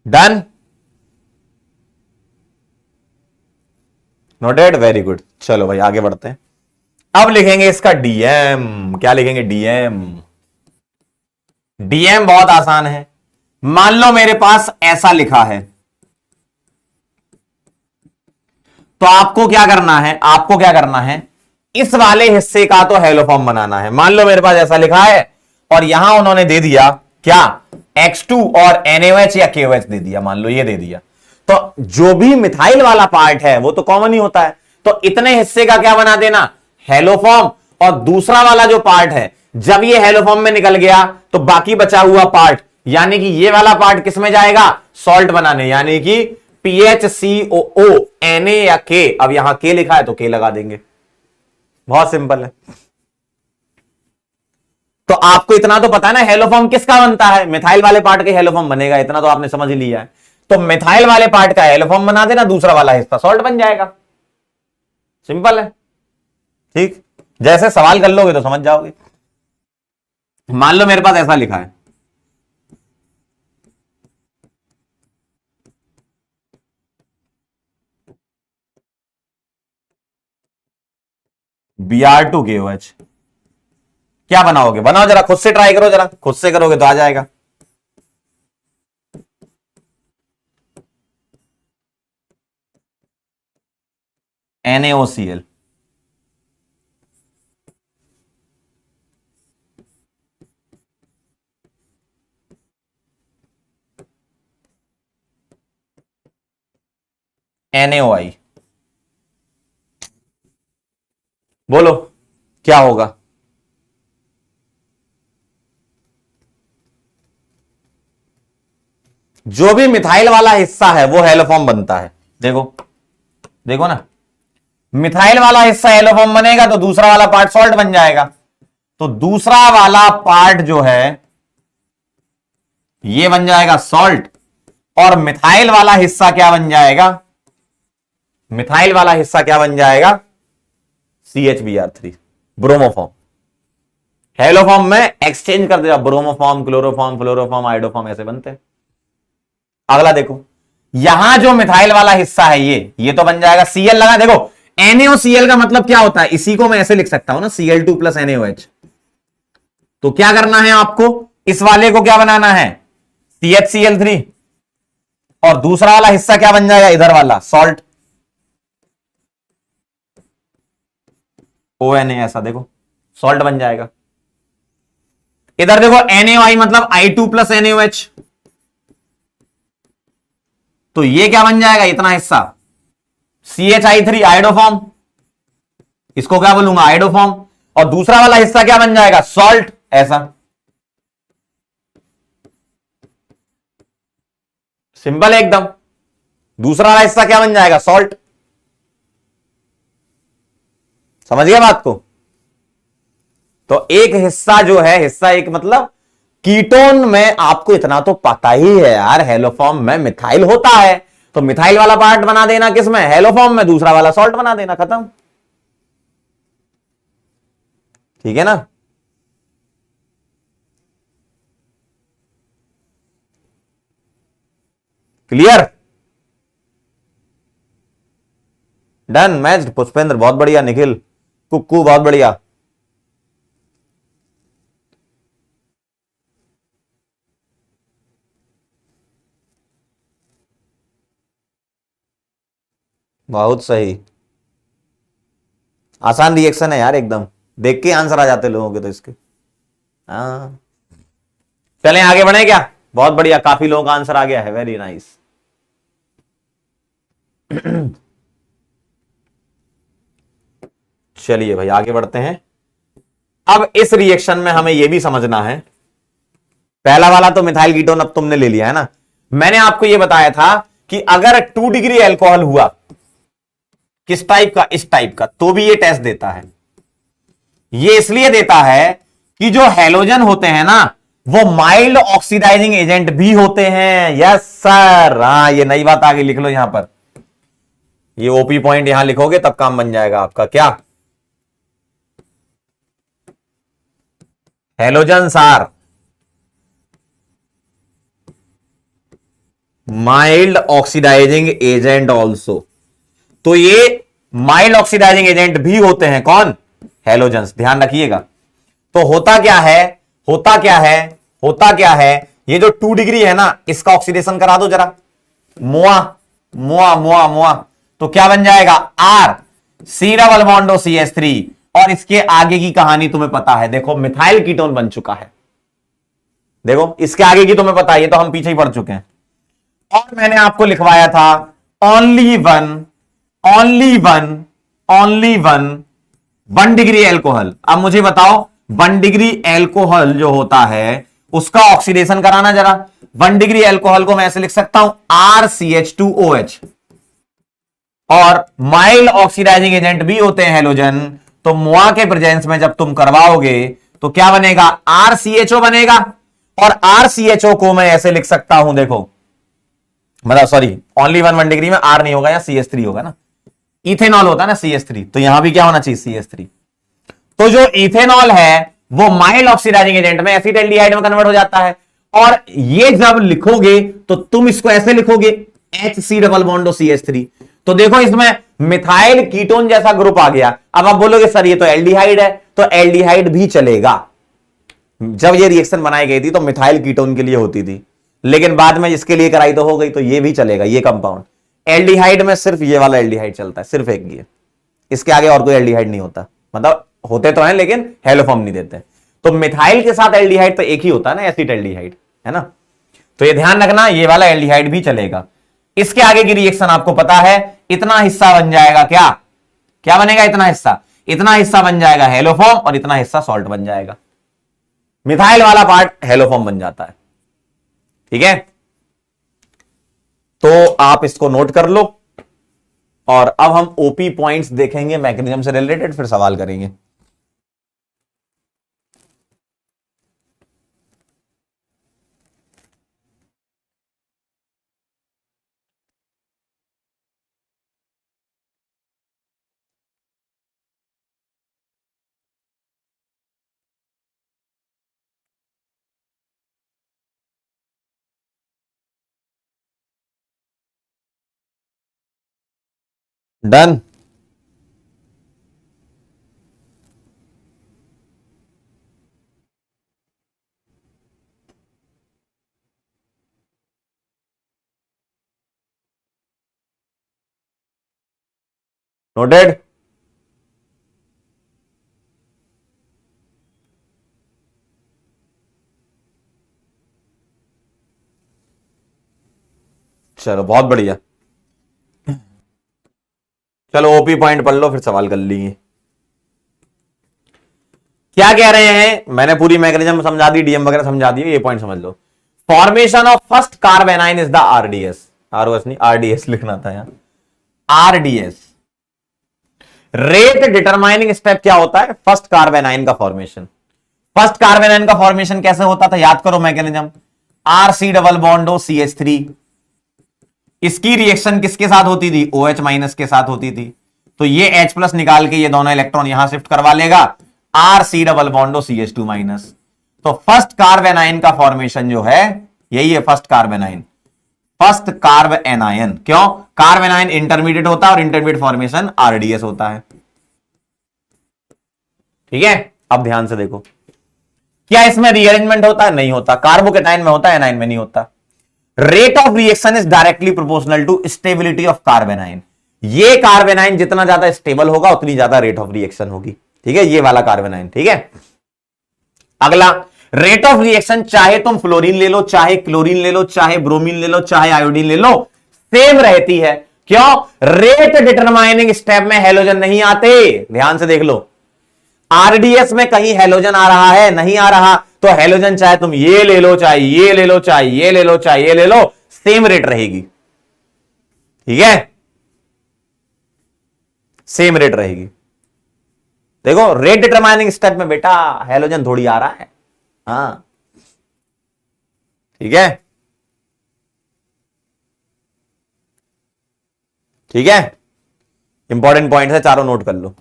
Done, noted, very good. चलो भाई आगे बढ़ते हैं। अब लिखेंगे इसका डीएम। क्या लिखेंगे, डीएम। डीएम बहुत आसान है। मान लो मेरे पास ऐसा लिखा है, तो आपको क्या करना है, आपको क्या करना है, इस वाले हिस्से का तो हेलोफॉर्म बनाना है। मान लो मेरे पास ऐसा लिखा है और यहां उन्होंने दे दिया क्या, X2 और NaOH या KOH दे दिया, मान लो ये दे दिया, तो जो भी मिथाइल वाला पार्ट है वो तो कॉमन ही होता है, तो इतने हिस्से का क्या बना देना, हेलोफॉर्म। और दूसरा वाला जो पार्ट है, जब ये हेलोफॉर्म में निकल गया तो बाकी बचा हुआ पार्ट, यानी कि ये वाला पार्ट किस में जाएगा, सॉल्ट बनाने, यानी कि PHCOO Na या K। अब यहां K लिखा है तो K लगा देंगे, बहुत सिंपल है। तो आपको इतना तो पता है ना हेलोफॉर्म किसका बनता है, मिथाइल वाले पार्ट के हेलोफॉर्म बनेगा, इतना तो आपने समझ ही लिया है। तो मिथाइल वाले पार्ट का हेलोफॉर्म बना देना, दूसरा वाला हिस्सा सॉल्ट बन जाएगा, सिंपल है। ठीक, जैसे सवाल कर लोगे तो समझ जाओगे। मान लो मेरे पास ऐसा लिखा है, Br2KOH, क्या बनाओगे, बनाओ जरा, खुद से ट्राई करो, जरा खुद से करोगे तो आ जाएगा। NaOCl, NaOI, बोलो क्या होगा। जो भी मिथाइल वाला हिस्सा है वो हेलोफॉर्म बनता है, देखो देखो ना, मिथाइल वाला हिस्सा हेलोफॉर्म बनेगा तो दूसरा वाला पार्ट सॉल्ट बन जाएगा। तो दूसरा वाला पार्ट जो है ये बन जाएगा सॉल्ट, और मिथाइल वाला हिस्सा क्या बन जाएगा, मिथाइल वाला हिस्सा क्या बन जाएगा, CHBr3, ब्रोमोफॉर्म। हेलोफॉर्म में एक्सचेंज कर देगा, ब्रोमोफॉर्म, क्लोरोफॉर्म, फ्लोरोफॉर्म, आइडोफॉर्म ऐसे बनते हैं। अगला देखो, यहां जो मिथाइल वाला हिस्सा है ये तो बन जाएगा Cl लगा, देखो NaOCl का मतलब क्या होता है, इसी को मैं ऐसे लिख सकता हूं ना, Cl2 + NaOH। तो क्या करना है आपको, इस वाले को क्या बनाना है, CHCl3, और दूसरा वाला हिस्सा क्या बन जाएगा, इधर वाला सॉल्ट, ONA, ऐसा देखो सॉल्ट बन जाएगा। इधर देखो NaOI मतलब I2 + NaOH, तो ये क्या बन जाएगा, इतना हिस्सा CHI3, आइडोफॉर्म, इसको क्या बोलूंगा, आइडोफॉर्म, और दूसरा वाला हिस्सा क्या बन जाएगा, सॉल्ट, ऐसा सिंपल है एकदम। दूसरा वाला हिस्सा क्या बन जाएगा, सॉल्ट। समझ गया बात को। तो एक हिस्सा जो है, हिस्सा एक मतलब कीटोन में आपको इतना तो पता ही है यार, हेलोफॉर्म में मिथाइल होता है, तो मिथाइल वाला पार्ट बना देना किसमें, हेलोफॉर्म में, दूसरा वाला सॉल्ट बना देना, खत्म। ठीक है ना। Clear, done, matched. पुष्पेंद्र बहुत बढ़िया, निखिल, कुक्कू बहुत बढ़िया। बहुत सही, आसान रिएक्शन है यार एकदम, देख के आंसर आ जाते लोगों के तो इसके। हाँ चलें आगे बढ़े क्या, बहुत बढ़िया, काफी लोगों का आंसर आ गया है, वेरी नाइस। चलिए भाई आगे बढ़ते हैं। अब इस रिएक्शन में हमें यह भी समझना है, पहला वाला तो मिथाइल कीटोन अब तुमने ले लिया है ना, मैंने आपको यह बताया था कि अगर 2 डिग्री अल्कोहल हुआ, किस टाइप का, इस टाइप का, तो भी ये टेस्ट देता है। ये इसलिए देता है कि जो हैलोजन होते हैं ना वो माइल्ड ऑक्सीडाइजिंग एजेंट भी होते हैं। यस सर, हाँ ये नई बात आगे लिख लो यहां पर, ये ओपी पॉइंट यहां लिखोगे तब काम बन जाएगा आपका। क्या, halogens are mild oxidising agent also, तो ये माइल्ड ऑक्सीडाइजिंग एजेंट भी होते हैं, कौन, हैलोजन्स, ध्यान रखिएगा। तो होता क्या है, होता क्या है, होता क्या है, ये जो 2 डिग्री है ना इसका ऑक्सीडेशन करा दो जरा, मुआ मुआ मुआ मुआ, तो क्या बन जाएगा, R, C double bond O CH3, और इसके आगे की कहानी तुम्हें पता है, देखो मिथाइल कीटोन बन चुका है। देखो इसके आगे की तुम्हें पता है, ये तो हम पीछे ही पढ़ चुके हैं। और मैंने आपको लिखवाया था only one, only one, only one 1 degree alcohol. अब मुझे बताओ 1 डिग्री एल्कोहल जो होता है उसका ऑक्सीडेशन कराना जरा। 1 डिग्री एल्कोहल को मैं ऐसे लिख सकता हूं RCH2OH, और माइल्ड ऑक्सीडाइजिंग एजेंट भी होते हैं हेलोजन, तो मुआ के प्रेजेंस में जब तुम करवाओगे तो क्या बनेगा, RCHO बनेगा। और RCHO को मैं ऐसे लिख सकता हूं, देखो, मतलब सॉरी, ओनली 1 डिग्री में R नहीं होगा, या CH3 होगा ना, इथेनॉल होता है ना CH3, तो यहां भी क्या होना चाहिए, CH3। तो जो इथेनॉल है वो माइल्ड ऑक्सीडाइजिंग एजेंट में एसिटाल्डिहाइड में कन्वर्ट हो जाता है। और ये जब लिखोगे तो तुम इसको ऐसे लिखोगे, HC डबल बॉन्ड CH3। तो देखो इसमें मिथाइल कीटोन जैसा ग्रुप आ गया। अब आप बोलोगे सर ये तो एल्डिहाइड है, तो एल्डिहाइड भी चलेगा। जब ये रिएक्शन बनाई गई थी तो मिथाइल कीटोन के लिए होती थी, लेकिन बाद में इसके लिए कराई तो हो गई, तो ये भी चलेगा, ये कंपाउंड। एल्डिहाइड में सिर्फ ये वाला एल्डिहाइड चलता है, सिर्फ एक ये, इसके आगे और कोई एल्डिहाइड नहीं होता। मतलब होते तो हैं लेकिन हेलोफॉर्म नहीं देते। तो मिथाइल के साथ एल्डिहाइड तो एक ही होता है ना, एसिटाल्डिहाइड, है ना। तो ये ध्यान रखना, ये वाला एल्डिहाइड भी चलेगा। इसके आगे की रिएक्शन आपको पता है, इतना हिस्सा बन जाएगा क्या, क्या बनेगा, इतना हिस्सा बन जाएगा हेलोफॉर्म, और इतना हिस्सा सॉल्ट बन जाएगा। मिथाइल वाला पार्ट हेलोफॉर्म बन जाता है, ठीक है। तो आप इसको नोट कर लो, और अब हम ओपी पॉइंट्स देखेंगे मैकेनिज्म से रिलेटेड, फिर सवाल करेंगे। डन। नोटेड। चलो बहुत बढ़िया। चलो ओपी पॉइंट पढ़ लो, फिर सवाल कर लेंगे। क्या कह रहे हैं, मैंने पूरी मैकेनिज्म समझा दी, डीएम वगैरह समझा दिए, ये पॉइंट समझ लो। Formation of first carbanion is the RDS, ROS नहीं, आरडीएस लिखना था यहां, आरडीएस। रेट डिटरमाइनिंग स्टेप क्या होता है, फर्स्ट कार्बेनाइन का फॉर्मेशन। फर्स्ट कार्बेनाइन का फॉर्मेशन कैसे होता था, याद करो mechanism, RC double bond CH3। इसकी रिएक्शन किसके साथ होती थी, OH माइनस के साथ होती थी। तो ये H प्लस निकाल के ये दोनों इलेक्ट्रॉन यहां शिफ्ट करवा लेगा, RC double bond CH2 minus. तो फर्स्ट कार्बेनाइन का फॉर्मेशन जो है, यही है फर्स्ट कार्बेनाइन, फर्स्ट कार्ब एनायन। क्यों, कार्बेनाइन इंटरमीडिएट होता है, और इंटरमीडिएट फॉर्मेशन RDS होता है, ठीक है। अब ध्यान से देखो, क्या इसमें रीअरेंजमेंट होता है, नहीं होता। कार्बोकेटाइन में होता है, एनाइन में नहीं होता। Rate of reaction is directly proportional to stability of carbanion. ये कार्बेनाइन जितना ज्यादा स्टेबल होगा उतनी ज्यादा रेट ऑफ रिएक्शन होगी, ठीक है, ये वाला कार्बेनाइन, ठीक है। अगला, रेट ऑफ रिएक्शन चाहे तुम फ्लोरीन ले लो, चाहे क्लोरीन ले लो, चाहे ब्रोमीन ले लो, चाहे आयोडीन ले लो, सेम रहती है। क्यों, रेट डिटरमाइनिंग स्टेप में हेलोजन नहीं आते, ध्यान से देख लो। आरडीएस में कहीं हेलोजन आ रहा है, नहीं आ रहा, तो हेलोजन चाहे तुम ये ले लो, चाहे ये ले लो, चाहे ये ले लो, चाहे ये ले लो, सेम रेट रहेगी, ठीक है, सेम रेट रहेगी। देखो रेट डिटरमाइनिंग स्टेप में बेटा हेलोजन थोड़ी आ रहा है, हाँ, ठीक है, ठीक है। इंपॉर्टेंट पॉइंट है, चारों नोट कर लो।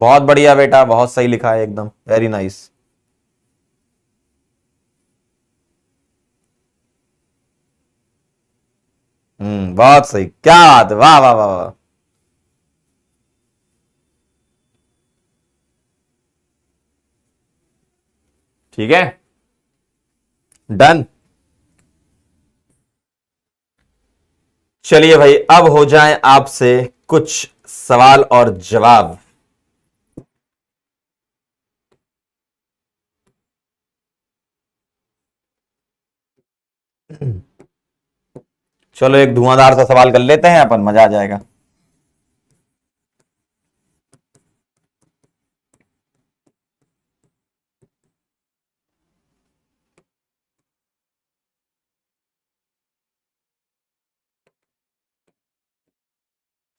बहुत बढ़िया बेटा, बहुत सही लिखा है एकदम, वेरी नाइस। बहुत सही, क्या बात है, वाह वाह वाह वाह। ठीक है, डन। चलिए भाई, अब हो जाए आपसे कुछ सवाल और जवाब। चलो एक धुआंधार सा सवाल कर लेते हैं अपन, मजा आ जाएगा।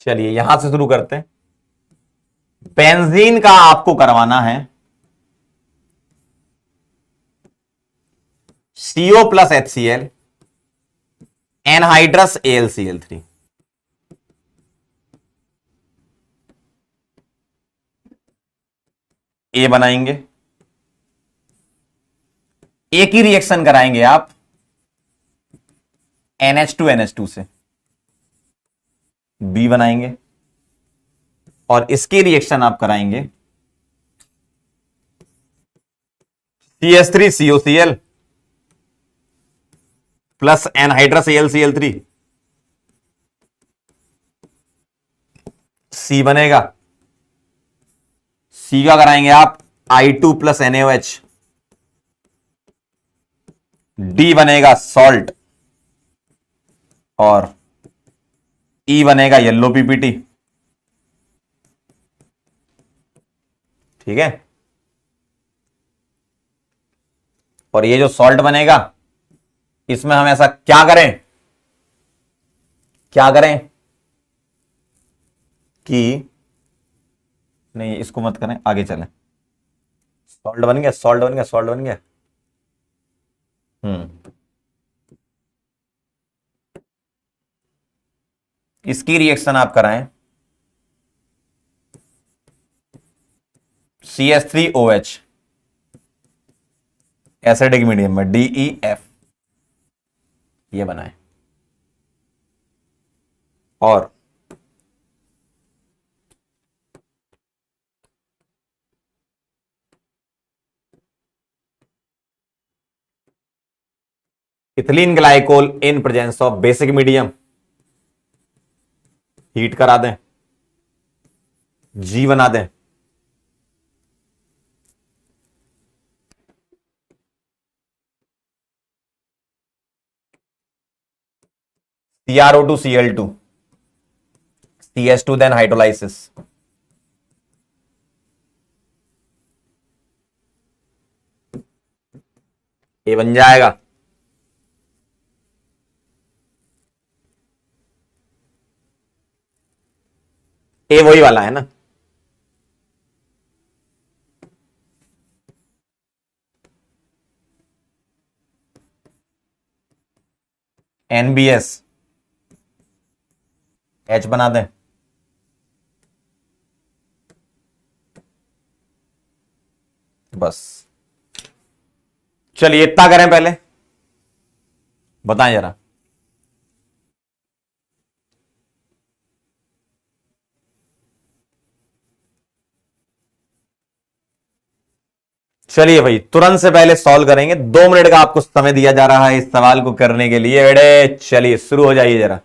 चलिए यहां से शुरू करते हैं। बेंजीन का आपको करवाना है CO plus HCl anhydrous AlCl3। ए बनाएंगे, एक ही रिएक्शन कराएंगे आप NH2NH2 से, बी बनाएंगे और इसके रिएक्शन आप कराएंगे CH3COCl प्लस एनहाइड्रस AlCl3, सी बनेगा। सी का कराएंगे आप I2 प्लस NaOH, डी बनेगा सॉल्ट और ई बनेगा येलो PPT। ठीक है, और ये जो सॉल्ट बनेगा इसमें हम ऐसा क्या करें, क्या करें कि नहीं इसको मत करें, आगे चलें। सॉल्ट बन गया, सॉल्ट बन गया, सॉल्ट बन गया। इसकी रिएक्शन आप कराएं CH3OH एसिडिक मीडियम में DEF, ये बनाए और ethylene glycol in presence of basic medium heat करा दें, जी बना दें, CrO2Cl2 CH2 देन हाइड्रोलाइसिस, ये बन जाएगा। ए वही वाला है ना, NBS H बना दें, बस। चलिए इतना करें पहले, बताएं जरा। चलिए भाई तुरंत से पहले सॉल्व करेंगे, 2 मिनट का आपको समय दिया जा रहा है इस सवाल को करने के लिए बेटे। चलिए शुरू हो जाइए जरा।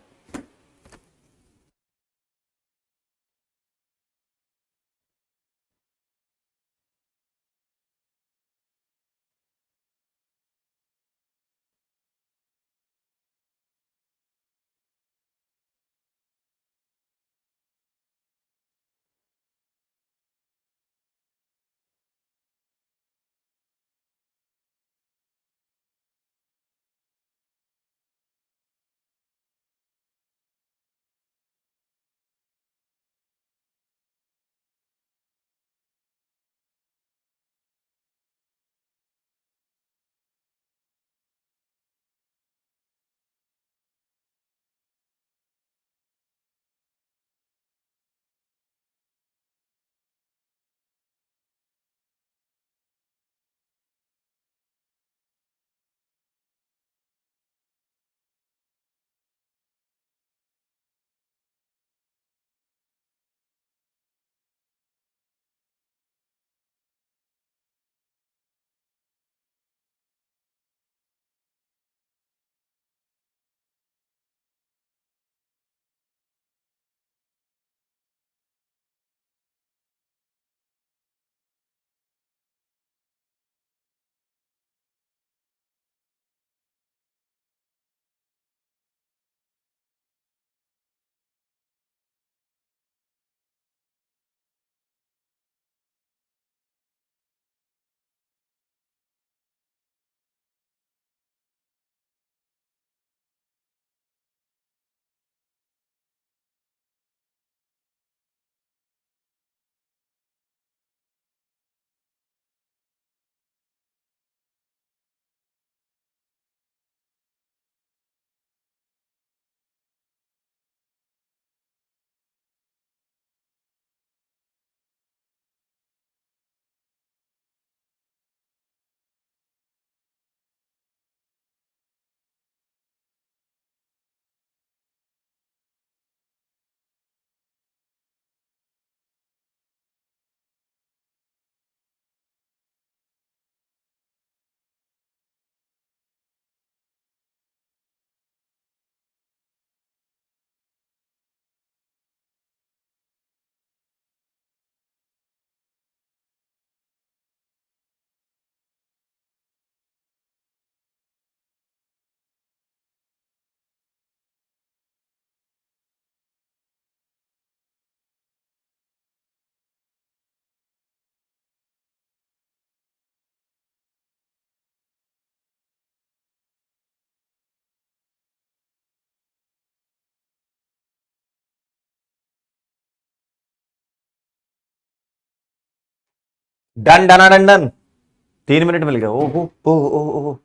डन डना डन डन। 3 मिनट मिल गए। ओहो ओहो ओहो।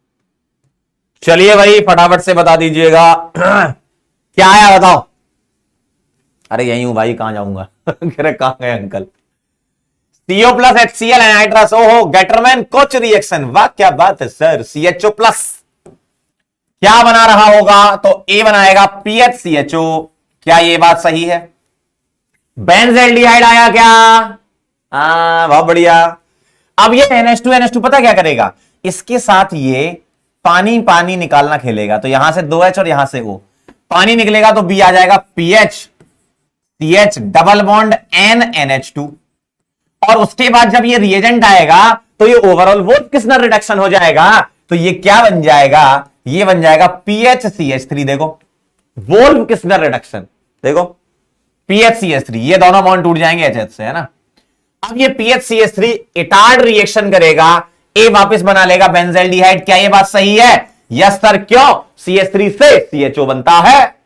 चलिए भाई फटाफट से बता दीजिएगा क्या आया बताओ। अरे यही हूं भाई, कहां जाऊंगा कहां गए अंकल। CO plus HCl एनाइट्रस। ओहो गेटरमैन कोच रिएक्शन, वाह क्या बात है सर। CHO प्लस क्या बना रहा होगा, तो ए बनाएगा PHCHO। क्या ये बात सही है? बेंजल्डिहाइड आया क्या? बहुत बढ़िया। अब ये NH2 पता क्या करेगा, इसके साथ ये पानी पानी निकालना खेलेगा। तो यहां से 2H और यहां से O, पानी निकलेगा तो B आ जाएगा PH CH double bond NH2। और उसके बाद जब ये रिएजेंट आएगा तो ये ओवरऑल वोल्फ किस्नर रिडक्शन हो जाएगा। तो ये क्या बन जाएगा, ये बन जाएगा PHCH3। देखो वोल्फ किस्नर रिडक्शन, देखो PHCH3, ये दोनों बॉन्ड टूट जाएंगे HH से, है ना। अब ये PHCH3 इटार्ड रिएक्शन करेगा, ए वापस बना लेगा बेंजल्डिहाइड। क्या ये बात सही है? Yes sir. क्यों? CH3 से CHO बनता है।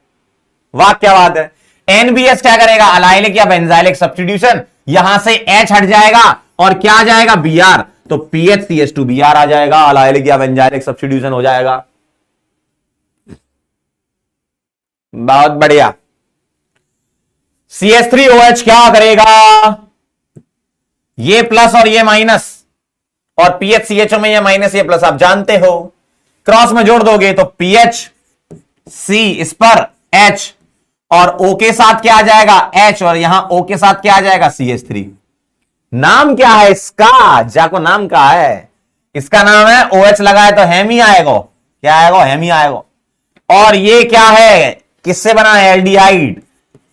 वाह क्या बात है। NBS क्या करेगा, अलाइलिक या बेंजाइलिक सब्स्टिट्यूशन, यहां से H हट जाएगा और क्या आ जाएगा Br, तो PHCH2 Br आ जाएगा, अलाइलिक या बेंजाइलिक सब्स्टिट्यूशन हो जाएगा। बहुत बढ़िया। CH3OH क्या करेगा, ये प्लस और ये माइनस, और PHCHO में ये माइनस ये प्लस, आप जानते हो। क्रॉस में जोड़ दोगे तो PHC इस पर H, और O के साथ क्या आ जाएगा H, और यहां O के साथ क्या आ जाएगा CH3। नाम क्या है इसका, जाको नाम क्या है इसका? नाम है OH लगा है तो हेमी आएगा। क्या आएगा? हेमी आएगा। और ये क्या है, किससे बना है? एल्डिहाइड।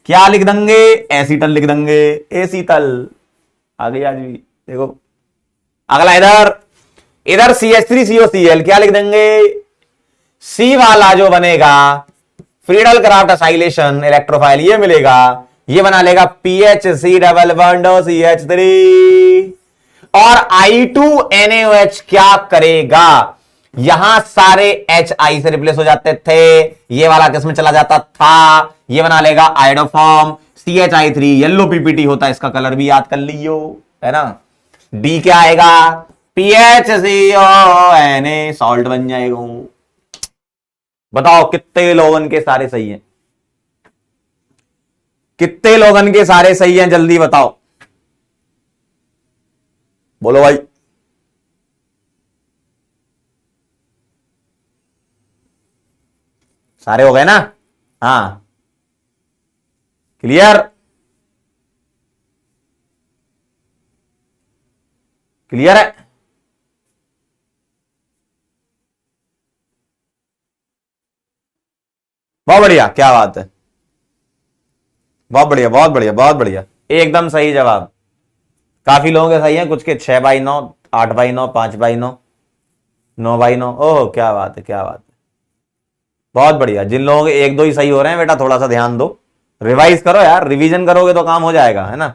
क्या लिख देंगे? एसीटल लिख देंगे, एसीटल। आ गई आज भी। देखो अगला इधर, इधर CH3COCl क्या लिख देंगे? C वाला जो बनेगा फ्रीडल क्राफ्ट असाइलेशन इलेक्ट्रोफाइल, ये मिलेगा, ये बना लेगा PHC डबल बॉन्ड CH3। और I2NaOH क्या करेगा, यहां सारे H I से रिप्लेस हो जाते थे, ये वाला किसमें चला जाता था, ये बना लेगा आइडोफॉर्म CHI3, येलो PPT होता है, इसका कलर भी याद कर लियो, है ना। D क्या आएगा? PHCONA, सॉल्ट बन जाएगा। बताओ कितने लोगन के सारे सही हैं, कितने लोगन के सारे सही हैं, जल्दी बताओ, बोलो भाई। सारे हो गए ना? हाँ क्लियर, क्लियर है। बहुत बढ़िया, क्या बात है, बहुत बढ़िया बहुत बढ़िया बहुत बढ़िया, एकदम सही जवाब। काफी लोगों के सही है, कुछ के 6/9, 8/9, 5/9, 9/9। ओह क्या बात है, क्या बात है, बहुत बढ़िया। जिन लोगों के 1-2 ही सही हो रहे हैं बेटा, थोड़ा सा ध्यान दो, रिवाइज करो यार, रिवीजन करोगे तो काम हो जाएगा, है ना।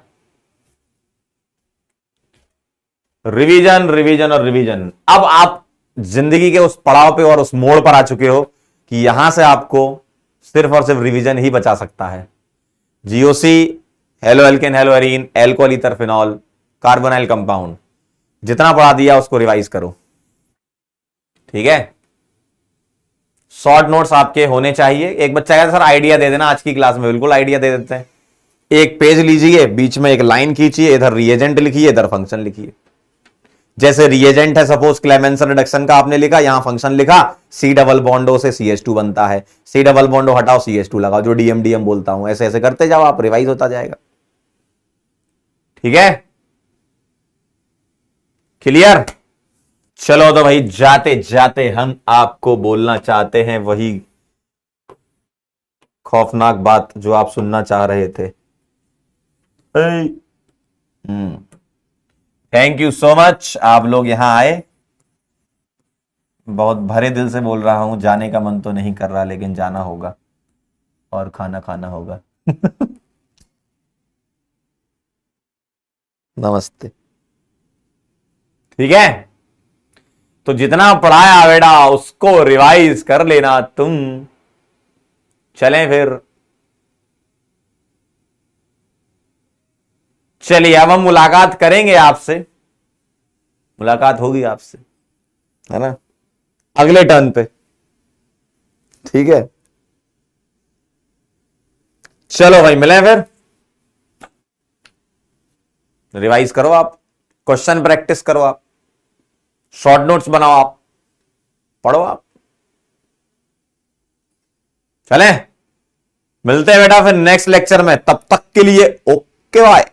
रिवीजन रिवीजन और रिवीजन। अब आप जिंदगी के उस पड़ाव पे और उस मोड़ पर आ चुके हो कि यहां से आपको सिर्फ और सिर्फ रिवीजन ही बचा सकता है। GOC, halo alkane, hello arene, alcohol ether phenol, carbonyl compound, जितना पढ़ा दिया उसको रिवाइज करो, ठीक है। शॉर्ट नोट्स आपके होने चाहिए। एक बच्चा कहता सर आइडिया दे देना आज की क्लास में, बिल्कुल आइडिया दे देते हैं। एक पेज लीजिए, बीच में एक लाइन खींचिए, इधर रिएजेंट लिखिए, इधर फंक्शन लिखिए। जैसे रिएजेंट है सपोज क्लेमेंसन रिडक्शन का आपने लिखा, यहां फंक्शन लिखा, C डबल बॉन्डो से CH2 बनता है, C डबल बॉन्डो हटाओ CH2 लगाओ, जो DMDM बोलता हूं, ऐसे ऐसे करते जाओ, आप रिवाइज होता जाएगा, ठीक है। क्लियर। चलो तो भाई जाते जाते हम आपको बोलना चाहते हैं वही खौफनाक बात जो आप सुनना चाह रहे थे। थैंक यू सो मच, आप लोग यहां आए, बहुत भरे दिल से बोल रहा हूं। जाने का मन तो नहीं कर रहा, लेकिन जाना होगा और खाना खाना होगा नमस्ते, ठीक है। तो जितना पढ़ाया बेटा उसको रिवाइज कर लेना तुम। चलें फिर, चलिए अब हम मुलाकात करेंगे आपसे मुलाकात होगी आपसे, है ना, अगले टर्न पे। ठीक है, चलो भाई मिले फिर। रिवाइज करो आप, क्वेश्चन प्रैक्टिस करो आप, शॉर्ट नोट्स बनाओ आप, पढ़ो आप। चलें, मिलते हैं बेटा फिर नेक्स्ट लेक्चर में, तब तक के लिए ओके बाय।